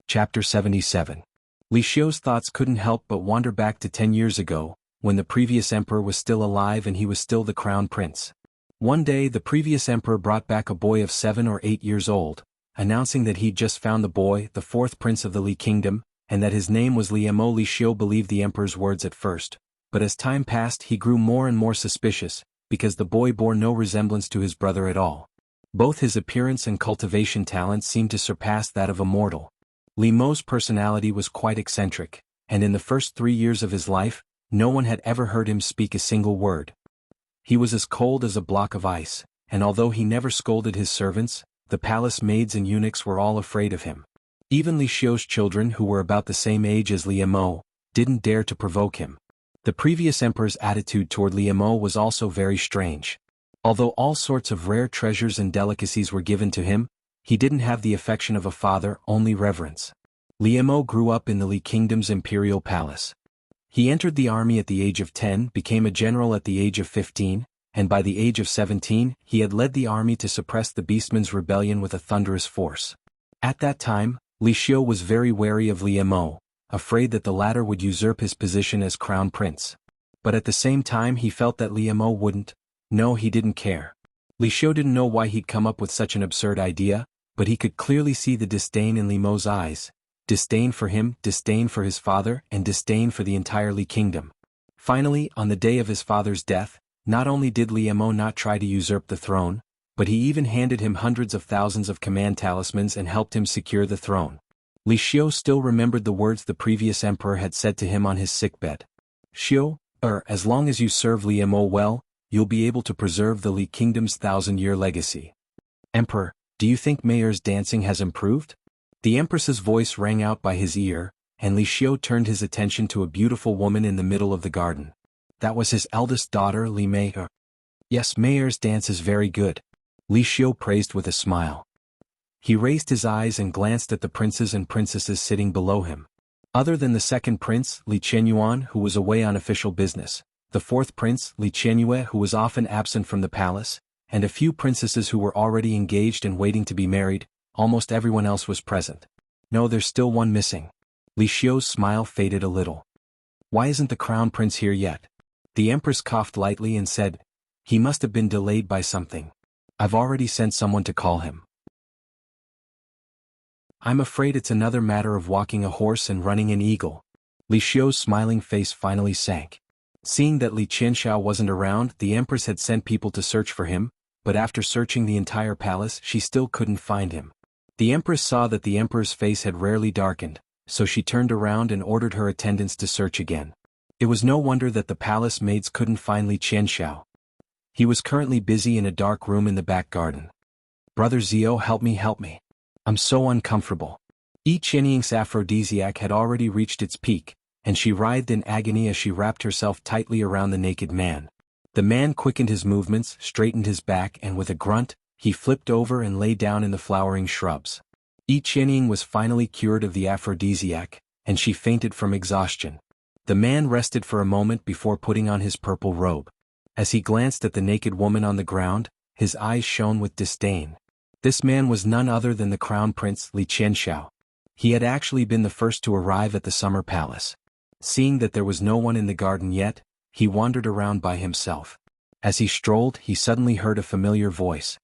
Chapter 77. Li Xiu's thoughts couldn't help but wander back to 10 years ago, when the previous emperor was still alive and he was still the crown prince. One day the previous emperor brought back a boy of 7 or 8 years old, announcing that he'd just found the boy, the 4th prince of the Li kingdom, and that his name was Li Mo. Li Xiu believed the emperor's words at first, but as time passed he grew more and more suspicious, because the boy bore no resemblance to his brother at all. Both his appearance and cultivation talent seemed to surpass that of a mortal. Li Mo's personality was quite eccentric, and in the first 3 years of his life, no one had ever heard him speak a single word. He was as cold as a block of ice, and although he never scolded his servants, the palace maids and eunuchs were all afraid of him. Even Li Xiu's children, who were about the same age as Li Mo, didn't dare to provoke him. The previous emperor's attitude toward Li Mo was also very strange. Although all sorts of rare treasures and delicacies were given to him, he didn't have the affection of a father, only reverence. Li Mo grew up in the Li kingdom's imperial palace. He entered the army at the age of 10, became a general at the age of 15, and by the age of 17, he had led the army to suppress the Beastmen's rebellion with a thunderous force. At that time, Li Xiu was very wary of Li Mo, afraid that the latter would usurp his position as crown prince. But at the same time he felt that Li Mo wouldn't. No, he didn't care. Li Xiu didn't know why he'd come up with such an absurd idea, but he could clearly see the disdain in Li Mo's eyes. Disdain for him, disdain for his father, and disdain for the entire Li kingdom. Finally, on the day of his father's death, not only did Li Mo not try to usurp the throne, but he even handed him hundreds of thousands of command talismans and helped him secure the throne. Li Xiu still remembered the words the previous emperor had said to him on his sickbed. Xiu, as long as you serve Li Mo well, you'll be able to preserve the Li kingdom's 1,000-year legacy. Emperor, do you think Mayer's dancing has improved? The empress's voice rang out by his ear, and Li Xiu turned his attention to a beautiful woman in the middle of the garden. That was his eldest daughter, Li Mei. Yes, Mayer's dance is very good, Li Xiu praised with a smile. He raised his eyes and glanced at the princes and princesses sitting below him. Other than the second prince, Li Xuanhuan, who was away on official business, the fourth prince, Li Qianyue, who was often absent from the palace, and a few princesses who were already engaged and waiting to be married, almost everyone else was present. No, there's still one missing. Li Xiu's smile faded a little. Why isn't the crown prince here yet? The empress coughed lightly and said, he must have been delayed by something. I've already sent someone to call him. I'm afraid it's another matter of walking a horse and running an eagle. Li Xiu's smiling face finally sank. Seeing that Li Qianxiao wasn't around, the empress had sent people to search for him, but after searching the entire palace she still couldn't find him. The empress saw that the emperor's face had rarely darkened, so she turned around and ordered her attendants to search again. It was no wonder that the palace maids couldn't find Li Qianxiao. He was currently busy in a dark room in the back garden. Brother Zio, help me. I'm so uncomfortable. Xianxia's aphrodisiac had already reached its peak, and she writhed in agony as she wrapped herself tightly around the naked man. The man quickened his movements, straightened his back, and with a grunt, he flipped over and lay down in the flowering shrubs. Xianxia was finally cured of the aphrodisiac, and she fainted from exhaustion. The man rested for a moment before putting on his purple robe. As he glanced at the naked woman on the ground, his eyes shone with disdain. This man was none other than the crown prince, Li Qianxiao. He had actually been the first to arrive at the summer palace. Seeing that there was no one in the garden yet, he wandered around by himself. As he strolled, he suddenly heard a familiar voice.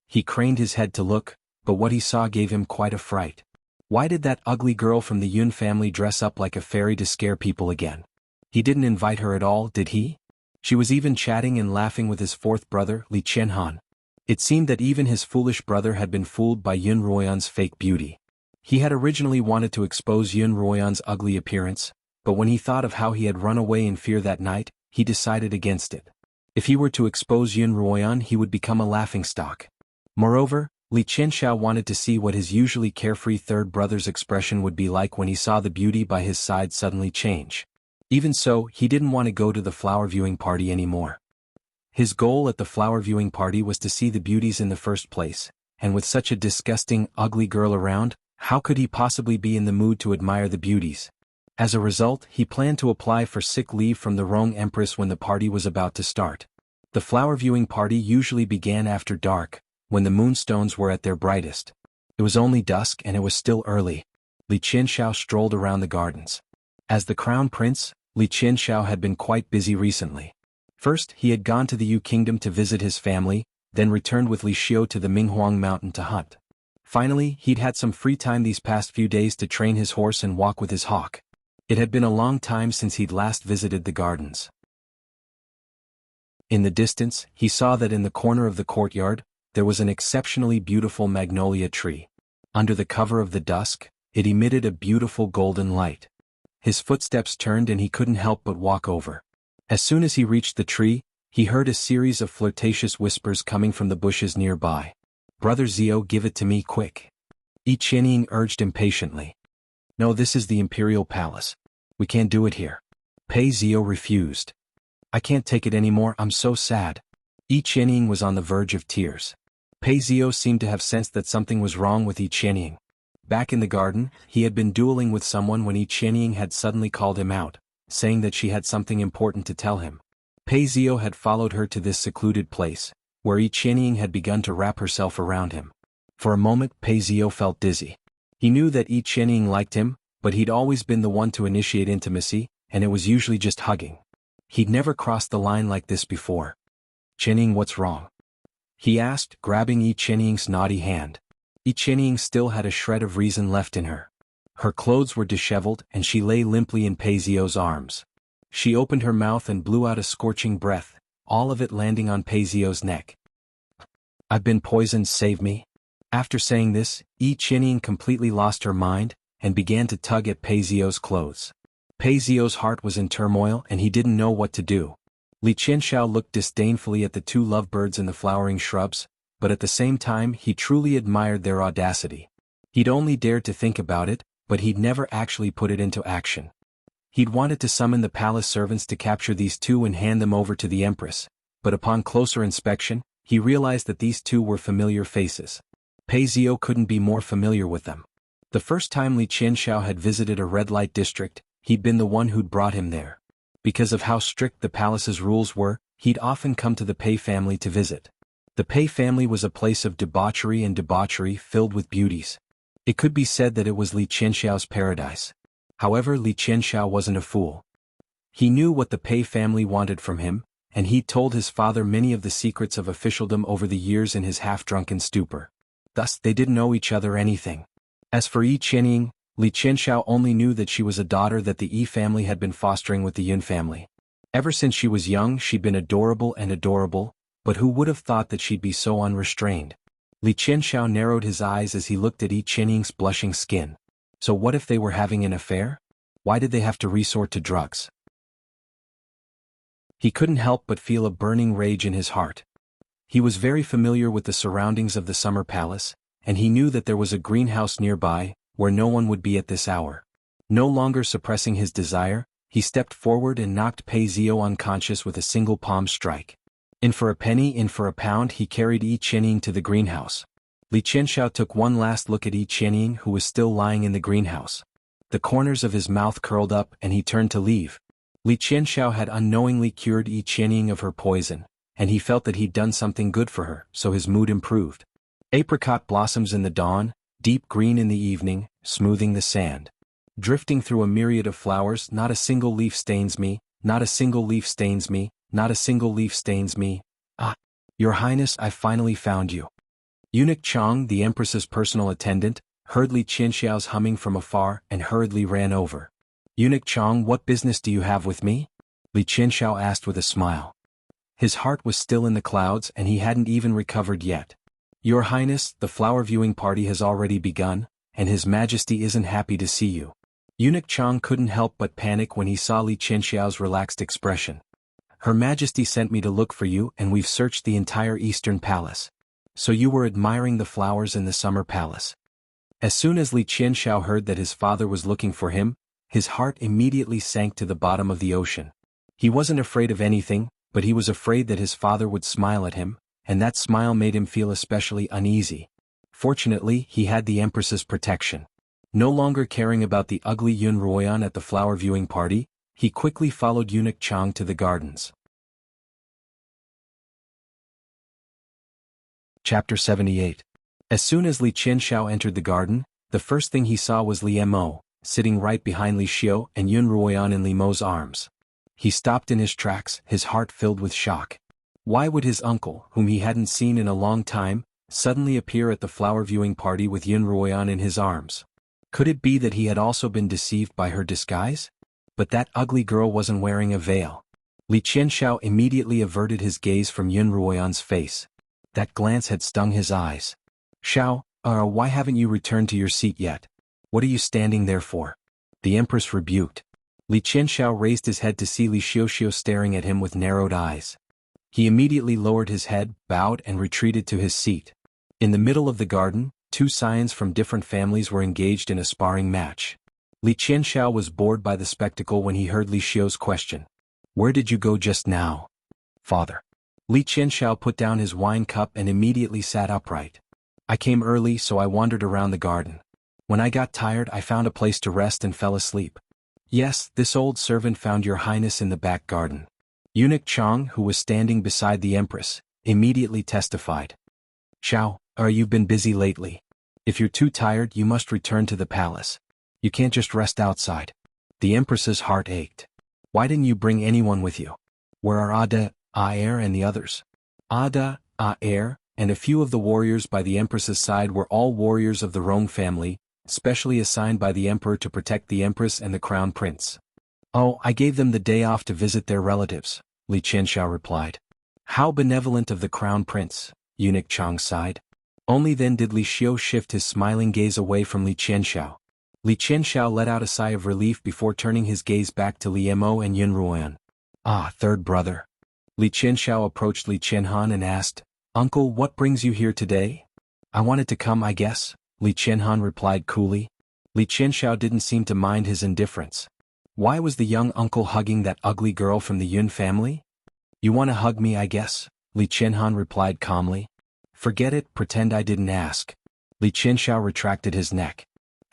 He craned his head to look, but what he saw gave him quite a fright. Why did that ugly girl from the Yun family dress up like a fairy to scare people again? He didn't invite her at all, did he? She was even chatting and laughing with his fourth brother, Li Qianhuan. It seemed that even his foolish brother had been fooled by Yun Ruoyan's fake beauty. He had originally wanted to expose Yun Ruoyan's ugly appearance, but when he thought of how he had run away in fear that night, he decided against it. If he were to expose Yun Ruoyan, he would become a laughingstock. Moreover, Li Qianxiao wanted to see what his usually carefree third brother's expression would be like when he saw the beauty by his side suddenly change. Even so, he didn't want to go to the flower viewing party anymore. His goal at the flower viewing party was to see the beauties in the first place, and with such a disgusting, ugly girl around, how could he possibly be in the mood to admire the beauties? As a result, he planned to apply for sick leave from the Rong Empress when the party was about to start. The flower viewing party usually began after dark, when the moonstones were at their brightest. It was only dusk and it was still early. Li Qianxiao strolled around the gardens. As the crown prince, Li Qianxiao had been quite busy recently. First, he had gone to the Yu kingdom to visit his family, then returned with Li Xiu to the Minghuang mountain to hunt. Finally, he'd had some free time these past few days to train his horse and walk with his hawk. It had been a long time since he'd last visited the gardens. In the distance, he saw that in the corner of the courtyard, there was an exceptionally beautiful magnolia tree. Under the cover of the dusk, it emitted a beautiful golden light. His footsteps turned and he couldn't help but walk over. As soon as he reached the tree, he heard a series of flirtatious whispers coming from the bushes nearby. Brother Zio, give it to me quick. Xianxia urged impatiently. No, this is the imperial palace. We can't do it here. Pei Zio refused. I can't take it anymore, I'm so sad. Xianxia was on the verge of tears. Pei Zio seemed to have sensed that something was wrong with Xianxia. Back in the garden, he had been dueling with someone when Xianxia had suddenly called him out, saying that she had something important to tell him. Pei Zio had followed her to this secluded place, where Xianxia had begun to wrap herself around him. For a moment Pei Zio felt dizzy. He knew that Xianxia liked him, but he'd always been the one to initiate intimacy, and it was usually just hugging. He'd never crossed the line like this before. "Qianying, what's wrong?" he asked, grabbing Qianying's naughty hand. Qianying still had a shred of reason left in her. Her clothes were disheveled and she lay limply in Peizio's arms. She opened her mouth and blew out a scorching breath, all of it landing on Peizio's neck. "I've been poisoned, save me." After saying this, Qianying completely lost her mind and began to tug at Peizio's clothes. Peizio's heart was in turmoil and he didn't know what to do. Xianxia looked disdainfully at the two lovebirds in the flowering shrubs, but at the same time he truly admired their audacity. He'd only dared to think about it, but he'd never actually put it into action. He'd wanted to summon the palace servants to capture these two and hand them over to the empress, but upon closer inspection, he realized that these two were familiar faces. Peizio couldn't be more familiar with them. The first time Xianxia had visited a red light district, he'd been the one who'd brought him there. Because of how strict the palace's rules were, he'd often come to the Pei family to visit. The Pei family was a place of debauchery and debauchery filled with beauties. It could be said that it was Xianxiao's paradise. However, Xianxia wasn't a fool. He knew what the Pei family wanted from him, and he'd told his father many of the secrets of officialdom over the years in his half-drunken stupor. Thus, they didn't owe each other anything. As for Qianying, Xianxia only knew that she was a daughter that the Yi family had been fostering with the Yun family. Ever since she was young she'd been adorable, but who would have thought that she'd be so unrestrained? Xianxia narrowed his eyes as he looked at Qianying's blushing skin. So what if they were having an affair? Why did they have to resort to drugs? He couldn't help but feel a burning rage in his heart. He was very familiar with the surroundings of the summer palace, and he knew that there was a greenhouse nearby, where no one would be at this hour. No longer suppressing his desire, he stepped forward and knocked Peizio unconscious with a single palm strike. In for a penny, in for a pound, he carried Qianying to the greenhouse. Xianxia took one last look at Qianying, who was still lying in the greenhouse. The corners of his mouth curled up and he turned to leave. Xianxia had unknowingly cured Qianying of her poison, and he felt that he'd done something good for her, so his mood improved. Apricot blossoms in the dawn, deep green in the evening, smoothing the sand. Drifting through a myriad of flowers, not a single leaf stains me, not a single leaf stains me, not a single leaf stains me. Ah, Your Highness, I finally found you. Eunuch Chang, the Empress's personal attendant, heard Xianxiao's humming from afar and hurriedly ran over. "Eunuch Chang, what business do you have with me?" Xianxiao asked with a smile. His heart was still in the clouds and he hadn't even recovered yet. "Your Highness, the flower viewing party has already begun, and His Majesty isn't happy to see you." Eunuch Chang couldn't help but panic when he saw Xianxiao's relaxed expression. "Her Majesty sent me to look for you and we've searched the entire Eastern Palace. So you were admiring the flowers in the Summer Palace." As soon as Xianxiao heard that his father was looking for him, his heart immediately sank to the bottom of the ocean. He wasn't afraid of anything, but he was afraid that his father would smile at him, and that smile made him feel especially uneasy. Fortunately, he had the Empress's protection. No longer caring about the ugly xuanhuan at the flower viewing party, he quickly followed Eunuch Chang to the gardens. Chapter 78. As soon as Xianxiao entered the garden, the first thing he saw was Li Mo, sitting right behind Li Xiu and Xuanhuan in Li Mo's arms. He stopped in his tracks, his heart filled with shock. Why would his uncle, whom he hadn't seen in a long time, suddenly appear at the flower viewing party with Xuanhuan in his arms? Could it be that he had also been deceived by her disguise? But that ugly girl wasn't wearing a veil. Xianxiao immediately averted his gaze from Xuanhuan's face. That glance had stung his eyes. "Xiao, why haven't you returned to your seat yet? What are you standing there for?" the Empress rebuked. Xianxiao raised his head to see Li Xiuxiu staring at him with narrowed eyes. He immediately lowered his head, bowed and retreated to his seat. In the middle of the garden, two scions from different families were engaged in a sparring match. Xianxiao was bored by the spectacle when he heard Li Xiu's question. "Where did you go just now, father?" Xianxiao put down his wine cup and immediately sat upright. "I came early, so I wandered around the garden. When I got tired I found a place to rest and fell asleep. Yes, this old servant found your highness in the back garden." Eunuch Chang, who was standing beside the Empress, immediately testified. "Xiao, you've been busy lately. If you're too tired you must return to the palace. You can't just rest outside. The Empress's heart ached. Why didn't you bring anyone with you? Where are Ada, Aer and the others? Ada, Aer, and a few of the warriors by the Empress's side were all warriors of the Rome family, specially assigned by the Emperor to protect the Empress and the Crown Prince. Oh, I gave them the day off to visit their relatives, Xianxia replied. How benevolent of the Crown Prince, Eunuch Chang sighed. Only then did Li Xiu shift his smiling gaze away from Li Qianxiao. Li Qianxiao let out a sigh of relief before turning his gaze back to Li Mo and Xuanhuan. Ah, third brother. Li Qianxiao approached Li Xuanhuan and asked, Uncle, what brings you here today? I wanted to come, I guess, Li Xuanhuan replied coolly. Li Qianxiao didn't seem to mind his indifference. Why was the young uncle hugging that ugly girl from the Yun family? You want to hug me, I guess, Li Xuanhuan replied calmly. Forget it, pretend I didn't ask. Li Qianxiao retracted his neck.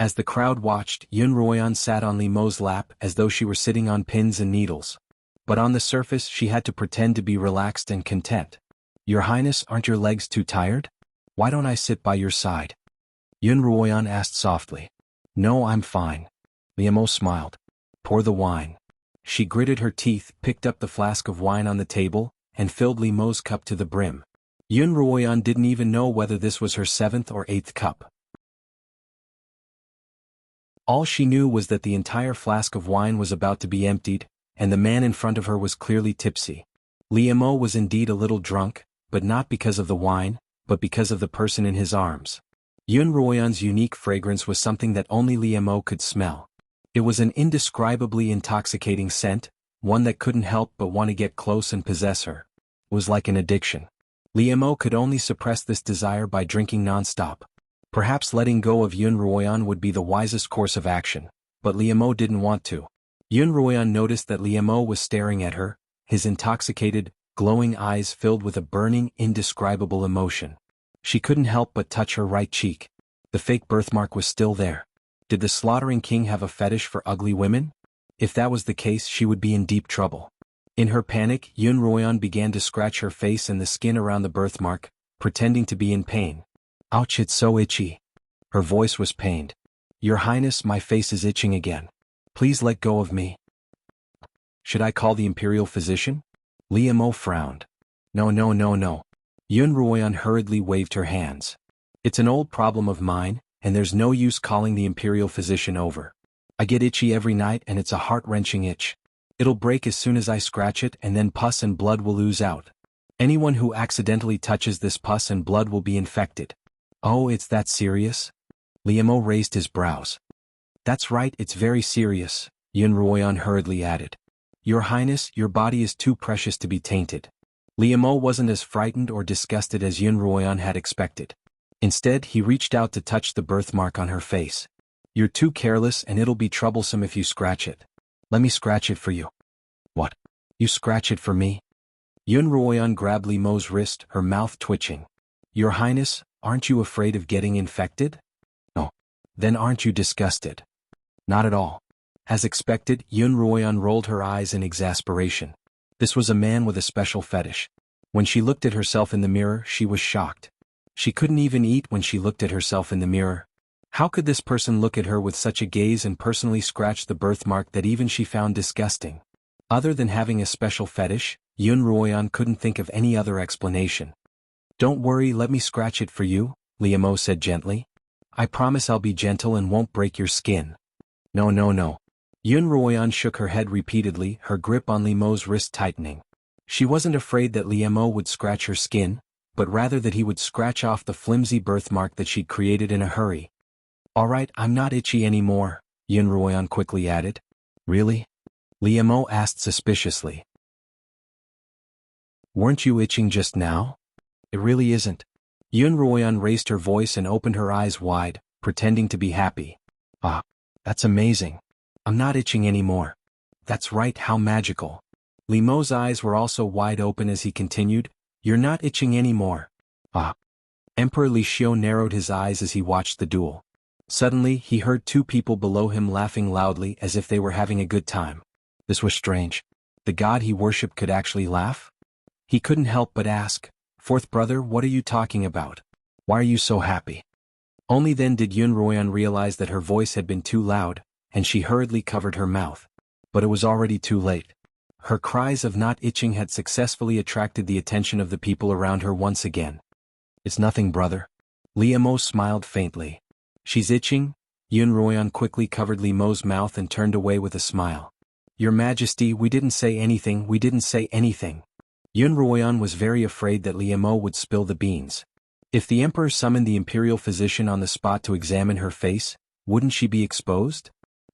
As the crowd watched, Xuanhuan sat on Li Mo's lap as though she were sitting on pins and needles. But on the surface she had to pretend to be relaxed and content. Your Highness, aren't your legs too tired? Why don't I sit by your side? Xuanhuan asked softly. No, I'm fine. Li Mo smiled. Pour the wine. She gritted her teeth, picked up the flask of wine on the table, and filled Li Mo's cup to the brim. Xuanhuan didn't even know whether this was her 7th or 8th cup. All she knew was that the entire flask of wine was about to be emptied, and the man in front of her was clearly tipsy. Li Mo was indeed a little drunk, but not because of the wine, but because of the person in his arms. Xuanhuan's unique fragrance was something that only Li Mo could smell. It was an indescribably intoxicating scent, one that couldn't help but want to get close and possess her. It was like an addiction. Li Mo could only suppress this desire by drinking non-stop. Perhaps letting go of Xuanhuan would be the wisest course of action, but Li Mo didn't want to. Xuanhuan noticed that Li Mo was staring at her, his intoxicated, glowing eyes filled with a burning, indescribable emotion. She couldn't help but touch her right cheek. The fake birthmark was still there. Did the slaughtering king have a fetish for ugly women? If that was the case, she would be in deep trouble. In her panic, Xuanhuan began to scratch her face and the skin around the birthmark, pretending to be in pain. Ouch, it's so itchy. Her voice was pained. Your Highness, my face is itching again. Please let go of me. Should I call the imperial physician? Li Mo frowned. No. Xuanhuan hurriedly waved her hands. It's an old problem of mine, and there's no use calling the imperial physician over. I get itchy every night and it's a heart-wrenching itch. It'll break as soon as I scratch it and then pus and blood will ooze out. Anyone who accidentally touches this pus and blood will be infected. Oh, it's that serious? Li Mo raised his brows. That's right, it's very serious, Xuanhuan hurriedly added. Your Highness, your body is too precious to be tainted. Li Mo wasn't as frightened or disgusted as Xuanhuan had expected. Instead, he reached out to touch the birthmark on her face. You're too careless and it'll be troublesome if you scratch it. Let me scratch it for you. What? You scratch it for me? Xuanhuan grabbed Li Mo's wrist, her mouth twitching. Your Highness, aren't you afraid of getting infected? No. Then aren't you disgusted? Not at all. As expected, Xuanhuan rolled her eyes in exasperation. This was a man with a special fetish. When she looked at herself in the mirror, she was shocked. She couldn't even eat when she looked at herself in the mirror. How could this person look at her with such a gaze and personally scratch the birthmark that even she found disgusting? Other than having a special fetish, Xuanhuan couldn't think of any other explanation. Don't worry, let me scratch it for you, Li Mo said gently. I promise I'll be gentle and won't break your skin. No. Xuanhuan shook her head repeatedly, her grip on Li Mo's wrist tightening. She wasn't afraid that Li Mo would scratch her skin, but rather that he would scratch off the flimsy birthmark that she'd created in a hurry. All right, I'm not itchy anymore, Xuanhuan quickly added. Really? Li Mo asked suspiciously. Weren't you itching just now? It really isn't. Xuanhuan raised her voice and opened her eyes wide, pretending to be happy. Ah, that's amazing. I'm not itching anymore. That's right, how magical. Li Mo's eyes were also wide open as he continued, You're not itching anymore. Ah. Emperor Li Xiu narrowed his eyes as he watched the duel. Suddenly, he heard two people below him laughing loudly as if they were having a good time. This was strange. The god he worshipped could actually laugh? He couldn't help but ask, Fourth brother, what are you talking about? Why are you so happy? Only then did Xuanhuan realize that her voice had been too loud, and she hurriedly covered her mouth. But it was already too late. Her cries of not itching had successfully attracted the attention of the people around her once again. "It's nothing, brother." Li Mo smiled faintly. "She's itching?" Xuanhuan quickly covered Li Mo's mouth and turned away with a smile. "Your Majesty, we didn't say anything, we didn't say anything." Xuanhuan was very afraid that Li Mo would spill the beans. If the emperor summoned the imperial physician on the spot to examine her face, wouldn't she be exposed?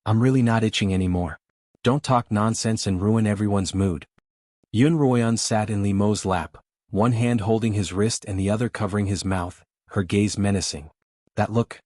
"I'm really not itching anymore. Don't talk nonsense and ruin everyone's mood." Xuanhuan sat in Li Mo's lap, one hand holding his wrist and the other covering his mouth, her gaze menacing. That look,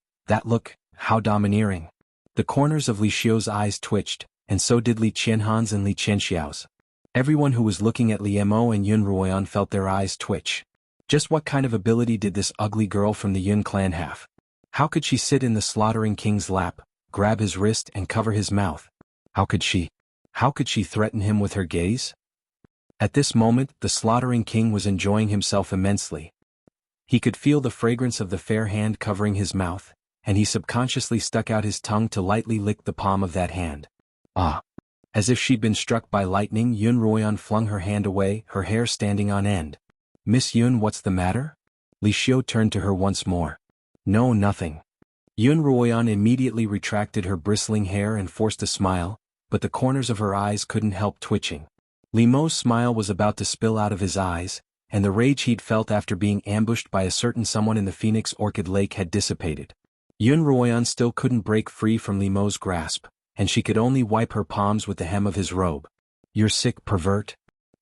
how domineering. The corners of Li Xiu's eyes twitched, and so did Li Qianhan's and Li Qianxiao's. Everyone who was looking at Li Mo and Xuanhuan felt their eyes twitch. Just what kind of ability did this ugly girl from the Yun clan have? How could she sit in the slaughtering king's lap, grab his wrist and cover his mouth? How could she threaten him with her gaze? At this moment, the slaughtering king was enjoying himself immensely. He could feel the fragrance of the fair hand covering his mouth, and he subconsciously stuck out his tongue to lightly lick the palm of that hand. Ah! As if she'd been struck by lightning, Xuanhuan flung her hand away, her hair standing on end. "Miss Yun, what's the matter?" Li Xiu turned to her once more. "No, nothing." Xuanhuan immediately retracted her bristling hair and forced a smile, but the corners of her eyes couldn't help twitching. Li Mo's smile was about to spill out of his eyes, and the rage he'd felt after being ambushed by a certain someone in the Phoenix Orchid Lake had dissipated. Xuanhuan still couldn't break free from Li Mo's grasp, and she could only wipe her palms with the hem of his robe. "You're sick, pervert."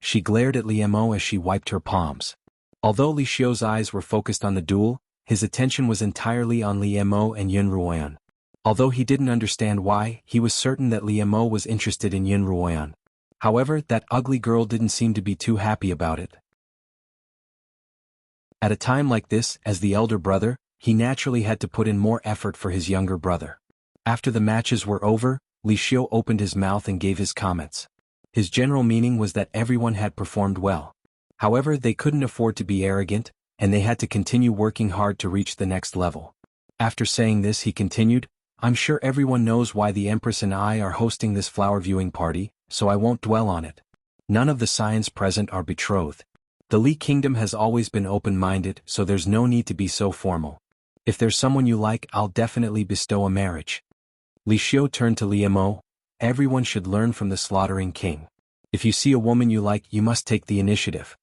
She glared at Li Mo as she wiped her palms. Although Li Xiu's eyes were focused on the duel, his attention was entirely on Li Mo and Xuanhuan. Although he didn't understand why, he was certain that Li Mo was interested in Xuanhuan. However, that ugly girl didn't seem to be too happy about it. At a time like this, as the elder brother, he naturally had to put in more effort for his younger brother. After the matches were over, Li Xiu opened his mouth and gave his comments. His general meaning was that everyone had performed well. However, they couldn't afford to be arrogant, and they had to continue working hard to reach the next level. After saying this, he continued, "I'm sure everyone knows why the Empress and I are hosting this flower viewing party, so I won't dwell on it. None of the scions present are betrothed. The Li Kingdom has always been open-minded, so there's no need to be so formal. If there's someone you like, I'll definitely bestow a marriage." Li Xiu turned to Li Mo. "Everyone should learn from the slaughtering king. If you see a woman you like, you must take the initiative."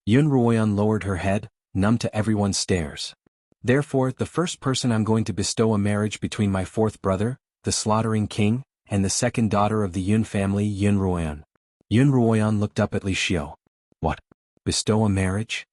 Xuanhuan lowered her head, numb to everyone's stares. "Therefore, the first person I'm going to bestow a marriage between my fourth brother, the slaughtering king, and the second daughter of the Yun family, Xuanhuan." Xuanhuan looked up at Li Xiu. "What? Bestow a marriage?"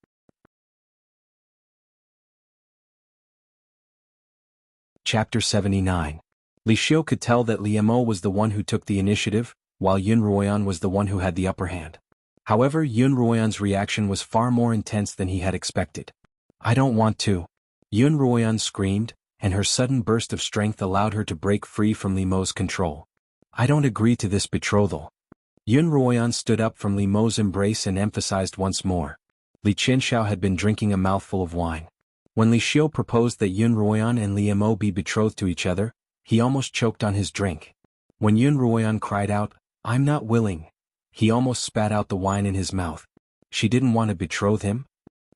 Chapter 79. Li Xiu could tell that Li Mo was the one who took the initiative, while Xuanhuan was the one who had the upper hand. However, Xuanhuan's reaction was far more intense than he had expected. "I don't want to." Xuanhuan screamed, and her sudden burst of strength allowed her to break free from Li Mo's control. "I don't agree to this betrothal." Xuanhuan stood up from Li Mo's embrace and emphasized once more. Li Qianxiao had been drinking a mouthful of wine. When Li Xiu proposed that Xuanhuan and Li Mo be betrothed to each other, he almost choked on his drink. When Xuanhuan cried out, "I'm not willing," he almost spat out the wine in his mouth. She didn't want to betroth him?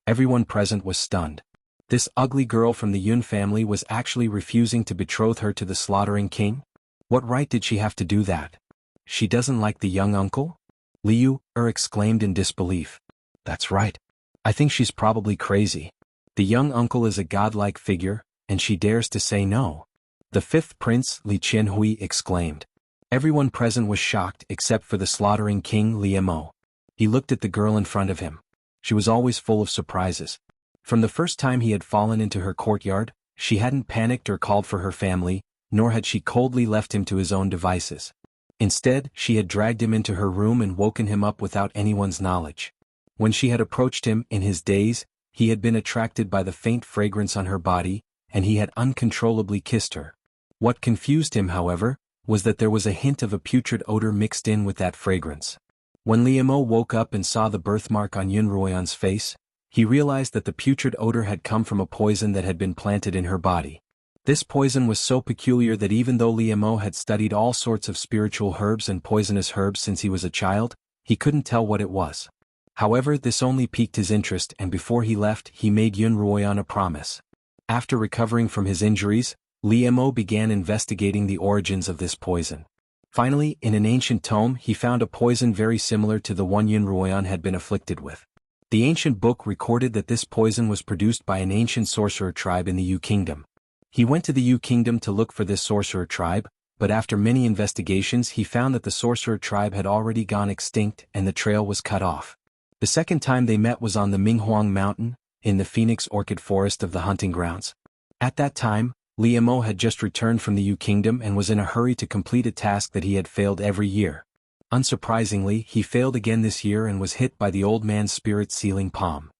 Everyone present was stunned. This ugly girl from the Yun family was actually refusing to betroth her to the slaughtering king? What right did she have to do that? She doesn't like the young uncle? Liu exclaimed in disbelief. "That's right. I think she's probably crazy. The young uncle is a godlike figure, and she dares to say no." "The fifth prince," Li Qianhui exclaimed. Everyone present was shocked except for the slaughtering king Li Mo. He looked at the girl in front of him. She was always full of surprises. From the first time he had fallen into her courtyard, she hadn't panicked or called for her family, nor had she coldly left him to his own devices. Instead, she had dragged him into her room and woken him up without anyone's knowledge. When she had approached him, in his daze, he had been attracted by the faint fragrance on her body, and he had uncontrollably kissed her. What confused him, however, was that there was a hint of a putrid odor mixed in with that fragrance. When Li Mo woke up and saw the birthmark on Xuanhuan's face, he realized that the putrid odor had come from a poison that had been planted in her body. This poison was so peculiar that even though Liemo had studied all sorts of spiritual herbs and poisonous herbs since he was a child, he couldn't tell what it was. However, this only piqued his interest, and before he left, he made Xuanhuan a promise. After recovering from his injuries, Liemo began investigating the origins of this poison. Finally, in an ancient tome, he found a poison very similar to the one Xuanhuan had been afflicted with. The ancient book recorded that this poison was produced by an ancient sorcerer tribe in the Yu Kingdom. He went to the Yu Kingdom to look for this sorcerer tribe, but after many investigations he found that the sorcerer tribe had already gone extinct and the trail was cut off. The second time they met was on the Minghuang Mountain, in the Phoenix Orchid Forest of the hunting grounds. At that time, Liemo had just returned from the Yu Kingdom and was in a hurry to complete a task that he had failed every year. Unsurprisingly, he failed again this year and was hit by the old man's spirit-sealing palm.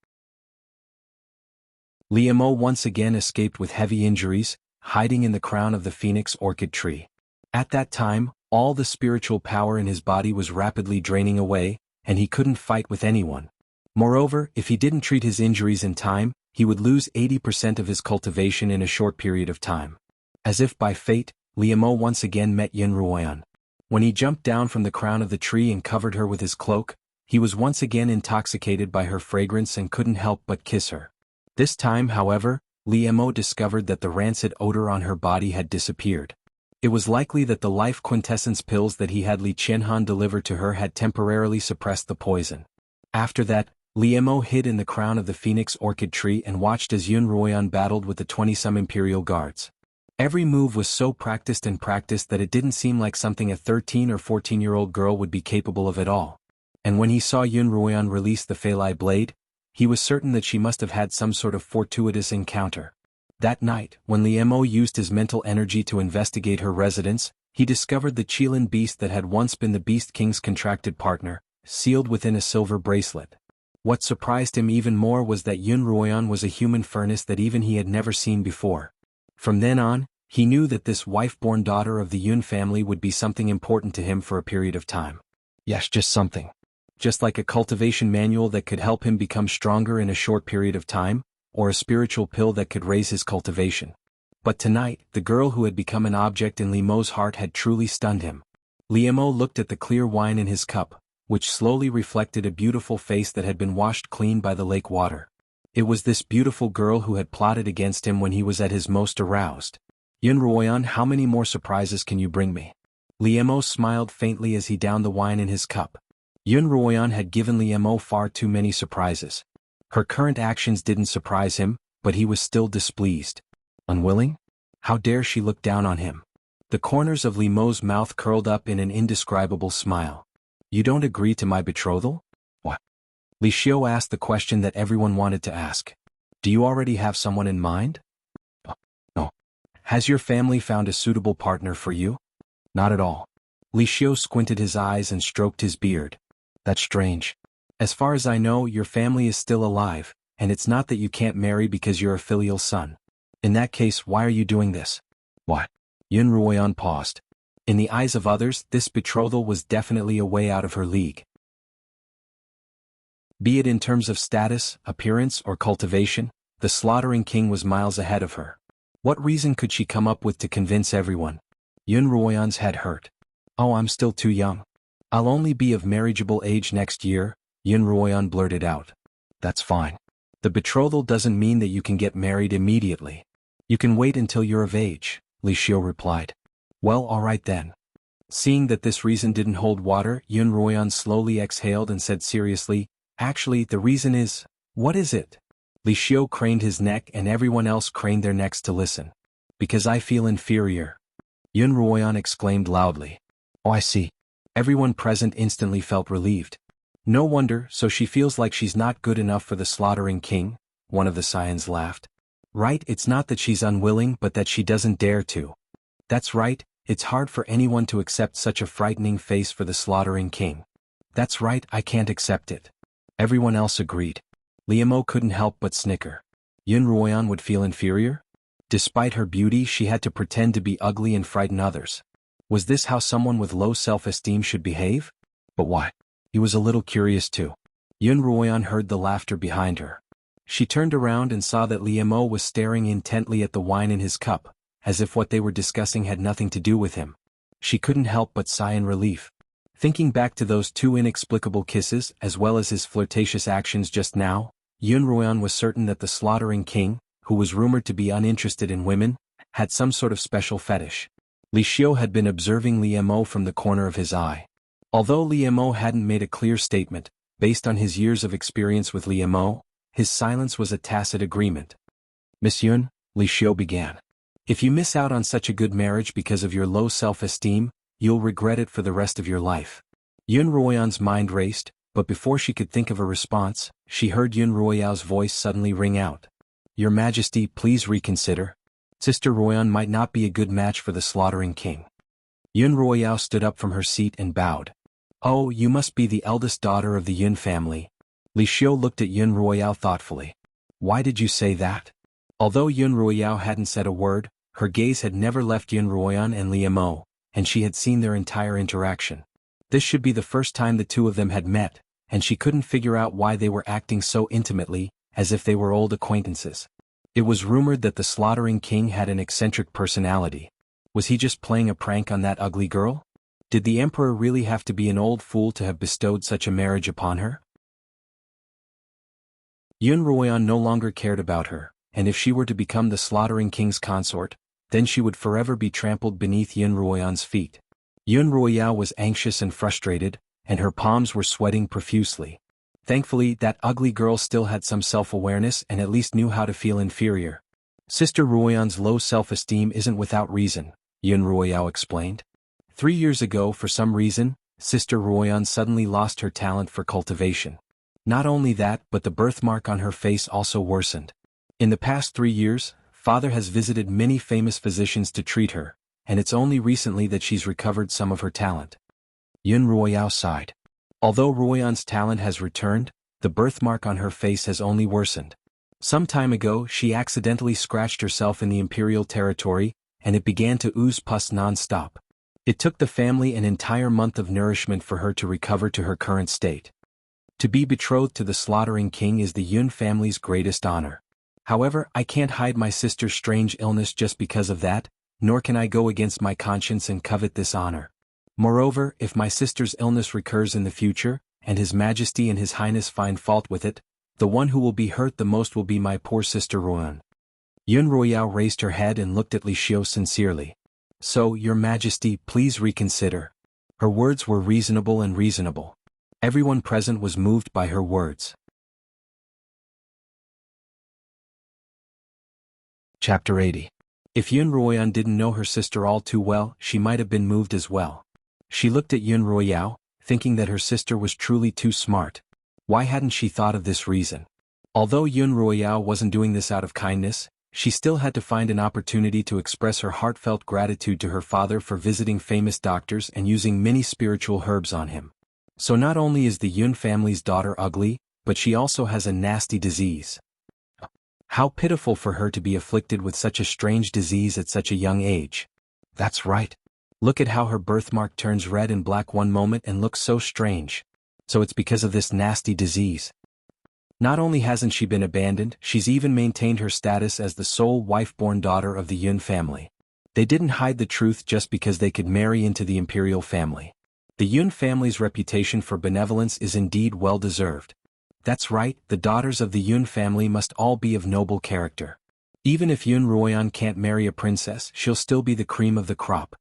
Liemo once again escaped with heavy injuries, hiding in the crown of the Phoenix Orchid tree. At that time, all the spiritual power in his body was rapidly draining away, and he couldn't fight with anyone. Moreover, if he didn't treat his injuries in time, he would lose 80% of his cultivation in a short period of time. As if by fate, Liemo once again met Xuanhuan. When he jumped down from the crown of the tree and covered her with his cloak, he was once again intoxicated by her fragrance and couldn't help but kiss her. This time, however, Liemo discovered that the rancid odor on her body had disappeared. It was likely that the life quintessence pills that he had Li Qianhuan deliver to her had temporarily suppressed the poison. After that, Liemo hid in the crown of the Phoenix Orchid tree and watched as Xuanhuan battled with the 20-some imperial guards. Every move was so practiced that it didn't seem like something a 13 or 14-year-old girl would be capable of at all. And when he saw Xuanhuan release the Feilai blade, he was certain that she must have had some sort of fortuitous encounter. That night, when Liemo used his mental energy to investigate her residence, he discovered the Qilin beast that had once been the Beast King's contracted partner, sealed within a silver bracelet. What surprised him even more was that Xuanhuan was a human furnace that even he had never seen before. From then on, he knew that this wife-born daughter of the Yun family would be something important to him for a period of time. Yes, just something. Just like a cultivation manual that could help him become stronger in a short period of time, or a spiritual pill that could raise his cultivation. But tonight, the girl who had become an object in Liemo's heart had truly stunned him. Liemo looked at the clear wine in his cup, which slowly reflected a beautiful face that had been washed clean by the lake water. It was this beautiful girl who had plotted against him when he was at his most aroused. Xuanhuan, how many more surprises can you bring me? Liemo smiled faintly as he downed the wine in his cup. Xuanhuan had given Liemo far too many surprises. Her current actions didn't surprise him, but he was still displeased. Unwilling? How dare she look down on him? The corners of Liemo's mouth curled up in an indescribable smile. You don't agree to my betrothal? What? Li Xiu asked the question that everyone wanted to ask. Do you already have someone in mind? No. Has your family found a suitable partner for you? Not at all. Li Xiu squinted his eyes and stroked his beard. That's strange. As far as I know, your family is still alive, and it's not that you can't marry because you're a filial son. In that case, why are you doing this? What? Xuanhuan paused. In the eyes of others, this betrothal was definitely a way out of her league. Be it in terms of status, appearance, or cultivation, the slaughtering king was miles ahead of her. What reason could she come up with to convince everyone? Xuanhuan's head hurt. Oh, I'm still too young. I'll only be of marriageable age next year, Xuanhuan blurted out. That's fine. The betrothal doesn't mean that you can get married immediately. You can wait until you're of age, Li Xiu replied. Well, all right then. Seeing that this reason didn't hold water, Xuanhuan slowly exhaled and said seriously, actually, the reason is, what is it? Li Xiu craned his neck and everyone else craned their necks to listen. Because I feel inferior. Xuanhuan exclaimed loudly. Oh, I see. Everyone present instantly felt relieved. No wonder, so she feels like she's not good enough for the slaughtering king, one of the scions laughed. Right, it's not that she's unwilling but that she doesn't dare to. That's right, it's hard for anyone to accept such a frightening face for the slaughtering king. That's right, I can't accept it. Everyone else agreed. Liemo couldn't help but snicker. Xuanhuan would feel inferior? Despite her beauty, she had to pretend to be ugly and frighten others. Was this how someone with low self-esteem should behave? But why? He was a little curious too. Xuanhuan heard the laughter behind her. She turned around and saw that Liemo was staring intently at the wine in his cup, as if what they were discussing had nothing to do with him. She couldn't help but sigh in relief. Thinking back to those two inexplicable kisses as well as his flirtatious actions just now, Xuanhuan was certain that the slaughtering king, who was rumored to be uninterested in women, had some sort of special fetish. Li Xiu had been observing Li Mo from the corner of his eye. Although Li Mo hadn't made a clear statement, based on his years of experience with Li Mo, his silence was a tacit agreement. "Miss Yun," Li Xiu began, "if you miss out on such a good marriage because of your low self-esteem, you'll regret it for the rest of your life." Yun Ruoyan's mind raced, but before she could think of a response, she heard Yun Ruoyao's voice suddenly ring out. "Your Majesty, please reconsider. Sister Ruoyan might not be a good match for the slaughtering king." Yun Ruoyao stood up from her seat and bowed. "Oh, you must be the eldest daughter of the Yun family." Li Xiu looked at Yun Ruoyao thoughtfully. "Why did you say that?" Although Yun Ruoyao hadn't said a word, her gaze had never left Yun Ruoyan and Li Mo, and she had seen their entire interaction. This should be the first time the two of them had met, and she couldn't figure out why they were acting so intimately, as if they were old acquaintances. It was rumored that the slaughtering king had an eccentric personality. Was he just playing a prank on that ugly girl? Did the emperor really have to be an old fool to have bestowed such a marriage upon her? Yun Ruoyan no longer cared about her, and if she were to become the slaughtering king's consort, then she would forever be trampled beneath Yun Ruoyan's feet. Yun Ruoyao was anxious and frustrated, and her palms were sweating profusely. Thankfully, that ugly girl still had some self-awareness and at least knew how to feel inferior. "Sister Ruoyan's low self-esteem isn't without reason," Yun Ruoyao explained. 3 years ago, for some reason, Sister Ruoyan suddenly lost her talent for cultivation. Not only that, but the birthmark on her face also worsened. In the past 3 years, Father has visited many famous physicians to treat her, and it's only recently that she's recovered some of her talent. Yun Ruoyao sighed. Although Ruoyan's talent has returned, the birthmark on her face has only worsened. Some time ago, she accidentally scratched herself in the imperial territory, and it began to ooze pus non-stop. It took the family an entire month of nourishment for her to recover to her current state. To be betrothed to the slaughtering king is the Yun family's greatest honor. However, I can't hide my sister's strange illness just because of that, nor can I go against my conscience and covet this honor. Moreover, if my sister's illness recurs in the future, and His Majesty and His Highness find fault with it, the one who will be hurt the most will be my poor sister Ruoyan." Yun Ruoyao raised her head and looked at Li Xiu sincerely. "So, Your Majesty, please reconsider." Her words were reasonable and reasonable. Everyone present was moved by her words. Chapter 80. If Yun Ruoyan didn't know her sister all too well, she might have been moved as well. She looked at Yun Ruoyao, thinking that her sister was truly too smart. Why hadn't she thought of this reason? Although Yun Ruoyao wasn't doing this out of kindness, she still had to find an opportunity to express her heartfelt gratitude to her father for visiting famous doctors and using many spiritual herbs on him. So not only is the Yun family's daughter ugly, but she also has a nasty disease. How pitiful for her to be afflicted with such a strange disease at such a young age. That's right. Look at how her birthmark turns red and black one moment and looks so strange. So it's because of this nasty disease. Not only hasn't she been abandoned, she's even maintained her status as the sole wife-born daughter of the Yun family. They didn't hide the truth just because they could marry into the imperial family. The Yun family's reputation for benevolence is indeed well-deserved. That's right, the daughters of the Yun family must all be of noble character. Even if Yun Ruoyan can't marry a princess, she'll still be the cream of the crop.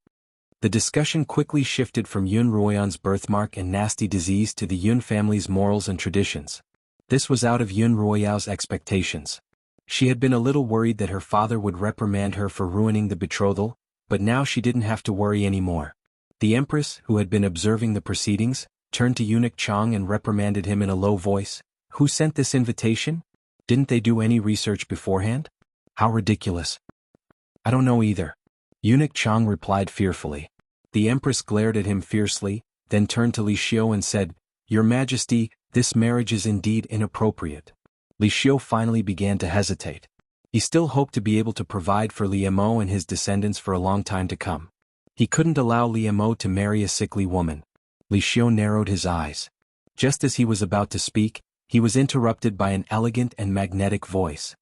The discussion quickly shifted from Yun Ruoyan's birthmark and nasty disease to the Yun family's morals and traditions. This was out of Yun Ruoyao's expectations. She had been a little worried that her father would reprimand her for ruining the betrothal, but now she didn't have to worry anymore. The empress, who had been observing the proceedings, turned to Eunuch Chang and reprimanded him in a low voice. "Who sent this invitation? Didn't they do any research beforehand? How ridiculous." "I don't know either," Eunuch Chang replied fearfully. The empress glared at him fiercely, then turned to Li Xiu and said, "Your Majesty, this marriage is indeed inappropriate." Li Xiu finally began to hesitate. He still hoped to be able to provide for Li Mo and his descendants for a long time to come. He couldn't allow Li Mo to marry a sickly woman. Li Xiu narrowed his eyes. Just as he was about to speak, he was interrupted by an elegant and magnetic voice.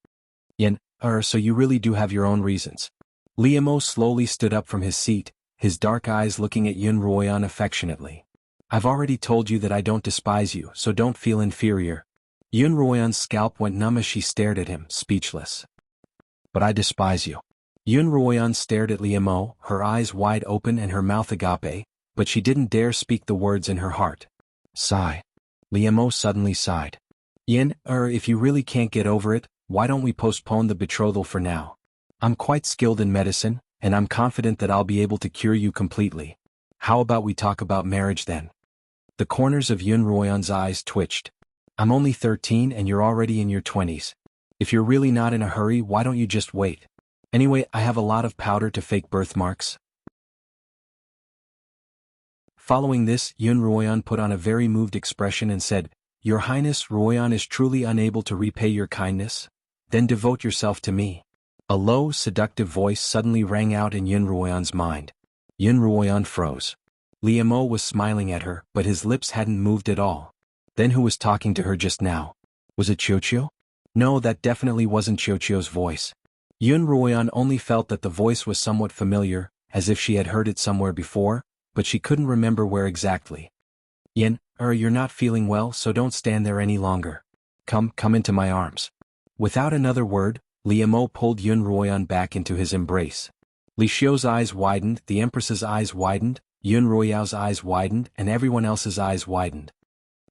"So you really do have your own reasons. Liemo slowly stood up from his seat, his dark eyes looking at Yun Ruoyan affectionately. I've already told you that I don't despise you, so don't feel inferior. Yun Ruoyan's scalp went numb as she stared at him, speechless. But I despise you. Yun Ruoyan stared at Liemo, her eyes wide open and her mouth agape, but she didn't dare speak the words in her heart. Sigh. Liemo suddenly sighed. Yin, if you really can't get over it, why don't we postpone the betrothal for now? I'm quite skilled in medicine, and I'm confident that I'll be able to cure you completely. How about we talk about marriage then? The corners of Yun Ruoyan's eyes twitched. I'm only 13 and you're already in your 20s. If you're really not in a hurry, why don't you just wait? Anyway, I have a lot of powder to fake birthmarks. Following this, Yun Ruoyan put on a very moved expression and said, Your Highness, Ruoyan is truly unable to repay your kindness? Then devote yourself to me. A low, seductive voice suddenly rang out in Yun Ruoyan's mind. Yun Ruoyan froze. Liemo was smiling at her, but his lips hadn't moved at all. Then who was talking to her just now? Was it Xiaoqiu? No, that definitely wasn't Xiaoqiu's voice. Yun Ruoyan only felt that the voice was somewhat familiar, as if she had heard it somewhere before, but she couldn't remember where exactly. Yin, you're not feeling well, so don't stand there any longer. Come into my arms. Without another word, Liemo pulled Yun Ruoyan back into his embrace. Li Xiu's eyes widened, the Empress's eyes widened, Yun Ruoyao's eyes widened, and everyone else's eyes widened.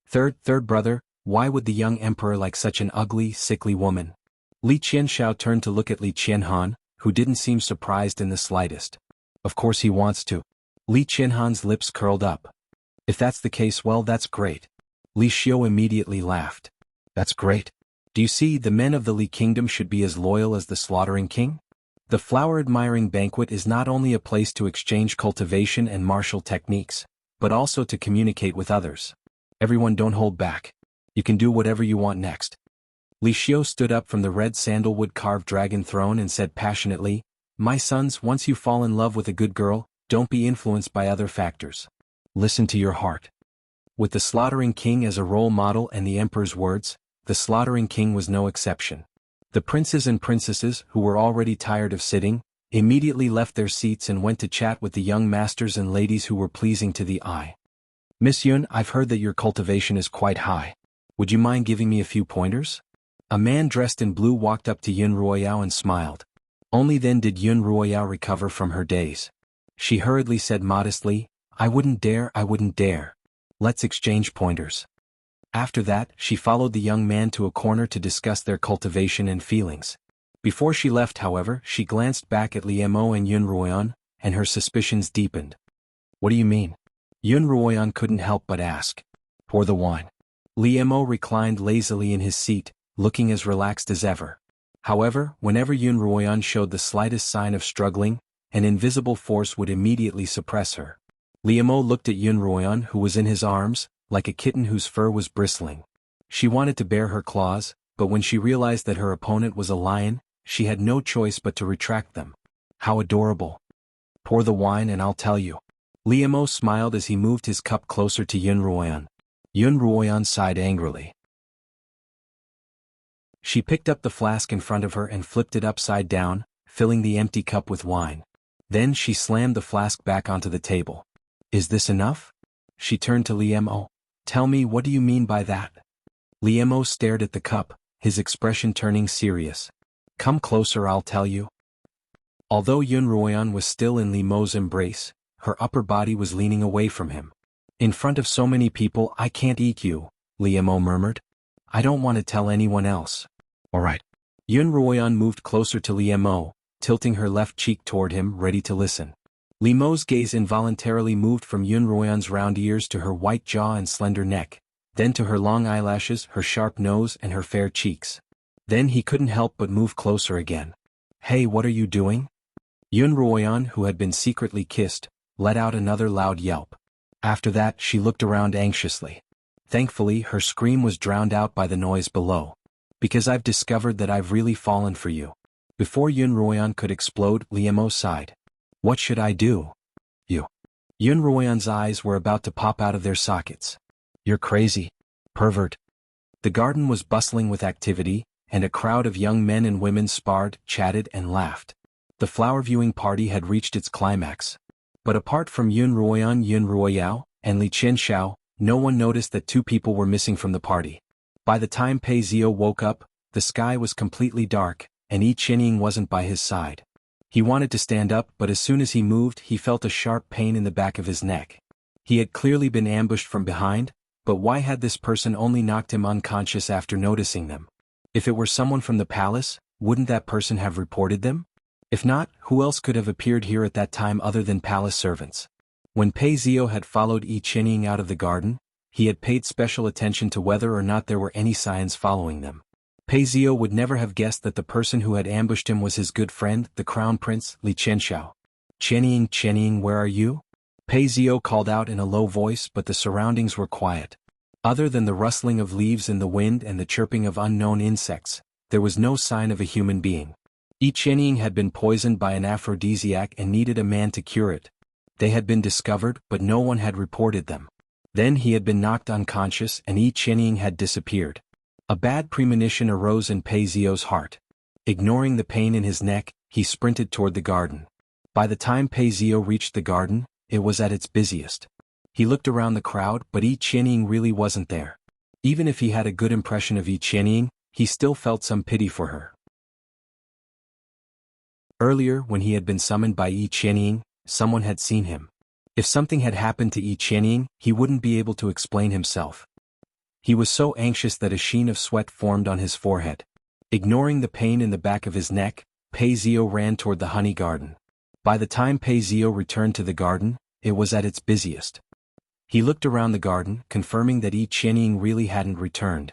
Third brother, why would the young emperor like such an ugly, sickly woman? Li Qianxiao turned to look at Li Qianhuan, who didn't seem surprised in the slightest. Of course he wants to. Li Qianhuan's lips curled up. If that's the case, well, that's great. Li Xiu immediately laughed. That's great. Do you see, the men of the Li Kingdom should be as loyal as the slaughtering king? The flower-admiring banquet is not only a place to exchange cultivation and martial techniques, but also to communicate with others. Everyone, don't hold back. You can do whatever you want next. Li Xiu stood up from the red sandalwood carved dragon throne and said passionately, My sons, once you fall in love with a good girl, don't be influenced by other factors. Listen to your heart. With the slaughtering king as a role model and the emperor's words, the slaughtering king was no exception. The princes and princesses, who were already tired of sitting, immediately left their seats and went to chat with the young masters and ladies who were pleasing to the eye. Miss Yun, I've heard that your cultivation is quite high. Would you mind giving me a few pointers? A man dressed in blue walked up to Yun Ruoyao and smiled. Only then did Yun Ruoyao recover from her daze. She hurriedly said modestly, I wouldn't dare. Let's exchange pointers. After that, she followed the young man to a corner to discuss their cultivation and feelings. Before she left, however, she glanced back at Liemo and Yun Ruoyan, and her suspicions deepened. What do you mean? Yun Ruoyan couldn't help but ask. Pour the wine. Liemo reclined lazily in his seat, looking as relaxed as ever. However, whenever Yun Ruoyan showed the slightest sign of struggling, an invisible force would immediately suppress her. Liemo looked at Yun Ruoyan, who was in his arms, like a kitten whose fur was bristling. She wanted to bare her claws, but when she realized that her opponent was a lion, she had no choice but to retract them. How adorable. Pour the wine and I'll tell you. Liemo smiled as he moved his cup closer to Yun Ruoyan. Yun Ruoyan sighed angrily. She picked up the flask in front of her and flipped it upside down, filling the empty cup with wine. Then she slammed the flask back onto the table. Is this enough? She turned to Liemo. Tell me, what do you mean by that? Liemo stared at the cup, his expression turning serious. Come closer, I'll tell you. Although Yun Ruoyan was still in Liemo's embrace, her upper body was leaning away from him. In front of so many people, I can't eat you, Liemo murmured. I don't want to tell anyone else. All right. Yun Ruoyan moved closer to Liemo, tilting her left cheek toward him, ready to listen. Liemo's gaze involuntarily moved from Yun Ruoyan's round ears to her white jaw and slender neck, then to her long eyelashes, her sharp nose, and her fair cheeks. Then he couldn't help but move closer again. Hey, what are you doing? Yun Ruoyan, who had been secretly kissed, let out another loud yelp. After that, she looked around anxiously. Thankfully, her scream was drowned out by the noise below. Because I've discovered that I've really fallen for you. Before Yun Ruoyan could explode, Liemo sighed. What should I do? You. Yun Ruoyan's eyes were about to pop out of their sockets. You're crazy. Pervert. The garden was bustling with activity, and a crowd of young men and women sparred, chatted, and laughed. The flower viewing party had reached its climax. But apart from Yun Ruoyao, and Li Qianxiao, no one noticed that two people were missing from the party. By the time Pei Zio woke up, the sky was completely dark, and Yi Qianying wasn't by his side. He wanted to stand up, but as soon as he moved he felt a sharp pain in the back of his neck. He had clearly been ambushed from behind, but why had this person only knocked him unconscious after noticing them? If it were someone from the palace, wouldn't that person have reported them? If not, who else could have appeared here at that time other than palace servants? When Pei Zio had followed Yi Qianying out of the garden, he had paid special attention to whether or not there were any signs following them. Pei Zio would never have guessed that the person who had ambushed him was his good friend, the crown prince, Li Qianxiao. Qianying, where are you?" Pei Zio called out in a low voice, but the surroundings were quiet. Other than the rustling of leaves in the wind and the chirping of unknown insects, there was no sign of a human being. Yi Qianying had been poisoned by an aphrodisiac and needed a man to cure it. They had been discovered, but no one had reported them. Then he had been knocked unconscious and Yi Qianying had disappeared. A bad premonition arose in Pei Zio's heart. Ignoring the pain in his neck, he sprinted toward the garden. By the time Pei Zio reached the garden, it was at its busiest. He looked around the crowd, but Yi Qianying really wasn't there. Even if he had a good impression of Yi Qianying, he still felt some pity for her. Earlier, when he had been summoned by Yi Qianying, someone had seen him. If something had happened to Yi Qianying, he wouldn't be able to explain himself. He was so anxious that a sheen of sweat formed on his forehead. Ignoring the pain in the back of his neck, Pei Zio ran toward the honey garden. By the time Pei Zio returned to the garden, it was at its busiest. He looked around the garden, confirming that Yi Qianying really hadn't returned.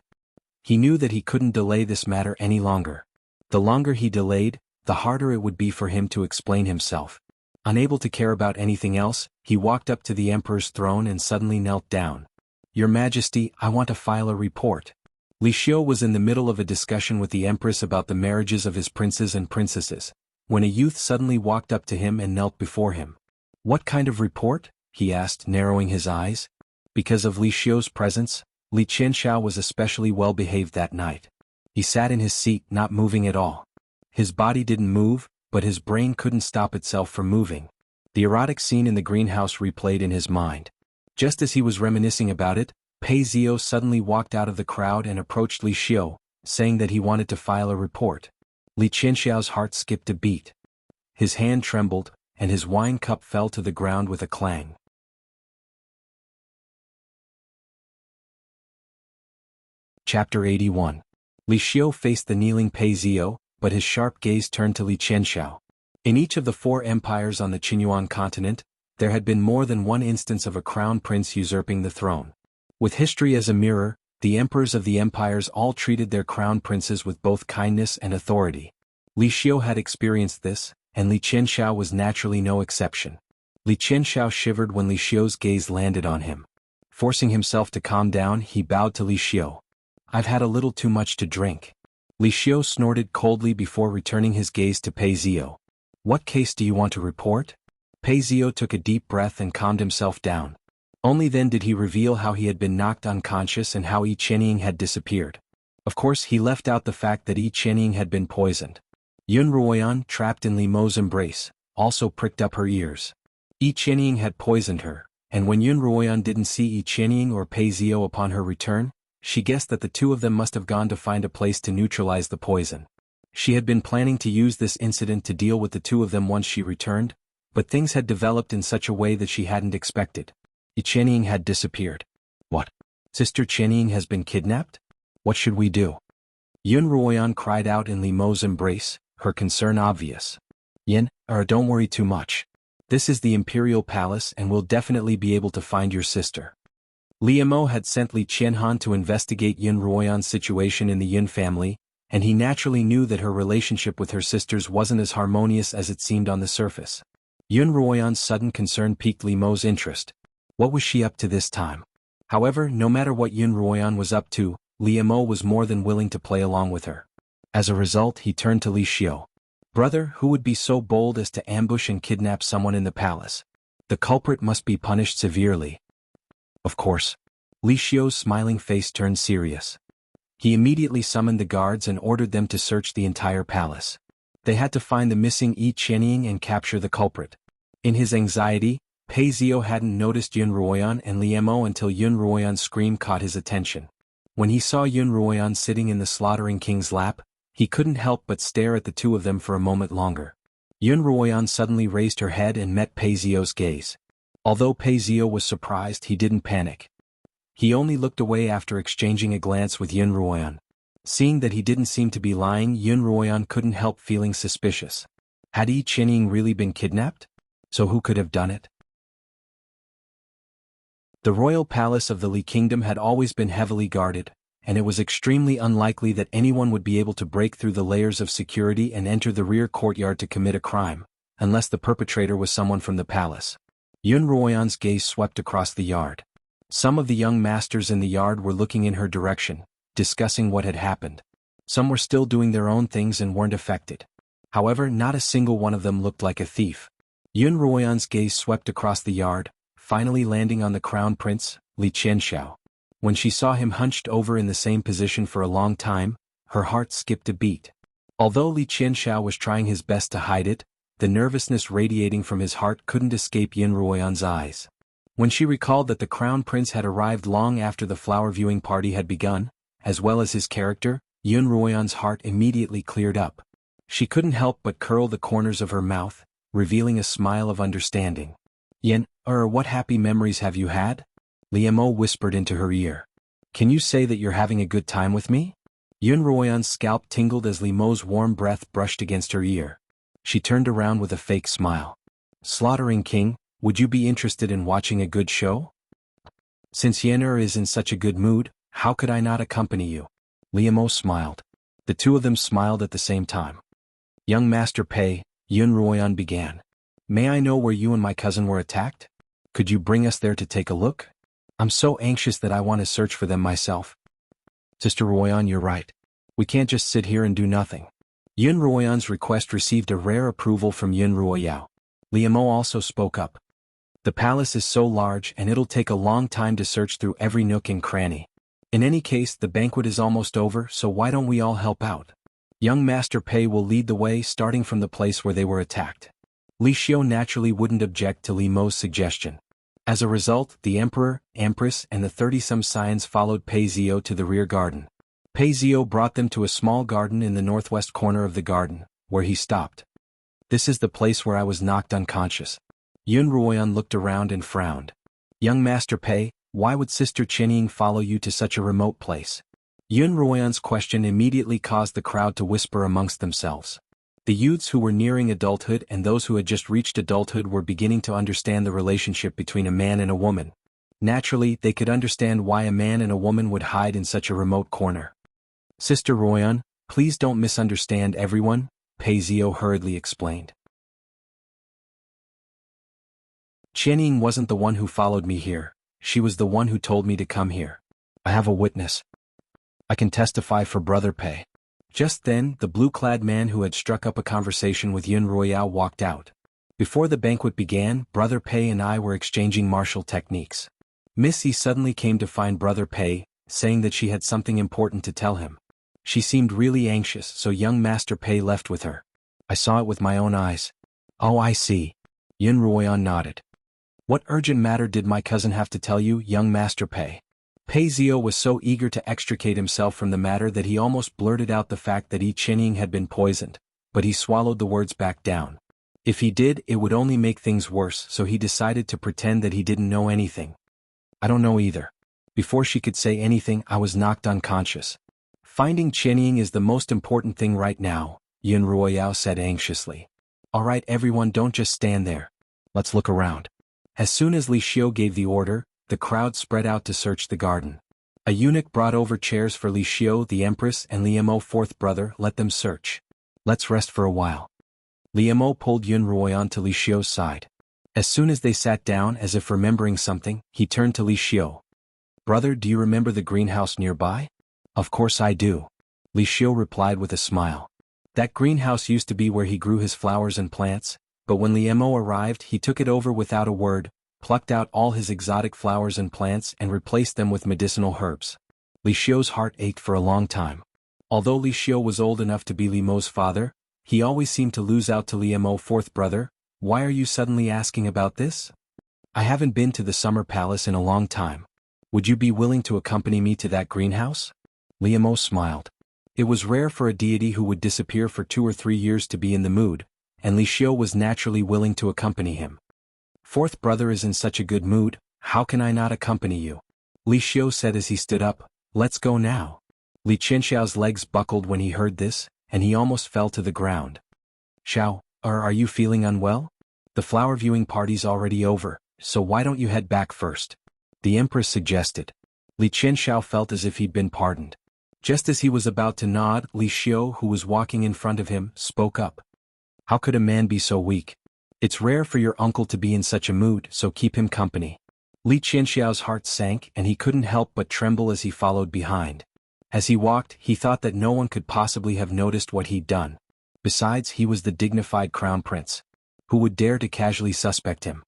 He knew that he couldn't delay this matter any longer. The longer he delayed, the harder it would be for him to explain himself. Unable to care about anything else, he walked up to the emperor's throne and suddenly knelt down. "Your Majesty, I want to file a report." Li Xiu was in the middle of a discussion with the empress about the marriages of his princes and princesses, when a youth suddenly walked up to him and knelt before him. "What kind of report?" he asked, narrowing his eyes. Because of Li Xiu's presence, Li Qianxiao was especially well behaved that night. He sat in his seat, not moving at all. His body didn't move, but his brain couldn't stop itself from moving. The erotic scene in the greenhouse replayed in his mind. Just as he was reminiscing about it, Pei Zio suddenly walked out of the crowd and approached Li Xiu, saying that he wanted to file a report. Li Qianxiao's heart skipped a beat. His hand trembled, and his wine cup fell to the ground with a clang. Chapter 81. Li Xiu faced the kneeling Pei Zio, but his sharp gaze turned to Li Qianxiao. In each of the 4 empires on the Xuanhuan continent, there had been more than one instance of a crown prince usurping the throne. With history as a mirror, the emperors of the empires all treated their crown princes with both kindness and authority. Li Xiu had experienced this, and Li Qianxiao was naturally no exception. Li Qianxiao shivered when Li Xiu's gaze landed on him. Forcing himself to calm down, he bowed to Li Xiu. "I've had a little too much to drink." Li Xiu snorted coldly before returning his gaze to Pei Zio. "What case do you want to report?" Pei Zio took a deep breath and calmed himself down. Only then did he reveal how he had been knocked unconscious and how Yi Qianying had disappeared. Of course, he left out the fact that Yi Qianying had been poisoned. Yun Ruoyan, trapped in Li Mo's embrace, also pricked up her ears. Yi Qianying had poisoned her, and when Yun Ruoyan didn't see Yi Qianying or Pei Zio upon her return, she guessed that the two of them must have gone to find a place to neutralize the poison. She had been planning to use this incident to deal with the two of them once she returned, but things had developed in such a way that she hadn't expected. Yi Qianying had disappeared. "What? Sister Qianying has been kidnapped? What should we do?" Yun Ruoyan cried out in Li Mo's embrace, her concern obvious. Don't worry too much. This is the Imperial Palace and we'll definitely be able to find your sister." Li Mo had sent Li Qianhuan to investigate Yun Ruoyan's situation in the Yun family, and he naturally knew that her relationship with her sisters wasn't as harmonious as it seemed on the surface. Yun Ruoyan's sudden concern piqued Li Mo's interest. What was she up to this time? However, no matter what Yun Ruoyan was up to, Li Mo was more than willing to play along with her. As a result, he turned to Li Xiu. "Brother, who would be so bold as to ambush and kidnap someone in the palace? The culprit must be punished severely." "Of course." Li Xiu's smiling face turned serious. He immediately summoned the guards and ordered them to search the entire palace. They had to find the missing xianxia and capture the culprit. In his anxiety, Pei Zio hadn't noticed Yun Ruoyan and Li Mo until Yun Ruoyan's scream caught his attention. When he saw Yun Ruoyan sitting in the slaughtering king's lap, he couldn't help but stare at the two of them for a moment longer. Yun Ruoyan suddenly raised her head and met Pei Zio's gaze. Although Pei Zio was surprised, he didn't panic. He only looked away after exchanging a glance with Yun Ruoyan. Seeing that he didn't seem to be lying, Yun Ruoyan couldn't help feeling suspicious. Had Xianxia really been kidnapped? So who could have done it? The royal palace of the Li Kingdom had always been heavily guarded, and it was extremely unlikely that anyone would be able to break through the layers of security and enter the rear courtyard to commit a crime, unless the perpetrator was someone from the palace. Yun Ruoyan's gaze swept across the yard. Some of the young masters in the yard were looking in her direction, discussing what had happened. Some were still doing their own things and weren't affected. However, not a single one of them looked like a thief. Yun Ruoyan's gaze swept across the yard, finally landing on the crown prince, Li Qianxiao. When she saw him hunched over in the same position for a long time, her heart skipped a beat. Although Li Qianxiao was trying his best to hide it, the nervousness radiating from his heart couldn't escape Yun Ruoyan's eyes. When she recalled that the crown prince had arrived long after the flower viewing party had begun, as well as his character, Yun Ruoyan's heart immediately cleared up. She couldn't help but curl the corners of her mouth, revealing a smile of understanding. Yen, what happy memories have you had? Li Mo whispered into her ear. Can you say that you're having a good time with me? Yun Ruoyan's scalp tingled as Li Mo's warm breath brushed against her ear. She turned around with a fake smile. Slaughtering King, would you be interested in watching a good show? Since Yen is in such a good mood, how could I not accompany you? Li Mo smiled. The two of them smiled at the same time. Young Master Pei, Yun Ruoyan began. May I know where you and my cousin were attacked? Could you bring us there to take a look? I'm so anxious that I want to search for them myself. Sister Ruoyan, you're right. We can't just sit here and do nothing. Yun Ruoyan's request received a rare approval from Yun Ruoyao. Li Mo also spoke up. The palace is so large and it'll take a long time to search through every nook and cranny. In any case, the banquet is almost over, so why don't we all help out? Young Master Pei will lead the way, starting from the place where they were attacked. Li Xiao naturally wouldn't object to Li Mo's suggestion. As a result, the Emperor, Empress, and the 30-some scions followed Pei Zio to the rear garden. Pei Zio brought them to a small garden in the northwest corner of the garden, where he stopped. This is the place where I was knocked unconscious. Yun Ruoyan looked around and frowned. Young Master Pei, why would Sister Qianxia follow you to such a remote place? Yun Ruoyan's question immediately caused the crowd to whisper amongst themselves. The youths who were nearing adulthood and those who had just reached adulthood were beginning to understand the relationship between a man and a woman. Naturally, they could understand why a man and a woman would hide in such a remote corner. Sister Ruoyan, please don't misunderstand everyone, Pei Zio hurriedly explained. Qianxia wasn't the one who followed me here, she was the one who told me to come here. I have a witness. I can testify for Brother Pei. Just then, the blue-clad man who had struck up a conversation with Yun Ruoyao walked out. Before the banquet began, Brother Pei and I were exchanging martial techniques. Miss E suddenly came to find Brother Pei, saying that she had something important to tell him. She seemed really anxious, so young Master Pei left with her. I saw it with my own eyes. Oh, I see. Yun Ruoyan nodded. What urgent matter did my cousin have to tell you, young Master Pei? Pei Zio was so eager to extricate himself from the matter that he almost blurted out the fact that Xianxia had been poisoned, but he swallowed the words back down. If he did, it would only make things worse, so he decided to pretend that he didn't know anything. I don't know either. Before she could say anything, I was knocked unconscious. Finding Xianxia is the most important thing right now, Yun Ruoyao said anxiously. All right, everyone, don't just stand there. Let's look around. As soon as Li Xiao gave the order, the crowd spread out to search the garden. A eunuch brought over chairs for Li Xiao, the Empress, and Li Mo, fourth brother. Let them search. Let's rest for a while. Li Mo pulled Yun Ruoyan to Li Xiao's side. As soon as they sat down, as if remembering something, he turned to Li Xiao. Brother, do you remember the greenhouse nearby? Of course I do. Li Xiao replied with a smile. That greenhouse used to be where he grew his flowers and plants, but when Li Mo arrived, he took it over without a word, plucked out all his exotic flowers and plants and replaced them with medicinal herbs. Li Xiao's heart ached for a long time. Although Li Xiao was old enough to be Li Mo's father, He always seemed to lose out to Liemo. Fourth brother, why are you suddenly asking about this? I haven't been to the summer palace in a long time. Would you be willing to accompany me to that greenhouse? Liemo smiled. It was rare for a deity who would disappear for 2 or 3 years to be in the mood, and Li Xiu was naturally willing to accompany him. Fourth brother is in such a good mood, how can I not accompany you? Li Xiu said as he stood up, let's go now. Li Qianxiao's legs buckled when he heard this, and he almost fell to the ground. Xiao, are you feeling unwell? The flower viewing party's already over, so why don't you head back first? The empress suggested. Li Qianxiao felt as if he'd been pardoned. Just as he was about to nod, Li Xiu, who was walking in front of him, spoke up. How could a man be so weak? It's rare for your uncle to be in such a mood, so keep him company. Li Qianxiao's heart sank and he couldn't help but tremble as he followed behind. As he walked, he thought that no one could possibly have noticed what he'd done. Besides, he was the dignified crown prince. Who would dare to casually suspect him?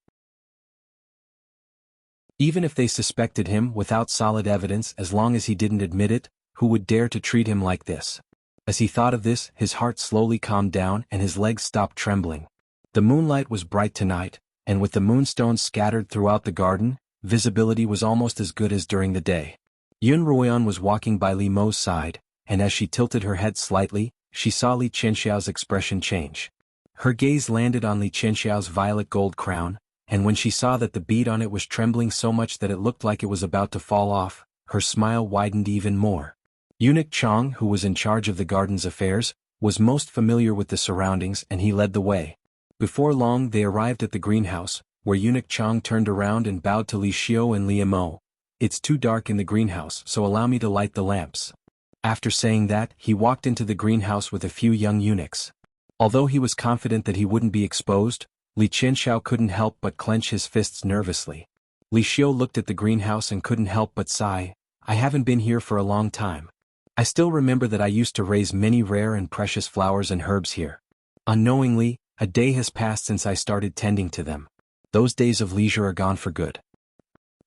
Even if they suspected him without solid evidence, as long as he didn't admit it, who would dare to treat him like this? As he thought of this, his heart slowly calmed down and his legs stopped trembling. The moonlight was bright tonight, and with the moonstones scattered throughout the garden, visibility was almost as good as during the day. Xuanhuan was walking by Li Mo's side, and as she tilted her head slightly, she saw Li Qianxiao's expression change. Her gaze landed on Li Qianxiao's violet gold crown, and when she saw that the bead on it was trembling so much that it looked like it was about to fall off, her smile widened even more. Eunuch Chong, who was in charge of the garden's affairs, was most familiar with the surroundings and he led the way. Before long they arrived at the greenhouse, where Eunuch Chong turned around and bowed to Li Xiu and Liemo. It's too dark in the greenhouse, so allow me to light the lamps. After saying that, he walked into the greenhouse with a few young eunuchs. Although he was confident that he wouldn't be exposed, Li Qianxiao couldn't help but clench his fists nervously. Li Xiu looked at the greenhouse and couldn't help but sigh. I haven't been here for a long time. I still remember that I used to raise many rare and precious flowers and herbs here. Unknowingly, a day has passed since I started tending to them. Those days of leisure are gone for good.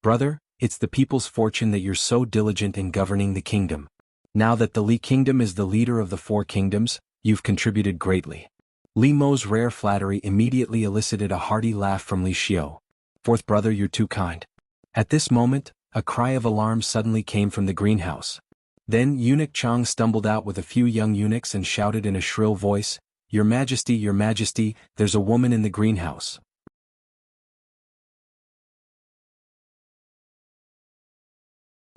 Brother, it's the people's fortune that you're so diligent in governing the kingdom. Now that the Li kingdom is the leader of the 4 kingdoms, you've contributed greatly. Li Mo's rare flattery immediately elicited a hearty laugh from Li Xiu. Fourth brother, you're too kind. At this moment, a cry of alarm suddenly came from the greenhouse. Then Eunuch Chong stumbled out with a few young eunuchs and shouted in a shrill voice, Your Majesty, there's a woman in the greenhouse.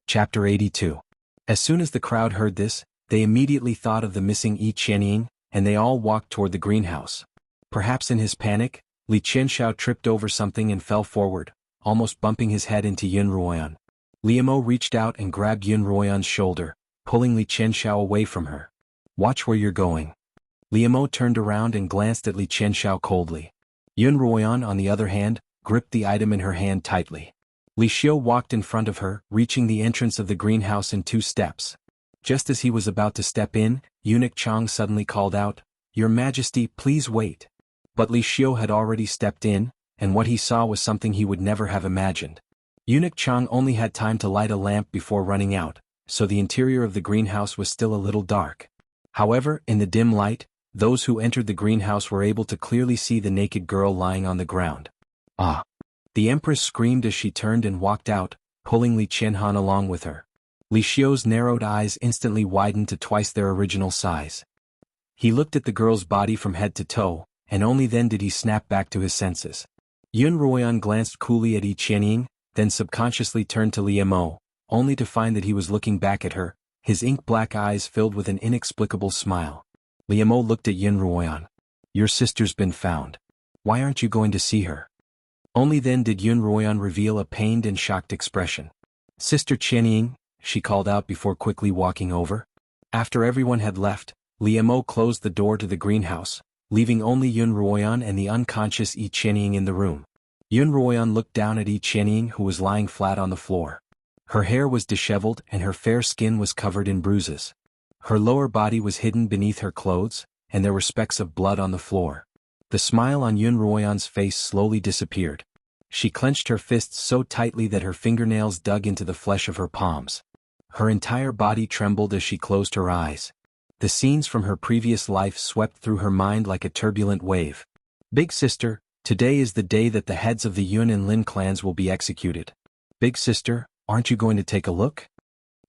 Chapter 82. As soon as the crowd heard this, they immediately thought of the missing Yi Qianying, and they all walked toward the greenhouse. Perhaps in his panic, Li Qianxiao tripped over something and fell forward, almost bumping his head into Xuanhuan. Liemo reached out and grabbed Xuanhuan's shoulder, pulling Li Qianxiao away from her. Watch where you're going. Liemo turned around and glanced at Li Qianxiao coldly. Xuanhuan, on the other hand, gripped the item in her hand tightly. Li Xiu walked in front of her, reaching the entrance of the greenhouse in 2 steps. Just as he was about to step in, Eunuch Chong suddenly called out, Your Majesty, please wait. But Li Xiu had already stepped in, and what he saw was something he would never have imagined. Eunuch Chong only had time to light a lamp before running out, so the interior of the greenhouse was still a little dark. However, in the dim light, those who entered the greenhouse were able to clearly see the naked girl lying on the ground. Ah! The empress screamed as she turned and walked out, pulling Li Qianhuan along with her. Li Xiu's narrowed eyes instantly widened to twice their original size. He looked at the girl's body from head to toe, and only then did he snap back to his senses. Xuanhuan glanced coolly at Yi Qianying, then subconsciously turned to Liemo, only to find that he was looking back at her, his ink-black eyes filled with an inexplicable smile. Liemo looked at Xuanhuan. Your sister's been found. Why aren't you going to see her? Only then did Xuanhuan reveal a pained and shocked expression. Sister Qianying, she called out before quickly walking over. After everyone had left, Liemo closed the door to the greenhouse, leaving only Xuanhuan and the unconscious Yi Qianying in the room. Xuanhuan looked down at Yi Qianying, who was lying flat on the floor. Her hair was disheveled and her fair skin was covered in bruises. Her lower body was hidden beneath her clothes, and there were specks of blood on the floor. The smile on Xuanhuan's face slowly disappeared. She clenched her fists so tightly that her fingernails dug into the flesh of her palms. Her entire body trembled as she closed her eyes. The scenes from her previous life swept through her mind like a turbulent wave. Big sister, today is the day that the heads of the Yun and Lin clans will be executed. Big sister, aren't you going to take a look?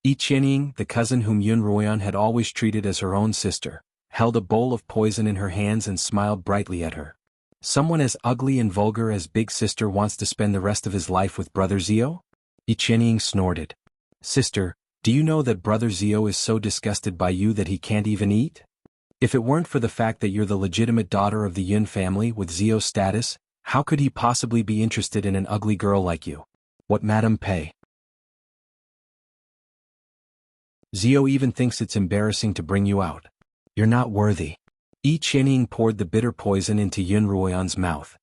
Xianxia, the cousin whom Yun Ruoyan had always treated as her own sister, held a bowl of poison in her hands and smiled brightly at her. Someone as ugly and vulgar as Big Sister wants to spend the rest of his life with Brother Zio? Xianxia snorted. Sister, do you know that Brother Zio is so disgusted by you that he can't even eat? If it weren't for the fact that you're the legitimate daughter of the Yun family with Zio's status, how could he possibly be interested in an ugly girl like you? What Madame Pei? Zio even thinks it's embarrassing to bring you out. You're not worthy. Xianxia poured the bitter poison into Yun Ruoyan's mouth.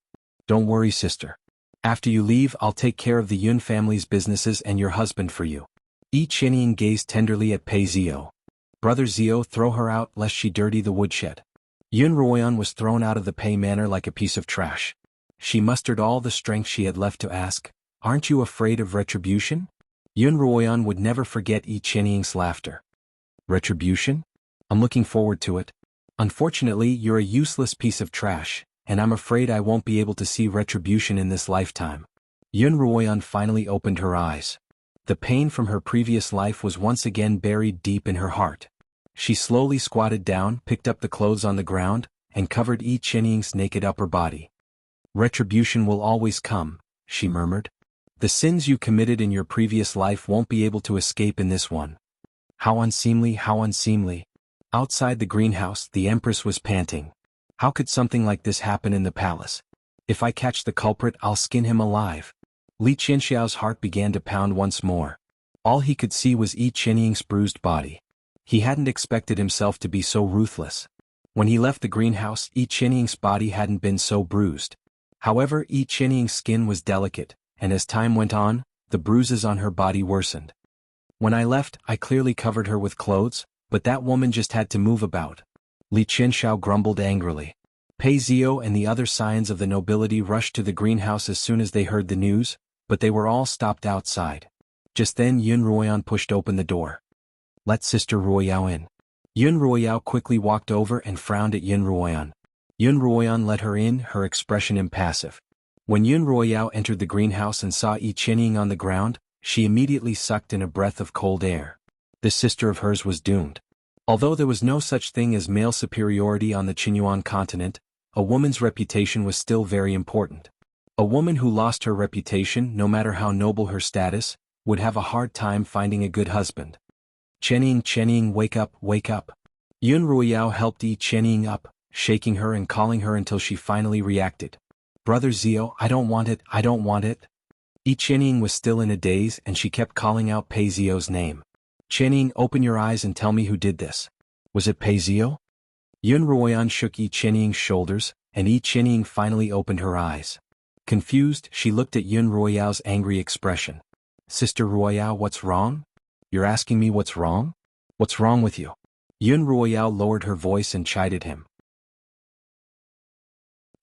Don't worry, sister. After you leave, I'll take care of the Yun family's businesses and your husband for you. Xianxia gazed tenderly at Pei Zio. Brother Zio, throw her out lest she dirty the woodshed. Yun Ruoyan was thrown out of the Pei manor like a piece of trash. She mustered all the strength she had left to ask, aren't you afraid of retribution? Yun Ruoyan would never forget Xianxia's laughter. Retribution? I'm looking forward to it. Unfortunately, you're a useless piece of trash, and I'm afraid I won't be able to see retribution in this lifetime. Yun Ruoyan finally opened her eyes. The pain from her previous life was once again buried deep in her heart. She slowly squatted down, picked up the clothes on the ground, and covered Xianxia's naked upper body. Retribution will always come, she murmured. The sins you committed in your previous life won't be able to escape in this one. How unseemly, how unseemly. Outside the greenhouse, the Empress was panting. How could something like this happen in the palace? If I catch the culprit, I'll skin him alive. Li Qianxiao's heart began to pound once more. All he could see was Xianxia's bruised body. He hadn't expected himself to be so ruthless. When he left the greenhouse, Xianxia's body hadn't been so bruised. However, Xianxia's skin was delicate, and as time went on, the bruises on her body worsened. When I left, I clearly covered her with clothes, but that woman just had to move about. Li Qianxiao grumbled angrily. Pei Zio and the other scions of the nobility rushed to the greenhouse as soon as they heard the news, but they were all stopped outside. Just then Yun Ruoyan pushed open the door. Let Sister Ruoyao in. Yun Ruoyao quickly walked over and frowned at Yun Ruoyan. Yun Ruoyan let her in, her expression impassive. When Yun Ruoyao entered the greenhouse and saw Xianxia on the ground, she immediately sucked in a breath of cold air. This sister of hers was doomed. Although there was no such thing as male superiority on the Xuanhuan continent, a woman's reputation was still very important. A woman who lost her reputation, no matter how noble her status, would have a hard time finding a good husband. Xianxia, wake up, wake up. Yun Ruoyao helped Xianxia up, shaking her and calling her until she finally reacted. Brother Zio, I don't want it, I don't want it. Xianxia was still in a daze and she kept calling out Pei Zio's name. Xianxia, open your eyes and tell me who did this. Was it Pei Zio? Yun Ruoyan shook Xianxia's shoulders, and Xianxia finally opened her eyes. Confused, she looked at Yun Ruoyao's angry expression. Sister Ruoyao, what's wrong? You're asking me what's wrong? What's wrong with you? Yun Ruoyao lowered her voice and chided him.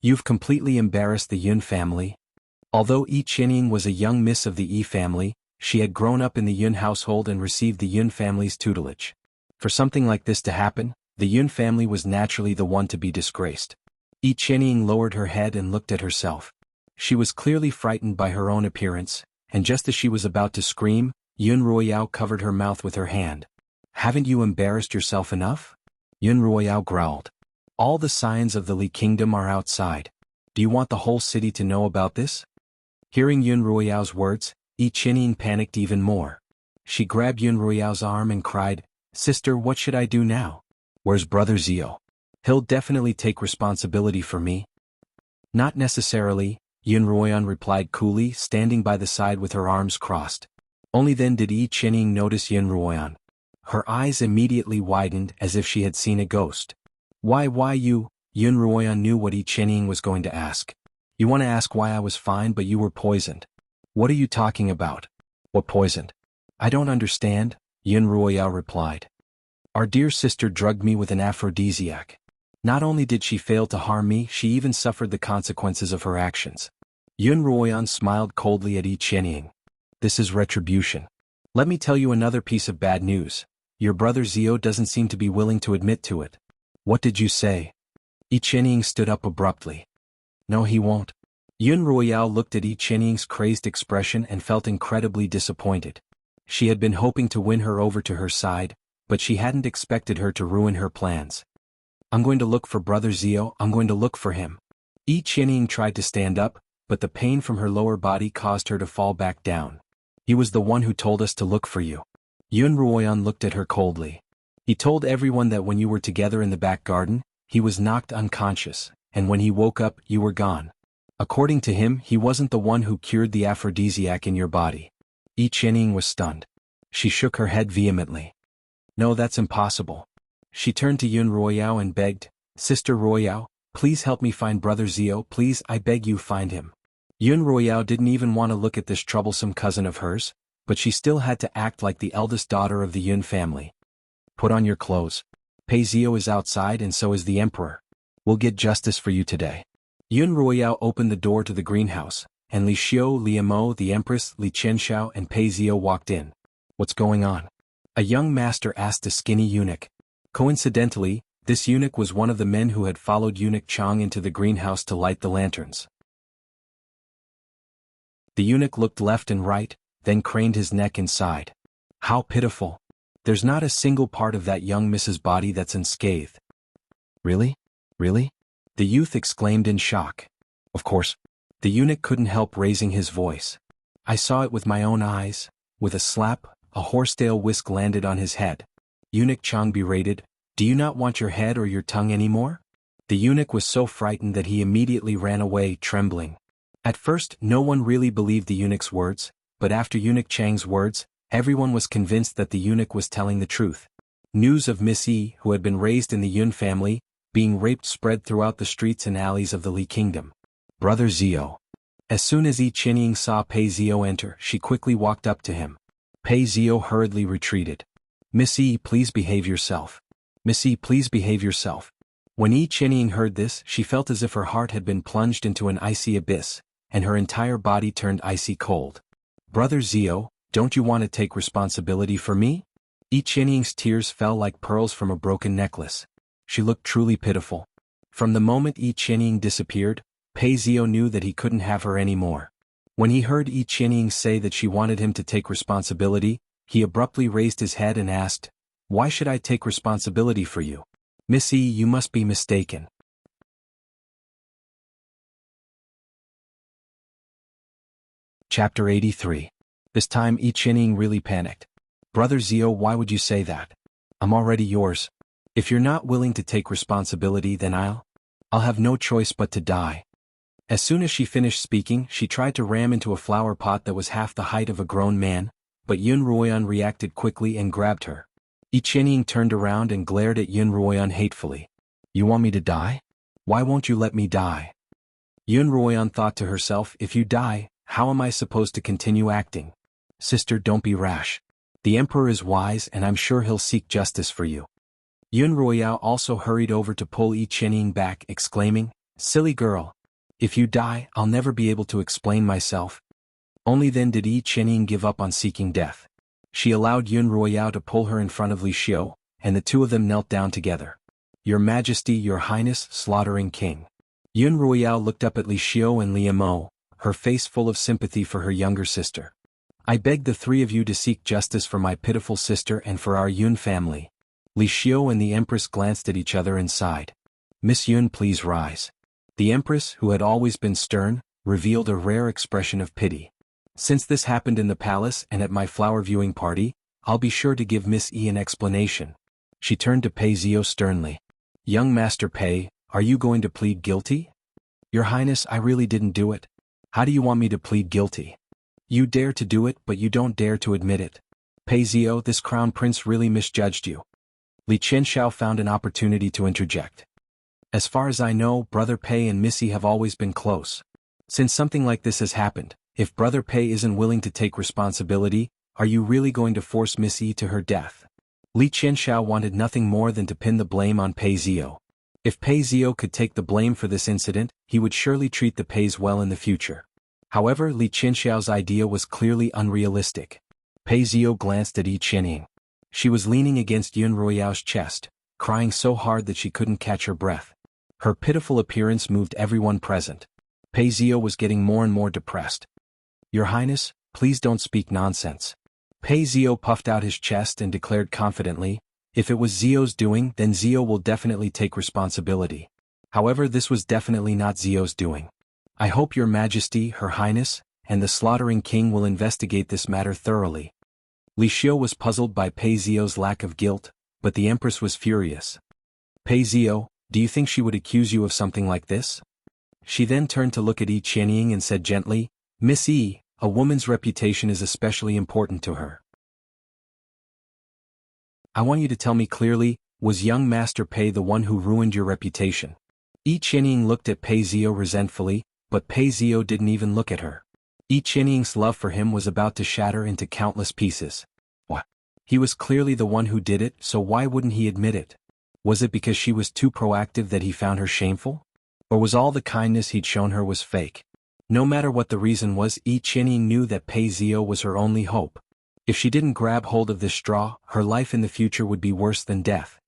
You've completely embarrassed the Yun family. Although Xianxia was a young miss of the Yi family, she had grown up in the Yun household and received the Yun family's tutelage. For something like this to happen, the Yun family was naturally the one to be disgraced. Xianxia lowered her head and looked at herself. She was clearly frightened by her own appearance, and just as she was about to scream, Yun Ruoyao covered her mouth with her hand. Haven't you embarrassed yourself enough? Yun Ruoyao growled. All the scions of the Li kingdom are outside. Do you want the whole city to know about this? Hearing Yun Ruoyao's words, Xianxia panicked even more. She grabbed Yun Ruoyao's arm and cried, Sister, what should I do now? Where's Brother Zio? He'll definitely take responsibility for me. Not necessarily, Yun Ruoyan replied coolly, standing by the side with her arms crossed. Only then did Xianxia notice Yun Ruoyan. Her eyes immediately widened as if she had seen a ghost. Why you? Yun Ruoyan knew what Xianxia was going to ask. You want to ask why I was fine but you were poisoned. What are you talking about? What poisoned? I don't understand, Yun Ruoyao replied. Our dear sister drugged me with an aphrodisiac. Not only did she fail to harm me, she even suffered the consequences of her actions. Yun Ruoyan smiled coldly at Xianxia. This is retribution. Let me tell you another piece of bad news. Your brother Zio doesn't seem to be willing to admit to it. What did you say? Yi Qianying stood up abruptly. No, he won't. Yun Royale looked at Yi Qianying's crazed expression and felt incredibly disappointed. She had been hoping to win her over to her side, but she hadn't expected her to ruin her plans. I'm going to look for Brother Zio, I'm going to look for him. Yi Qianying tried to stand up, but the pain from her lower body caused her to fall back down. He was the one who told us to look for you. Yun Ruoyan looked at her coldly. He told everyone that when you were together in the back garden, he was knocked unconscious, and when he woke up, you were gone. According to him, he wasn't the one who cured the aphrodisiac in your body. Yi Qianying was stunned. She shook her head vehemently. No, that's impossible. She turned to Yun Ruoyao and begged, Sister Ruoyao, please help me find Brother Zio, please, I beg you, find him. Yun Ruoyao didn't even want to look at this troublesome cousin of hers, but she still had to act like the eldest daughter of the Yun family. Put on your clothes. Pei Zio is outside and so is the Emperor. We'll get justice for you today. Yun Ruoyao opened the door to the greenhouse, and Li Xiu, Li Mo, the Empress, Li Qianxiao and Pei Zio walked in. What's going on? A young master asked a skinny eunuch. Coincidentally, this eunuch was one of the men who had followed Eunuch Chang into the greenhouse to light the lanterns. The eunuch looked left and right, then craned his neck and sighed. How pitiful. There's not a single part of that young Mrs. body that's unscathed. Really? Really? The youth exclaimed in shock. Of course. The eunuch couldn't help raising his voice. I saw it with my own eyes. With a slap, a horsetail whisk landed on his head. Eunuch Chang berated, Do you not want your head or your tongue anymore? The eunuch was so frightened that he immediately ran away, trembling. At first, no one really believed the eunuch's words, but after Eunuch Chang's words, everyone was convinced that the eunuch was telling the truth. News of Miss Yi, who had been raised in the Yun family, being raped spread throughout the streets and alleys of the Li Kingdom. Brother Zio. As soon as Yi Qianying saw Pei Zio enter, she quickly walked up to him. Pei Zio hurriedly retreated. Miss Yi, please behave yourself. Miss Yi, please behave yourself. When Yi Qianying heard this, she felt as if her heart had been plunged into an icy abyss, and her entire body turned icy cold. Brother Zio, don't you want to take responsibility for me? Yi Qianying's tears fell like pearls from a broken necklace. She looked truly pitiful. From the moment Yi Qianying disappeared, Pei Zio knew that he couldn't have her anymore. When he heard Yi Qianying say that she wanted him to take responsibility, he abruptly raised his head and asked, Why should I take responsibility for you? Miss Yi, you must be mistaken. Chapter 83. This time Yi Qianying really panicked. Brother Zio, why would you say that? I'm already yours. If you're not willing to take responsibility, then I'll have no choice but to die. As soon as she finished speaking, she tried to ram into a flower pot that was half the height of a grown man, but Yun Ruoyan reacted quickly and grabbed her. Yi Qianying turned around and glared at Yun Ruoyan hatefully. You want me to die? Why won't you let me die? Yun Ruoyan thought to herself, if you die, how am I supposed to continue acting? Sister, don't be rash. The Emperor is wise and I'm sure he'll seek justice for you. Yun Ruoyao also hurried over to pull Yi Qianying back, exclaiming, Silly girl. If you die, I'll never be able to explain myself. Only then did Yi Qianying give up on seeking death. She allowed Yun Ruoyao to pull her in front of Li Xiu, and the two of them knelt down together. Your Majesty, Your Highness, slaughtering king. Yun Ruoyao looked up at Li Xiu and Li Mo, her face full of sympathy for her younger sister. I beg the three of you to seek justice for my pitiful sister and for our Yun family. Li Xiu and the Empress glanced at each other and sighed. Miss Yun, please rise. The Empress, who had always been stern, revealed a rare expression of pity. Since this happened in the palace and at my flower viewing party, I'll be sure to give Miss Yi an explanation. She turned to Pei Zio sternly. Young Master Pei, are you going to plead guilty? Your Highness, I really didn't do it. How do you want me to plead guilty? You dare to do it, but you don't dare to admit it. Pei Zio, this crown prince really misjudged you. Li Qianxiao found an opportunity to interject. As far as I know, Brother Pei and Miss Yi have always been close. Since something like this has happened, if Brother Pei isn't willing to take responsibility, are you really going to force Miss Yi to her death? Li Qianxiao wanted nothing more than to pin the blame on Pei Zio. If Pei Zio could take the blame for this incident, he would surely treat the Peis well in the future. However, Li Qianxiao's idea was clearly unrealistic. Pei Zio glanced at Yi Qianying. She was leaning against Yun Ruoyao's chest, crying so hard that she couldn't catch her breath. Her pitiful appearance moved everyone present. Pei Zio was getting more and more depressed. "Your Highness, please don't speak nonsense." Pei Zio puffed out his chest and declared confidently, "If it was Zio's doing, then Zio will definitely take responsibility. However, this was definitely not Zio's doing. I hope Your Majesty, Her Highness, and the Slaughtering King will investigate this matter thoroughly." Li Xiu was puzzled by Pei Zio's lack of guilt, but the Empress was furious. "Pei Zio, do you think she would accuse you of something like this?" She then turned to look at Yi Qianying and said gently, "Miss Yi, a woman's reputation is especially important to her. I want you to tell me clearly, was young Master Pei the one who ruined your reputation?" Yi Qianying looked at Pei Zio resentfully, but Pei Zio didn't even look at her. Yi Qianying's love for him was about to shatter into countless pieces. What? He was clearly the one who did it, so why wouldn't he admit it? Was it because she was too proactive that he found her shameful? Or was all the kindness he'd shown her was fake? No matter what the reason was, Yi Qianying knew that Pei Zio was her only hope. If she didn't grab hold of this straw, her life in the future would be worse than death.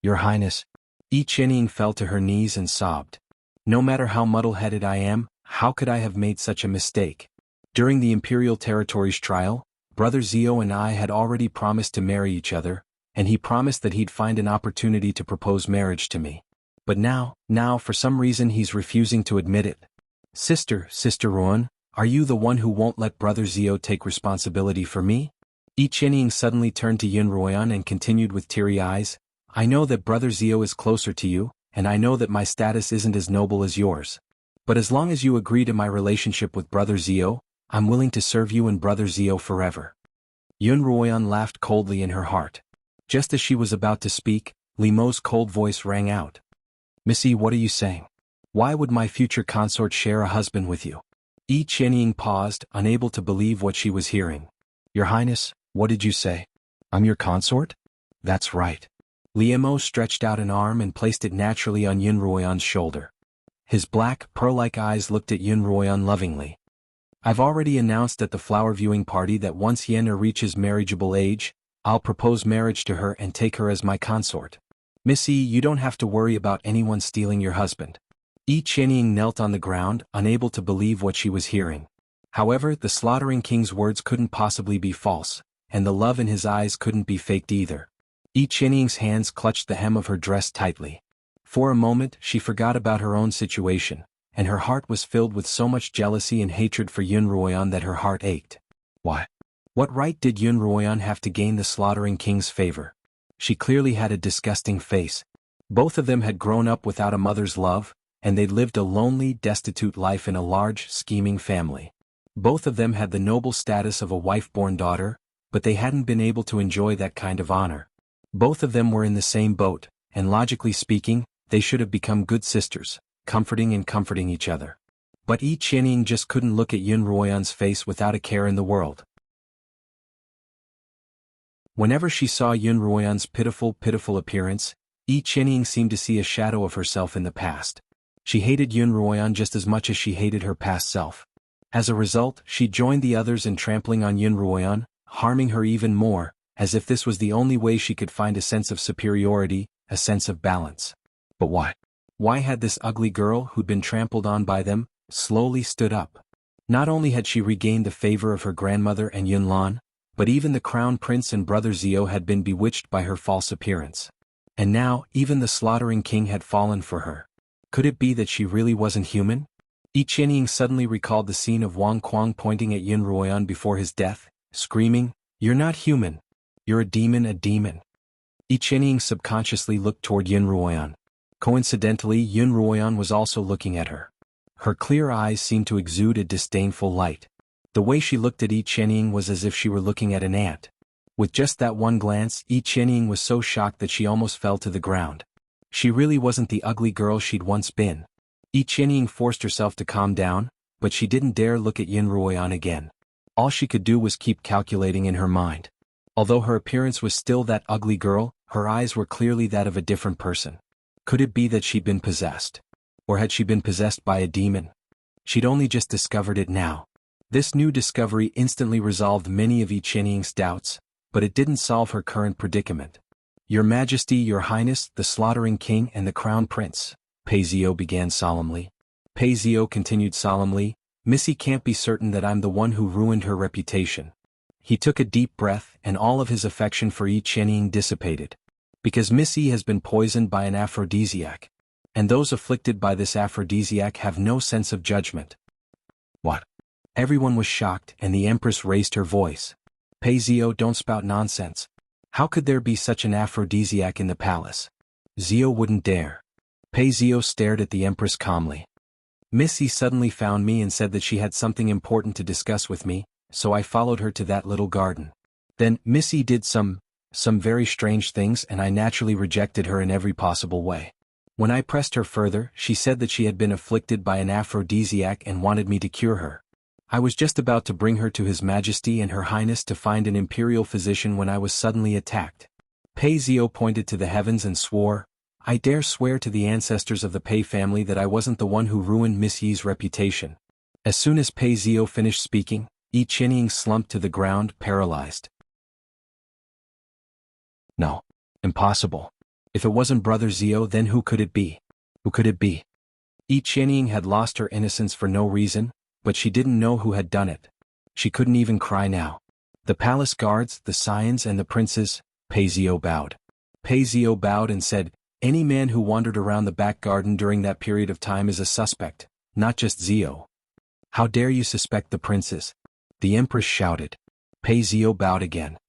"Your Highness." Yi Qianying fell to her knees and sobbed. "No matter how muddle-headed I am, how could I have made such a mistake? During the Imperial Territories trial, Brother Zio and I had already promised to marry each other, and he promised that he'd find an opportunity to propose marriage to me. But now, for some reason he's refusing to admit it. Sister Ruan, are you the one who won't let Brother Zio take responsibility for me?" Yi Qianying suddenly turned to Yun Ruoyan and continued with teary eyes, "I know that Brother Zio is closer to you, and I know that my status isn't as noble as yours. But as long as you agree to my relationship with Brother Zio, I'm willing to serve you and Brother Zio forever." Yun Ruoyan laughed coldly in her heart. Just as she was about to speak, Li Mo's cold voice rang out. "Missy, what are you saying? Why would my future consort share a husband with you?" Yi Qianying paused, unable to believe what she was hearing. "Your Highness, what did you say? I'm your consort?" "That's right." Li Mo stretched out an arm and placed it naturally on Yun Ruoyan's shoulder. His black, pearl-like eyes looked at Yun Ruoyan lovingly. "I've already announced at the flower viewing party that once Yenna reaches marriageable age, I'll propose marriage to her and take her as my consort. Missy, you don't have to worry about anyone stealing your husband." Yi Qianying knelt on the ground, unable to believe what she was hearing. However, the Slaughtering King's words couldn't possibly be false, and the love in his eyes couldn't be faked either. Yi Qianying's hands clutched the hem of her dress tightly. For a moment, she forgot about her own situation, and her heart was filled with so much jealousy and hatred for Yun Ruoyan that her heart ached. Why? What right did Yun Ruoyan have to gain the Slaughtering King's favor? She clearly had a disgusting face. Both of them had grown up without a mother's love, and they'd lived a lonely, destitute life in a large, scheming family. Both of them had the noble status of a wife-born daughter, but they hadn't been able to enjoy that kind of honor. Both of them were in the same boat, and logically speaking, they should have become good sisters, comforting each other. But Yi Qianying just couldn't look at Yun Ruoyan's face without a care in the world. Whenever she saw Yun Ruoyan's pitiful appearance, Yi Qianying seemed to see a shadow of herself in the past. She hated Yun Ruoyan just as much as she hated her past self. As a result, she joined the others in trampling on Yun Ruoyan, harming her even more, as if this was the only way she could find a sense of superiority, a sense of balance. But why? Why had this ugly girl who'd been trampled on by them, slowly stood up? Not only had she regained the favor of her grandmother and Yun Lan, but even the Crown Prince and Brother Zio had been bewitched by her false appearance. And now, even the Slaughtering King had fallen for her. Could it be that she really wasn't human? Yi Qianying suddenly recalled the scene of Wang Kuang pointing at Yun Ruoyan before his death, screaming, "You're not human. You're a demon, a demon." Yi Qianying subconsciously looked toward Yun Ruoyan. Coincidentally, Yun Ruoyan was also looking at her. Her clear eyes seemed to exude a disdainful light. The way she looked at Yi Qianying was as if she were looking at an ant. With just that one glance, Yi Qianying was so shocked that she almost fell to the ground. She really wasn't the ugly girl she'd once been. Yi Qianying forced herself to calm down, but she didn't dare look at Yun Ruoyan again. All she could do was keep calculating in her mind. Although her appearance was still that ugly girl, her eyes were clearly that of a different person. Could it be that she'd been possessed? Or had she been possessed by a demon? She'd only just discovered it now. This new discovery instantly resolved many of Yi Qianying's doubts, but it didn't solve her current predicament. Your Majesty, Your Highness, the slaughtering king and the crown prince, Pei Zio began solemnly. Pei Zio continued solemnly, Missy can't be certain that I'm the one who ruined her reputation. He took a deep breath and all of his affection for Yi Qianying dissipated. Because Missy has been poisoned by an aphrodisiac. And those afflicted by this aphrodisiac have no sense of judgment. What? Everyone was shocked and the Empress raised her voice. Pei Zio, don't spout nonsense. How could there be such an aphrodisiac in the palace? Zio wouldn't dare. Pei Zio stared at the Empress calmly. Missy suddenly found me and said that she had something important to discuss with me, so I followed her to that little garden. Then, Missy did some very strange things and I naturally rejected her in every possible way. When I pressed her further, she said that she had been afflicted by an aphrodisiac and wanted me to cure her. I was just about to bring her to His Majesty and Her Highness to find an imperial physician when I was suddenly attacked. Pei Zio pointed to the heavens and swore, I dare swear to the ancestors of the Pei family that I wasn't the one who ruined Miss Yi's reputation. As soon as Pei Zio finished speaking, Yi Qianying slumped to the ground, paralyzed. No. Impossible. If it wasn't Brother Zio, then who could it be? Who could it be? Yi Qianying had lost her innocence for no reason, but she didn't know who had done it. She couldn't even cry now. The palace guards, the scions and the princes, Pei Zio bowed. Pei Zio bowed and said, any man who wandered around the back garden during that period of time is a suspect, not just Zio. How dare you suspect the princes? The Empress shouted. Pei Zio bowed again.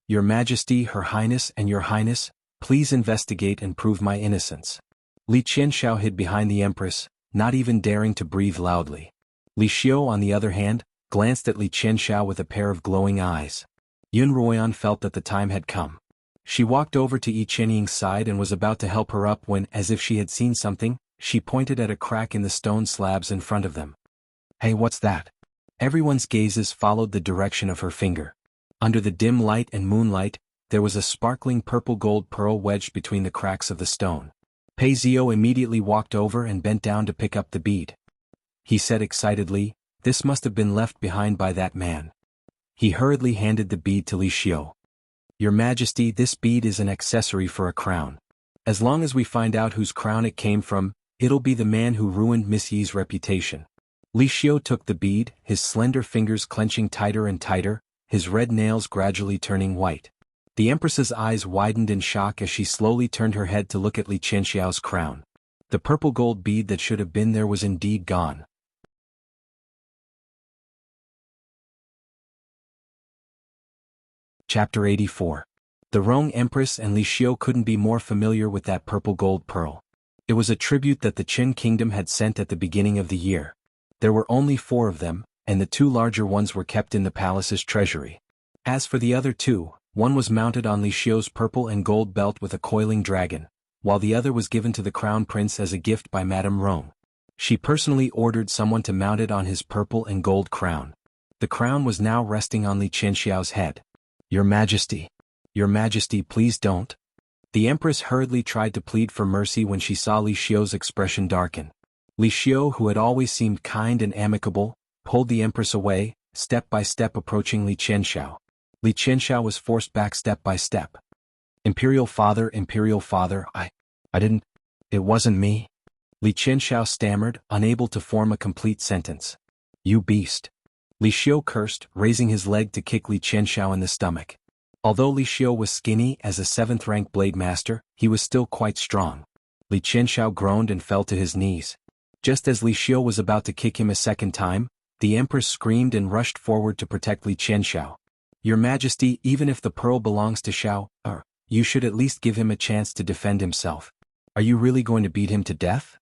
Your Majesty, Her Highness and Your Highness, please investigate and prove my innocence. Li Qianxiao hid behind the Empress, not even daring to breathe loudly. Li Xiu, on the other hand, glanced at Li Qianxiao with a pair of glowing eyes. Xuanhuan felt that the time had come. She walked over to Yi Qianying's side and was about to help her up when, as if she had seen something, she pointed at a crack in the stone slabs in front of them. Hey, what's that? Everyone's gazes followed the direction of her finger. Under the dim light and moonlight, there was a sparkling purple-gold pearl wedged between the cracks of the stone. Pei Zio immediately walked over and bent down to pick up the bead. He said excitedly, this must have been left behind by that man. He hurriedly handed the bead to Li Xiu. Your Majesty, this bead is an accessory for a crown. As long as we find out whose crown it came from, it'll be the man who ruined Miss Yi's reputation. Li Xiu took the bead, his slender fingers clenching tighter and tighter, his red nails gradually turning white. The Empress's eyes widened in shock as she slowly turned her head to look at Li Qianxiao's crown. The purple gold bead that should have been there was indeed gone. Chapter 84. The Rong Empress and Li Xiu couldn't be more familiar with that purple gold pearl. It was a tribute that the Qin kingdom had sent at the beginning of the year. There were only 4 of them, and the 2 larger ones were kept in the palace's treasury. As for the other 2, one was mounted on Li Xiu's purple and gold belt with a coiling dragon, while the other was given to the crown prince as a gift by Madame Rong. She personally ordered someone to mount it on his purple and gold crown. The crown was now resting on Li Qianxiao's head. Your Majesty, please don't. The Empress hurriedly tried to plead for mercy when she saw Li Xiu's expression darken. Li Xiu, who had always seemed kind and amicable, pulled the Empress away, step by step approaching Li Qianxiao. Li Qianxiao was forced back step by step. Imperial Father, I didn't, it wasn't me. Li Qianxiao stammered, unable to form a complete sentence. You beast. Li Xiu cursed, raising his leg to kick Li Qianxiao in the stomach. Although Li Xiu was skinny as a 7th-rank blade master, he was still quite strong. Li Qianxiao groaned and fell to his knees. Just as Li Xiu was about to kick him a second time, the Empress screamed and rushed forward to protect Li Qianxiao. Your Majesty, even if the pearl belongs to Xiao, you should at least give him a chance to defend himself. Are you really going to beat him to death?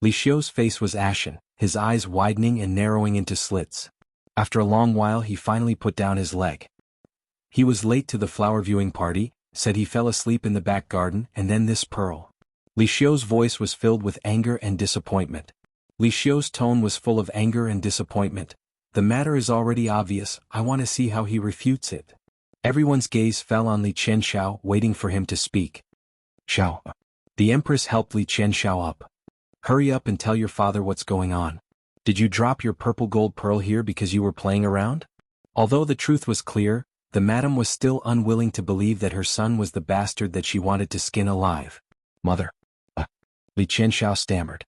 Li Xiu's face was ashen, his eyes widening and narrowing into slits. After a long while he finally put down his leg. He was late to the flower viewing party, said he fell asleep in the back garden, and then this pearl. Li Xiu's voice was filled with anger and disappointment. Li Xiu's tone was full of anger and disappointment. The matter is already obvious, I want to see how he refutes it. Everyone's gaze fell on Li Qianxiao, waiting for him to speak. Xiao. The Empress helped Li Qianxiao up. Hurry up and tell your father what's going on. Did you drop your purple gold pearl here because you were playing around? Although the truth was clear, The madam was still unwilling to believe that her son was the bastard that she wanted to skin alive. Mother. Li Qianxiao stammered.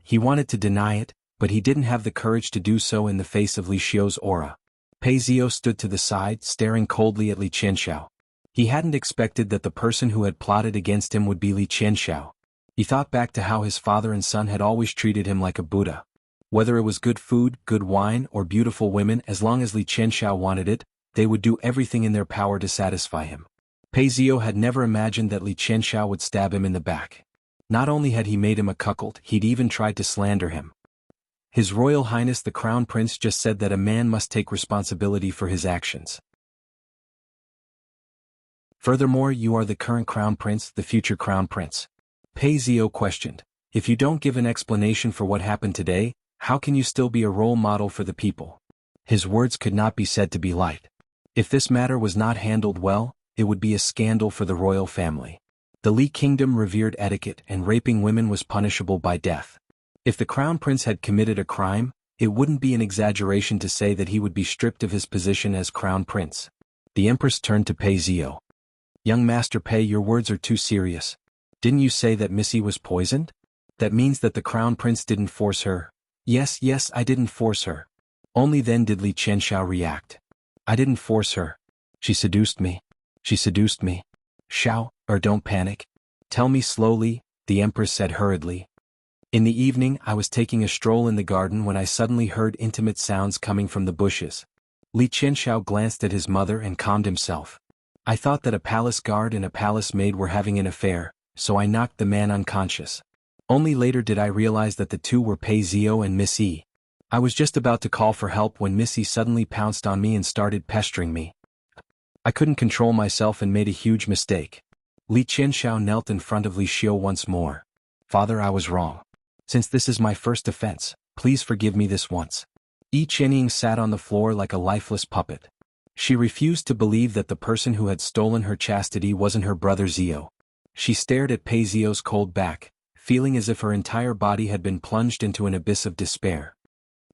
He wanted to deny it, but he didn't have the courage to do so in the face of Li Xiu's aura. Pei Zio stood to the side, staring coldly at Li Qianxiao. He hadn't expected that the person who had plotted against him would be Li Qianxiao. He thought back to how his father and son had always treated him like a Buddha. Whether it was good food, good wine, or beautiful women, as long as Li Qianxiao wanted it, they would do everything in their power to satisfy him. Pei Zio had never imagined that Li Qianxiao would stab him in the back. Not only had he made him a cuckold, he'd even tried to slander him. His Royal Highness the Crown Prince just said that a man must take responsibility for his actions. Furthermore, you are the current Crown Prince, the future Crown Prince. Pei Zio questioned. If you don't give an explanation for what happened today, how can you still be a role model for the people? His words could not be said to be light. If this matter was not handled well, it would be a scandal for the royal family. The Li Kingdom revered etiquette, and raping women was punishable by death. If the Crown Prince had committed a crime, it wouldn't be an exaggeration to say that he would be stripped of his position as Crown Prince. The Empress turned to Pei Zio. Young Master Pei, your words are too serious. Didn't you say that Missy was poisoned? That means that the Crown Prince didn't force her. Yes, I didn't force her. Only then did Li Qianxiao react. I didn't force her. She seduced me. She seduced me. Don't panic. Tell me slowly, the Empress said hurriedly. In the evening, I was taking a stroll in the garden when I suddenly heard intimate sounds coming from the bushes. Li Qianxiao glanced at his mother and calmed himself. I thought that a palace guard and a palace maid were having an affair, so I knocked the man unconscious. Only later did I realize that the two were Pei Zio and Miss E. I was just about to call for help when Missy suddenly pounced on me and started pestering me. I couldn't control myself and made a huge mistake. Li Qianxiao knelt in front of Li Xiu once more. Father, I was wrong. Since this is my first offense, please forgive me this once. Yi Qianying sat on the floor like a lifeless puppet. She refused to believe that the person who had stolen her chastity wasn't her brother Zio. She stared at Pei Zio's cold back, feeling as if her entire body had been plunged into an abyss of despair.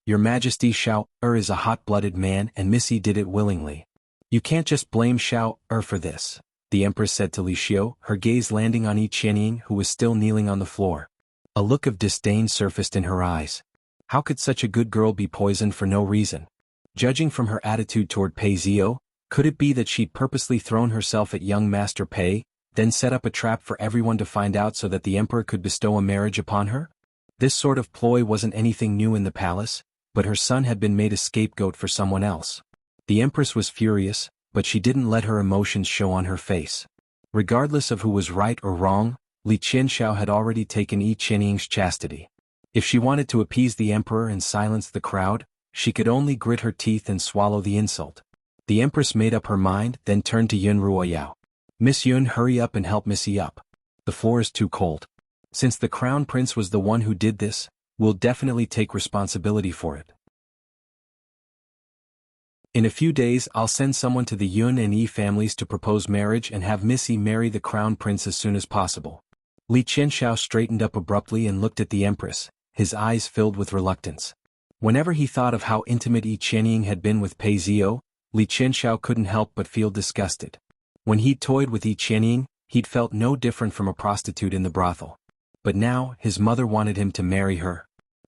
Your Majesty, Xiao is a hot-blooded man and Missy did it willingly. You can't just blame Xiao for this, the Empress said to Li Xiu, her gaze landing on Yi Qianying, who was still kneeling on the floor. A look of disdain surfaced in her eyes. How could such a good girl be poisoned for no reason? Judging from her attitude toward Pei Zio, could it be that she'd purposely thrown herself at young Master Pei, then set up a trap for everyone to find out so that the Emperor could bestow a marriage upon her? This sort of ploy wasn't anything new in the palace, but her son had been made a scapegoat for someone else. The Empress was furious, but she didn't let her emotions show on her face. Regardless of who was right or wrong, Li Qianxiao had already taken Yi Qianying's chastity. If she wanted to appease the Emperor and silence the crowd, she could only grit her teeth and swallow the insult. The Empress made up her mind, then turned to Yun Ruoyao. Miss Yun, hurry up and help Missy up. The floor is too cold. Since the Crown Prince was the one who did this, we'll definitely take responsibility for it. In a few days I'll send someone to the Yun and Yi families to propose marriage and have Missy marry the Crown Prince as soon as possible. Li Qianxiao straightened up abruptly and looked at the Empress, his eyes filled with reluctance. Whenever he thought of how intimate Yi Qianying had been with Pei Zio, Li Qianxiao couldn't help but feel disgusted. When he'd toyed with Yi Qianying, he'd felt no different from a prostitute in the brothel. But now, his mother wanted him to marry her.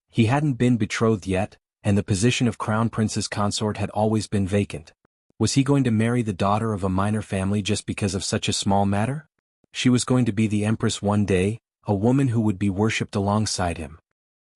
He hadn't been betrothed yet, and the position of Crown Prince's consort had always been vacant. Was he going to marry the daughter of a minor family just because of such a small matter? She was going to be the Empress one day, a woman who would be worshipped alongside him.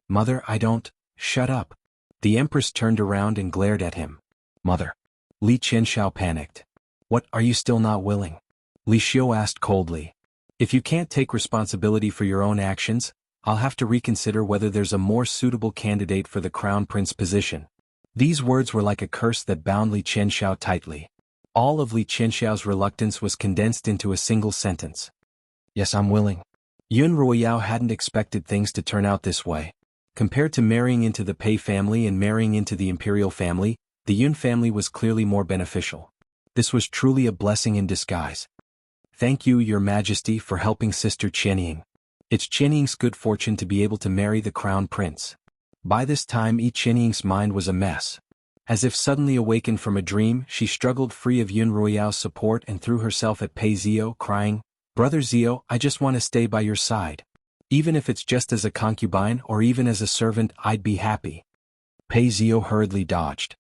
Mother, I don't. Shut up. The Empress turned around and glared at him. Mother. Li Qianxiao panicked. What, are you still not willing? Li Xiu asked coldly. If you can't take responsibility for your own actions, I'll have to reconsider whether there's a more suitable candidate for the Crown Prince position. These words were like a curse that bound Li Qianxiao tightly. All of Li Qianxiao's reluctance was condensed into a single sentence. Yes, I'm willing. Yun Ruoyao hadn't expected things to turn out this way. Compared to marrying into the Pei family and marrying into the imperial family, the Yun family was clearly more beneficial. This was truly a blessing in disguise. Thank you, Your Majesty, for helping Sister Qianying. It's Qianying's good fortune to be able to marry the Crown Prince. By this time Yi Qianying's mind was a mess. As if suddenly awakened from a dream, she struggled free of Yun Ruoyao's support and threw herself at Pei Zio, crying, "Brother Zio, I just want to stay by your side. Even if it's just as a concubine or even as a servant, I'd be happy." Pei Zio hurriedly dodged.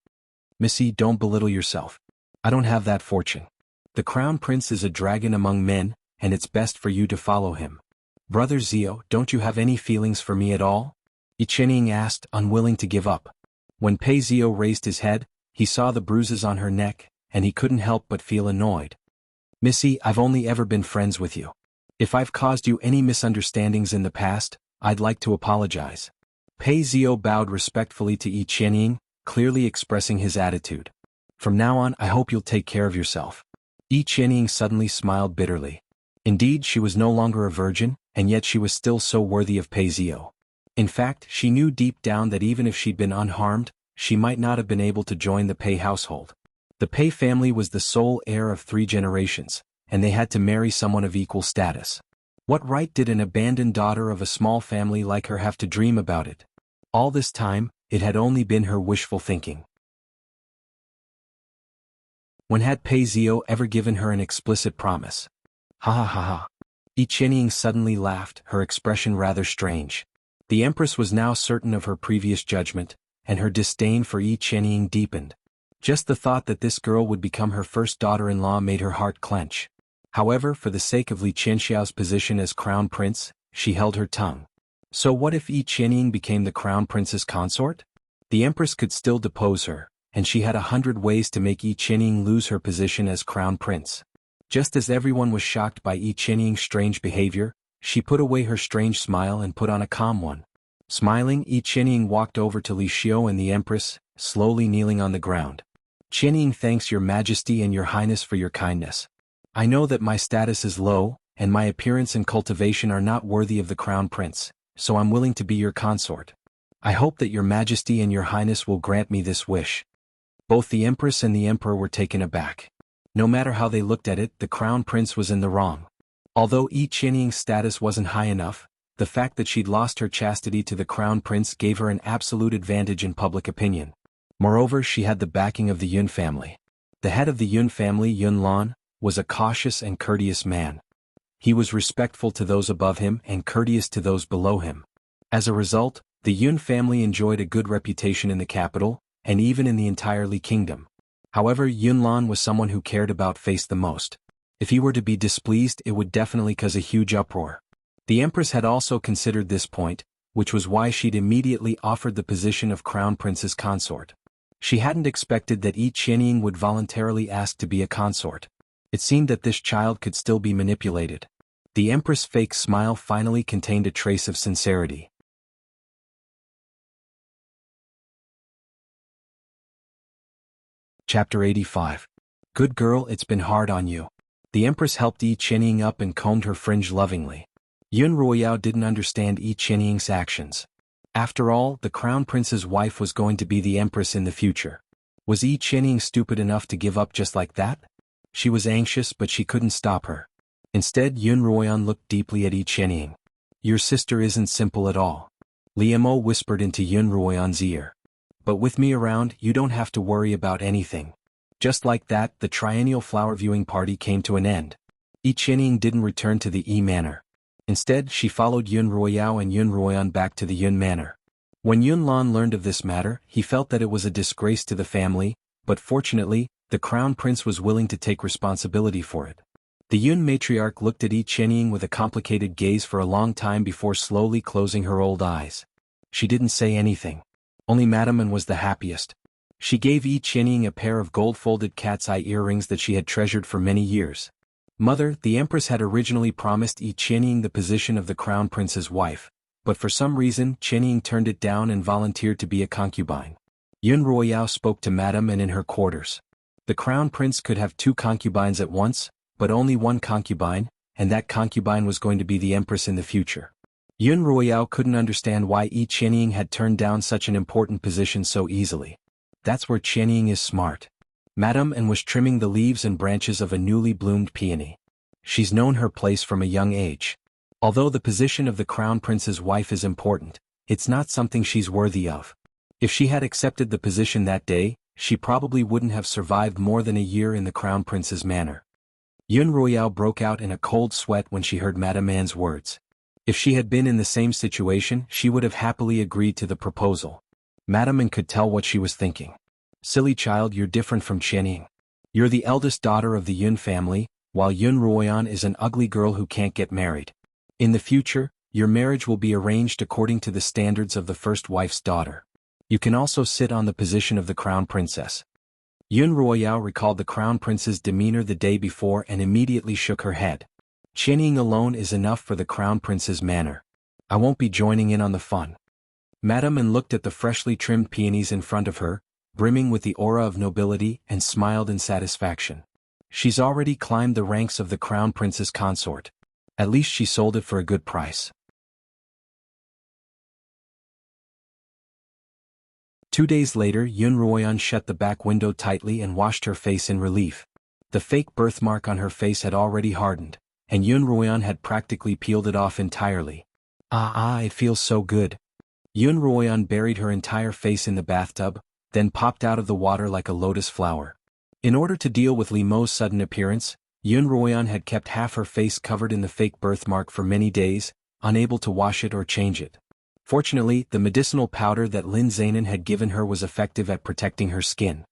"Missy, don't belittle yourself. I don't have that fortune. The crown prince is a dragon among men, and it's best for you to follow him." "Brother Zio, don't you have any feelings for me at all?" Yi Qianying asked, unwilling to give up. When Pei Zio raised his head, he saw the bruises on her neck, and he couldn't help but feel annoyed. "Missy, I've only ever been friends with you. If I've caused you any misunderstandings in the past, I'd like to apologize." Pei Zio bowed respectfully to Yi Qianying, clearly expressing his attitude. "From now on, I hope you'll take care of yourself." Yi Qianying suddenly smiled bitterly. Indeed, she was no longer a virgin, and yet she was still so worthy of Pei Zio. In fact, she knew deep down that even if she'd been unharmed, she might not have been able to join the Pei household. The Pei family was the sole heir of 3 generations, and they had to marry someone of equal status. What right did an abandoned daughter of a small family like her have to dream about it? All this time, it had only been her wishful thinking. When had Pei Zio ever given her an explicit promise? Ha ha ha ha. Yi Qianying suddenly laughed, her expression rather strange. The Empress was now certain of her previous judgment, and her disdain for Yi Qianying deepened. Just the thought that this girl would become her first daughter-in-law made her heart clench. However, for the sake of Li Qianxiao's position as crown prince, she held her tongue. So what if Yi Qianying became the crown prince's consort? The Empress could still depose her, and she had 100 ways to make Yi Qianying lose her position as crown prince. Just as everyone was shocked by Yi Qianying's strange behavior, she put away her strange smile and put on a calm one. Smiling, Yi Qianying walked over to Li Xiu and the Empress, slowly kneeling on the ground. "Qianying thanks your Majesty and your Highness for your kindness. I know that my status is low, and my appearance and cultivation are not worthy of the crown prince, so I'm willing to be your consort. I hope that your Majesty and your Highness will grant me this wish." Both the Empress and the Emperor were taken aback. No matter how they looked at it, the crown prince was in the wrong. Although Yi Qianying's status wasn't high enough, the fact that she'd lost her chastity to the crown prince gave her an absolute advantage in public opinion. Moreover, she had the backing of the Yun family. The head of the Yun family, Yun Lan, was a cautious and courteous man. He was respectful to those above him and courteous to those below him. As a result, the Yun family enjoyed a good reputation in the capital, and even in the entire Li kingdom. However, Yun Lan was someone who cared about face the most. If he were to be displeased, it would definitely cause a huge uproar. The Empress had also considered this point, which was why she'd immediately offered the position of crown prince's consort. She hadn't expected that Yi Qianying would voluntarily ask to be a consort. It seemed that this child could still be manipulated. The Empress' fake smile finally contained a trace of sincerity. Chapter 85. Good girl, it's been hard on you. The Empress helped Yi Qianying up and combed her fringe lovingly. Yun Ruoyao didn't understand Yi Qianying's actions. After all, the crown prince's wife was going to be the Empress in the future. Was Yi Qianying stupid enough to give up just like that? She was anxious, but she couldn't stop her. Instead, Yun Ruoyan looked deeply at Yi Qianying. "Your sister isn't simple at all." Li Mo whispered into Yun Ruoyan's ear. "But with me around, you don't have to worry about anything." Just like that, the triennial flower viewing party came to an end. Yi Qianying didn't return to the Yi Manor. Instead, she followed Yun Ruoyao and Yun Ruoyan back to the Yun Manor. When Yun Lan learned of this matter, he felt that it was a disgrace to the family, but fortunately, the crown prince was willing to take responsibility for it. The Yun matriarch looked at Yi Qianying with a complicated gaze for a long time before slowly closing her old eyes. She didn't say anything. Only Madame was the happiest. She gave Yi Qianying a pair of gold-folded cat's eye earrings that she had treasured for many years. Mother, the Empress had originally promised Yi Qianying the position of the crown prince's wife, but for some reason Qianying turned it down and volunteered to be a concubine. Yun Ruoyao spoke to Madame and in her quarters. The crown prince could have 2 concubines at once, but only one concubine, and that concubine was going to be the Empress in the future. Yun Ruoyao couldn't understand why Yi Qianying had turned down such an important position so easily. That's where Qianying is smart. Madame was trimming the leaves and branches of a newly bloomed peony. She's known her place from a young age. Although the position of the crown prince's wife is important, it's not something she's worthy of. If she had accepted the position that day, she probably wouldn't have survived more than a year in the Crown Prince's manor. Yun Ruoyao broke out in a cold sweat when she heard Madame Anne's words. If she had been in the same situation, she would have happily agreed to the proposal. Madame Anne could tell what she was thinking. Silly child, you're different from Qianying. You're the eldest daughter of the Yun family, while Yun Ruoyan is an ugly girl who can't get married. In the future, your marriage will be arranged according to the standards of the first wife's daughter. You can also sit on the position of the crown princess. Yun Ruoyao recalled the crown prince's demeanor the day before and immediately shook her head. Qianying alone is enough for the crown prince's manor. I won't be joining in on the fun. Madame Anne looked at the freshly trimmed peonies in front of her, brimming with the aura of nobility, and smiled in satisfaction. She's already climbed the ranks of the crown prince's consort. At least she sold it for a good price. 2 days later, Yun Ruoyan shut the back window tightly and washed her face in relief. The fake birthmark on her face had already hardened, and Yun Ruoyan had practically peeled it off entirely. It feels so good. Yun Ruoyan buried her entire face in the bathtub, then popped out of the water like a lotus flower. In order to deal with Li Mo's sudden appearance, Yun Ruoyan had kept half her face covered in the fake birthmark for many days, unable to wash it or change it. Fortunately, the medicinal powder that Lin Zainan had given her was effective at protecting her skin.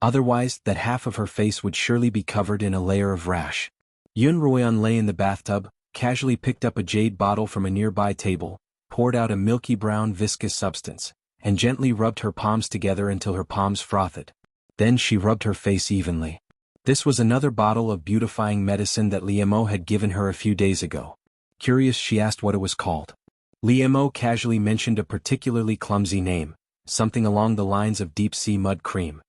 Otherwise, that half of her face would surely be covered in a layer of rash. Yun Ruoyan lay in the bathtub, casually picked up a jade bottle from a nearby table, poured out a milky brown viscous substance, and gently rubbed her palms together until her palms frothed. Then she rubbed her face evenly. This was another bottle of beautifying medicine that Li Mo had given her a few days ago. Curious, she asked what it was called. Li Mo casually mentioned a particularly clumsy name, something along the lines of deep-sea mud cream.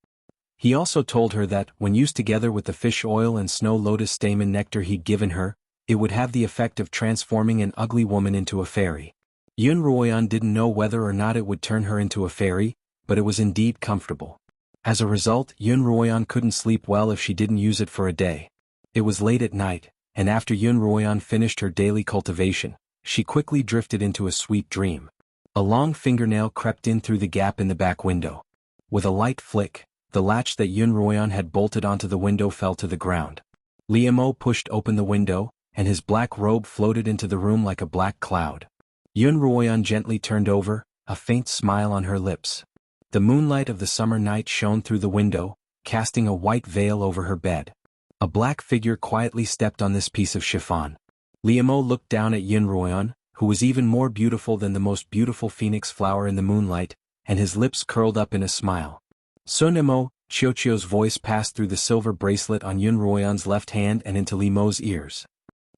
He also told her that, when used together with the fish oil and snow lotus stamen nectar he'd given her, it would have the effect of transforming an ugly woman into a fairy. Yun Ruoyan didn't know whether or not it would turn her into a fairy, but it was indeed comfortable. As a result, Yun Ruoyan couldn't sleep well if she didn't use it for a day. It was late at night, and after Yun Ruoyan finished her daily cultivation, she quickly drifted into a sweet dream. A long fingernail crept in through the gap in the back window. With a light flick, the latch that Yun Ruoyan had bolted onto the window fell to the ground. Li Mo pushed open the window, and his black robe floated into the room like a black cloud. Yun Ruoyan gently turned over, a faint smile on her lips. The moonlight of the summer night shone through the window, casting a white veil over her bed. A black figure quietly stepped on this piece of chiffon. Li Mo looked down at Yun Ruoyan, who was even more beautiful than the most beautiful phoenix flower in the moonlight, and his lips curled up in a smile. Sun Mo, Xiaoqiu's voice passed through the silver bracelet on Yun Ruoyan's left hand and into Li Mo's ears.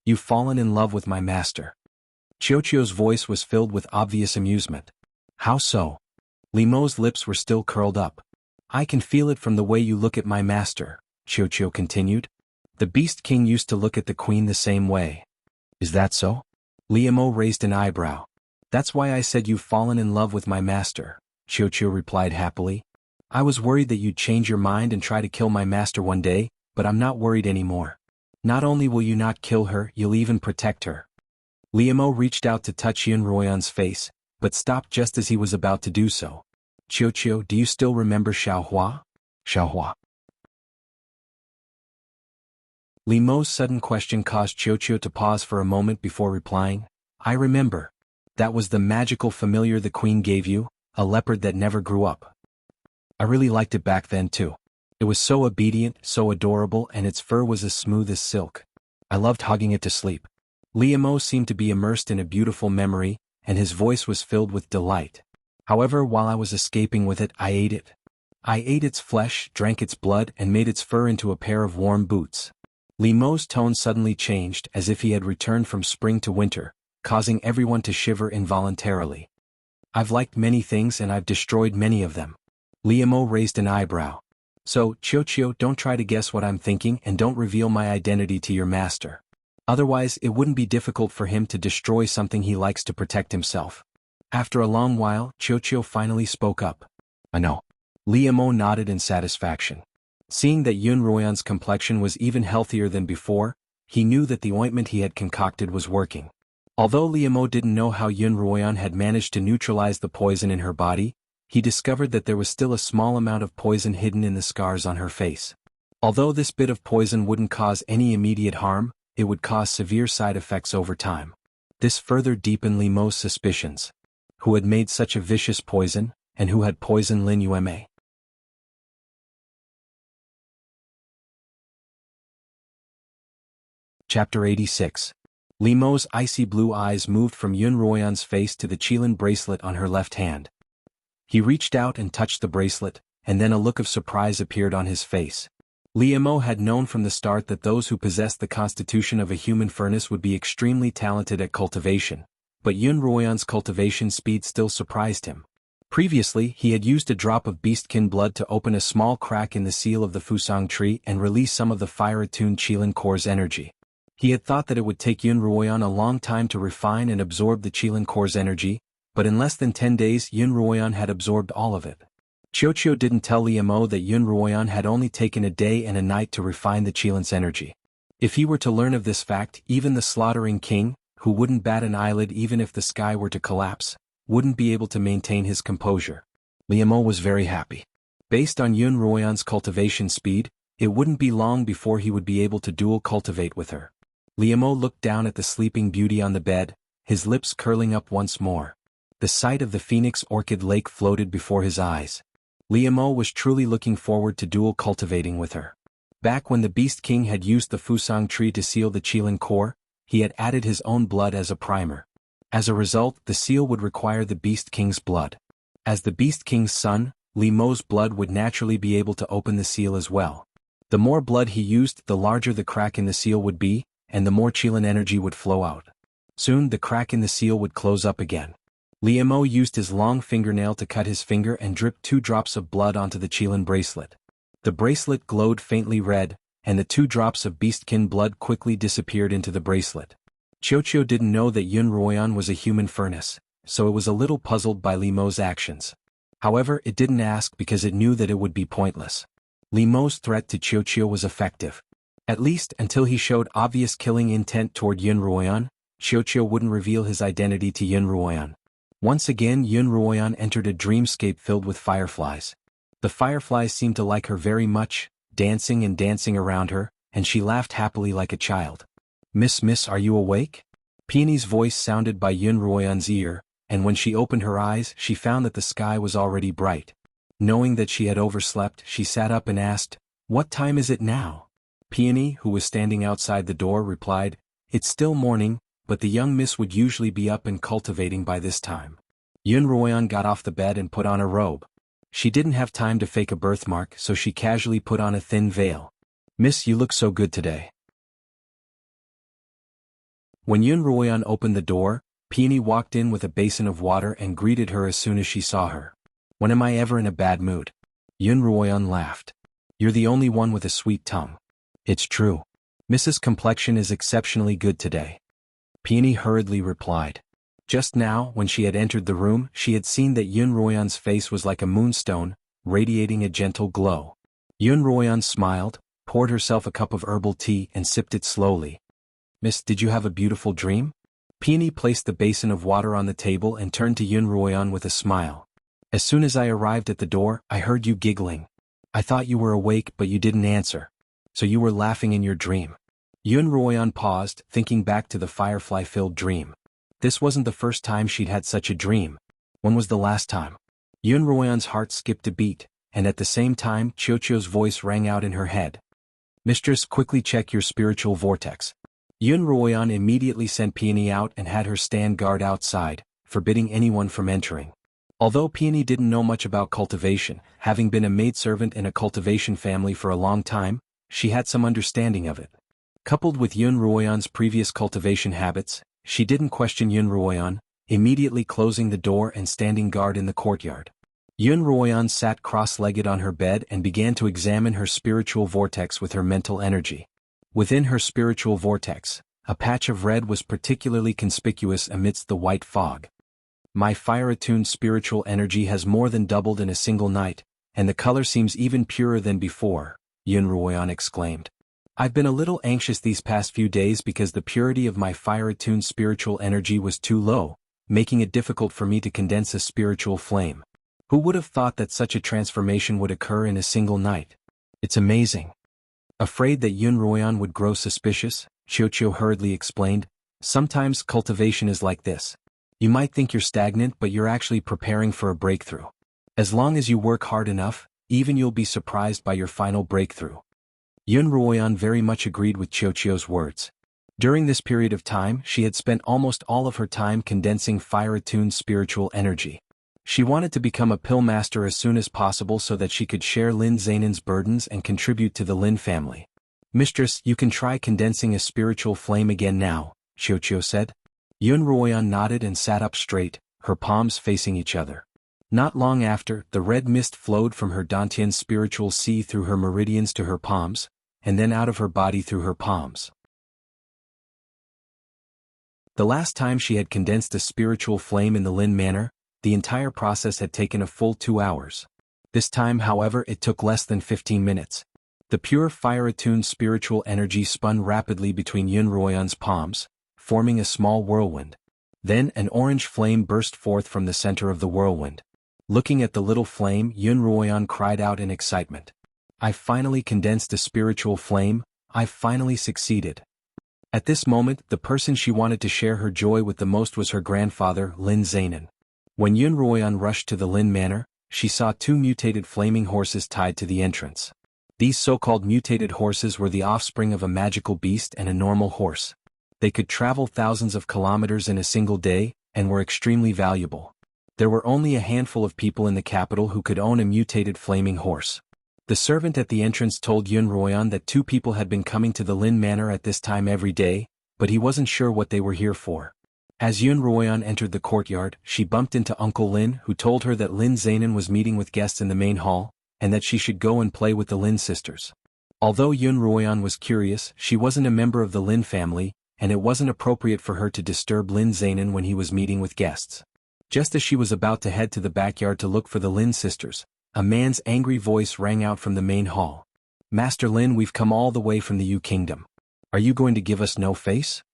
You've fallen in love with my master. Xiaoqiu's voice was filled with obvious amusement. How so? Li Mo's lips were still curled up. I can feel it from the way you look at my master, Xiaoqiu continued. The Beast King used to look at the queen the same way. Is that so? Li Mo raised an eyebrow. That's why I said you've fallen in love with my master, Xiaoqiu replied happily. I was worried that you'd change your mind and try to kill my master one day, but I'm not worried anymore. Not only will you not kill her, you'll even protect her. Li Mo reached out to touch Yun Ruoyan's face, but stopped just as he was about to do so. Xiaoqiu, do you still remember Xiaohua? Xiaohua. Li Mo's sudden question caused Xiaoqiu to pause for a moment before replying. I remember. That was the magical familiar the queen gave you, a leopard that never grew up. I really liked it back then too. It was so obedient, so adorable, and its fur was as smooth as silk. I loved hugging it to sleep. Li Mo seemed to be immersed in a beautiful memory, and his voice was filled with delight. However, while I was escaping with it, I ate it. I ate its flesh, drank its blood, and made its fur into a pair of warm boots. Li Mo's tone suddenly changed as if he had returned from spring to winter, causing everyone to shiver involuntarily. I've liked many things and I've destroyed many of them. Li Mo raised an eyebrow. So, Xiaoqiu, don't try to guess what I'm thinking and don't reveal my identity to your master. Otherwise, it wouldn't be difficult for him to destroy something he likes to protect himself. After a long while, Xiaoqiu finally spoke up. I know. Li Mo nodded in satisfaction. Seeing that Yun Ruoyan's complexion was even healthier than before, he knew that the ointment he had concocted was working. Although Li Mo didn't know how Yun Ruoyan had managed to neutralize the poison in her body, he discovered that there was still a small amount of poison hidden in the scars on her face. Although this bit of poison wouldn't cause any immediate harm, it would cause severe side effects over time. This further deepened Li Mo's suspicions. Who had made such a vicious poison, and who had poisoned Lin Yueme? Chapter 86. Li Mo's icy blue eyes moved from Yun Ruoyan's face to the Qilin bracelet on her left hand. He reached out and touched the bracelet, and then a look of surprise appeared on his face. Li Mo had known from the start that those who possessed the constitution of a human furnace would be extremely talented at cultivation, but Yun Ruoyan's cultivation speed still surprised him. Previously, he had used a drop of beastkin blood to open a small crack in the seal of the Fusang tree and release some of the fire-attuned Qilin core's energy. He had thought that it would take Yun Ruoyan a long time to refine and absorb the Qilin core's energy, but in less than 10 days Yun Ruoyan had absorbed all of it. Qiuqiu didn't tell Li Mo that Yun Ruoyan had only taken a day and a night to refine the Qilin's energy. If he were to learn of this fact, even the slaughtering king, who wouldn't bat an eyelid even if the sky were to collapse, wouldn't be able to maintain his composure. Li Mo was very happy. Based on Yun Ruoyan's cultivation speed, it wouldn't be long before he would be able to dual cultivate with her. Li Mo looked down at the sleeping beauty on the bed, his lips curling up once more. The sight of the Phoenix Orchid Lake floated before his eyes. Li Mo was truly looking forward to dual cultivating with her. Back when the Beast King had used the Fusang tree to seal the Qilin core, he had added his own blood as a primer. As a result, the seal would require the Beast King's blood. As the Beast King's son, Li Mo's blood would naturally be able to open the seal as well. The more blood he used, the larger the crack in the seal would be, and the more Qilin energy would flow out. Soon the crack in the seal would close up again. Li Mo used his long fingernail to cut his finger and dripped 2 drops of blood onto the Qilin bracelet. The bracelet glowed faintly red, and the 2 drops of beastkin blood quickly disappeared into the bracelet. Qiuqiu didn't know that Yun Ruoyan was a human furnace, so it was a little puzzled by Li Mo's actions. However, it didn't ask because it knew that it would be pointless. Li Mo's threat to Qiuqiu was effective. At least until he showed obvious killing intent toward Yun Ruoyan, Qiuqiu wouldn't reveal his identity to Yun Ruoyan. Once again Yun Ruoyan entered a dreamscape filled with fireflies. The fireflies seemed to like her very much, dancing and dancing around her, and she laughed happily like a child. Miss, are you awake?" Peony's voice sounded by Yun Ruoyan's ear, and when she opened her eyes she found that the sky was already bright. Knowing that she had overslept, she sat up and asked, "What time is it now?" Peony, who was standing outside the door, replied, "It's still morning, but the young miss would usually be up and cultivating by this time." Yun Ruoyan got off the bed and put on a robe. She didn't have time to fake a birthmark, so she casually put on a thin veil. "Miss, you look so good today." When Yun Ruoyan opened the door, Peony walked in with a basin of water and greeted her as soon as she saw her. "When am I ever in a bad mood?" Yun Ruoyan laughed. "You're the only one with a sweet tongue." "It's true. Mrs. Complexion is exceptionally good today," Peony hurriedly replied. Just now, when she had entered the room, she had seen that Yun Ruoyan's face was like a moonstone, radiating a gentle glow. Yun Ruoyan smiled, poured herself a cup of herbal tea and sipped it slowly. "Miss, did you have a beautiful dream?" Peony placed the basin of water on the table and turned to Yun Ruoyan with a smile. "As soon as I arrived at the door, I heard you giggling. I thought you were awake but you didn't answer. So you were laughing in your dream." Yun Ruoyan paused, thinking back to the firefly-filled dream. This wasn't the first time she'd had such a dream. When was the last time? Yun Ruoyan's heart skipped a beat, and at the same time Qiuqiu's voice rang out in her head. "Mistress, quickly check your spiritual vortex." Yun Ruoyan immediately sent Peony out and had her stand guard outside, forbidding anyone from entering. Although Peony didn't know much about cultivation, having been a maidservant in a cultivation family for a long time, she had some understanding of it. Coupled with Yun Ruoyan's previous cultivation habits, she didn't question Yun Ruoyan, immediately closing the door and standing guard in the courtyard. Yun Ruoyan sat cross-legged on her bed and began to examine her spiritual vortex with her mental energy. Within her spiritual vortex, a patch of red was particularly conspicuous amidst the white fog. "My fire-attuned spiritual energy has more than doubled in a single night, and the color seems even purer than before," Yun Ruoyan exclaimed. "I've been a little anxious these past few days because the purity of my fire-attuned spiritual energy was too low, making it difficult for me to condense a spiritual flame. Who would have thought that such a transformation would occur in a single night? It's amazing. Afraid that Xuanhuan would grow suspicious, Xiao hurriedly explained, sometimes cultivation is like this. You might think you're stagnant, but you're actually preparing for a breakthrough. As long as you work hard enough, even you'll be surprised by your final breakthrough. Xuanhuan very much agreed with Xiao's words. During this period of time, she had spent almost all of her time condensing fire-attuned spiritual energy. She wanted to become a pill master as soon as possible so that she could share Lin Zainan's burdens and contribute to the Lin family. Mistress, you can try condensing a spiritual flame again now, Xiao said. Xuanhuan nodded and sat up straight, her palms facing each other. Not long after, the red mist flowed from her dantian spiritual sea through her meridians to her palms, and then out of her body through her palms. The last time she had condensed a spiritual flame in the Lin Manor, the entire process had taken a full 2 hours. This time, however, it took less than 15 minutes. The pure fire-attuned spiritual energy spun rapidly between Xuanhuan's palms, forming a small whirlwind. Then an orange flame burst forth from the center of the whirlwind. Looking at the little flame, Xuanhuan cried out in excitement. I finally condensed a spiritual flame, I finally succeeded. At this moment, the person she wanted to share her joy with the most was her grandfather, Lin Zainan. When Xuanhuan rushed to the Lin Manor, she saw 2 mutated flaming horses tied to the entrance. These so-called mutated horses were the offspring of a magical beast and a normal horse. They could travel thousands of kilometers in a single day, and were extremely valuable. There were only a handful of people in the capital who could own a mutated flaming horse. The servant at the entrance told Xuanhuan that 2 people had been coming to the Lin Manor at this time every day, but he wasn't sure what they were here for. As Xuanhuan entered the courtyard, she bumped into Uncle Lin, who told her that Lin Zainan was meeting with guests in the main hall, and that she should go and play with the Lin sisters. Although Xuanhuan was curious, she wasn't a member of the Lin family, and it wasn't appropriate for her to disturb Lin Zainan when he was meeting with guests. Just as she was about to head to the backyard to look for the Lin sisters, a man's angry voice rang out from the main hall. Master Lin, we've come all the way from the Yu Kingdom. Are you going to give us no face?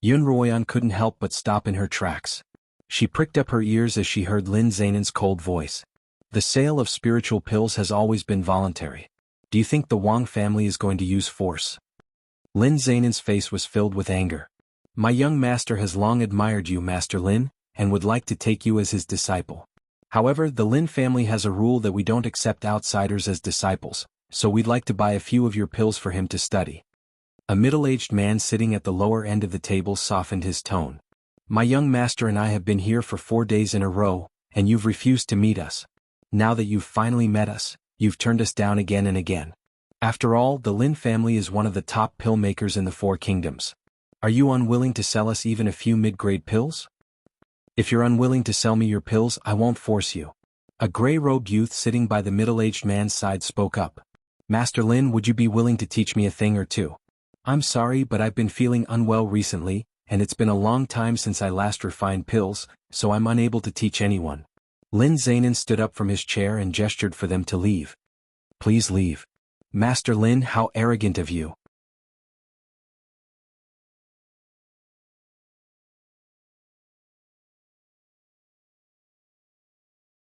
Xuanhuan couldn't help but stop in her tracks. She pricked up her ears as she heard Lin Zainan's cold voice. The sale of spiritual pills has always been voluntary. Do you think the Wang family is going to use force? Lin Zainan's face was filled with anger. My young master has long admired you, Master Lin, and would like to take you as his disciple. However, the Lin family has a rule that we don't accept outsiders as disciples, so we'd like to buy a few of your pills for him to study. A middle-aged man sitting at the lower end of the table softened his tone. My young master and I have been here for 4 days in a row, and you've refused to meet us. Now that you've finally met us, you've turned us down again and again. After all, the Lin family is one of the top pill makers in the 4 kingdoms. Are you unwilling to sell us even a few mid-grade pills? If you're unwilling to sell me your pills, I won't force you. A gray-robed youth sitting by the middle-aged man's side spoke up. Master Lin, would you be willing to teach me a thing or two? I'm sorry, but I've been feeling unwell recently, and it's been a long time since I last refined pills, so I'm unable to teach anyone. Lin Zainan stood up from his chair and gestured for them to leave. Please leave. Master Lin, how arrogant of you.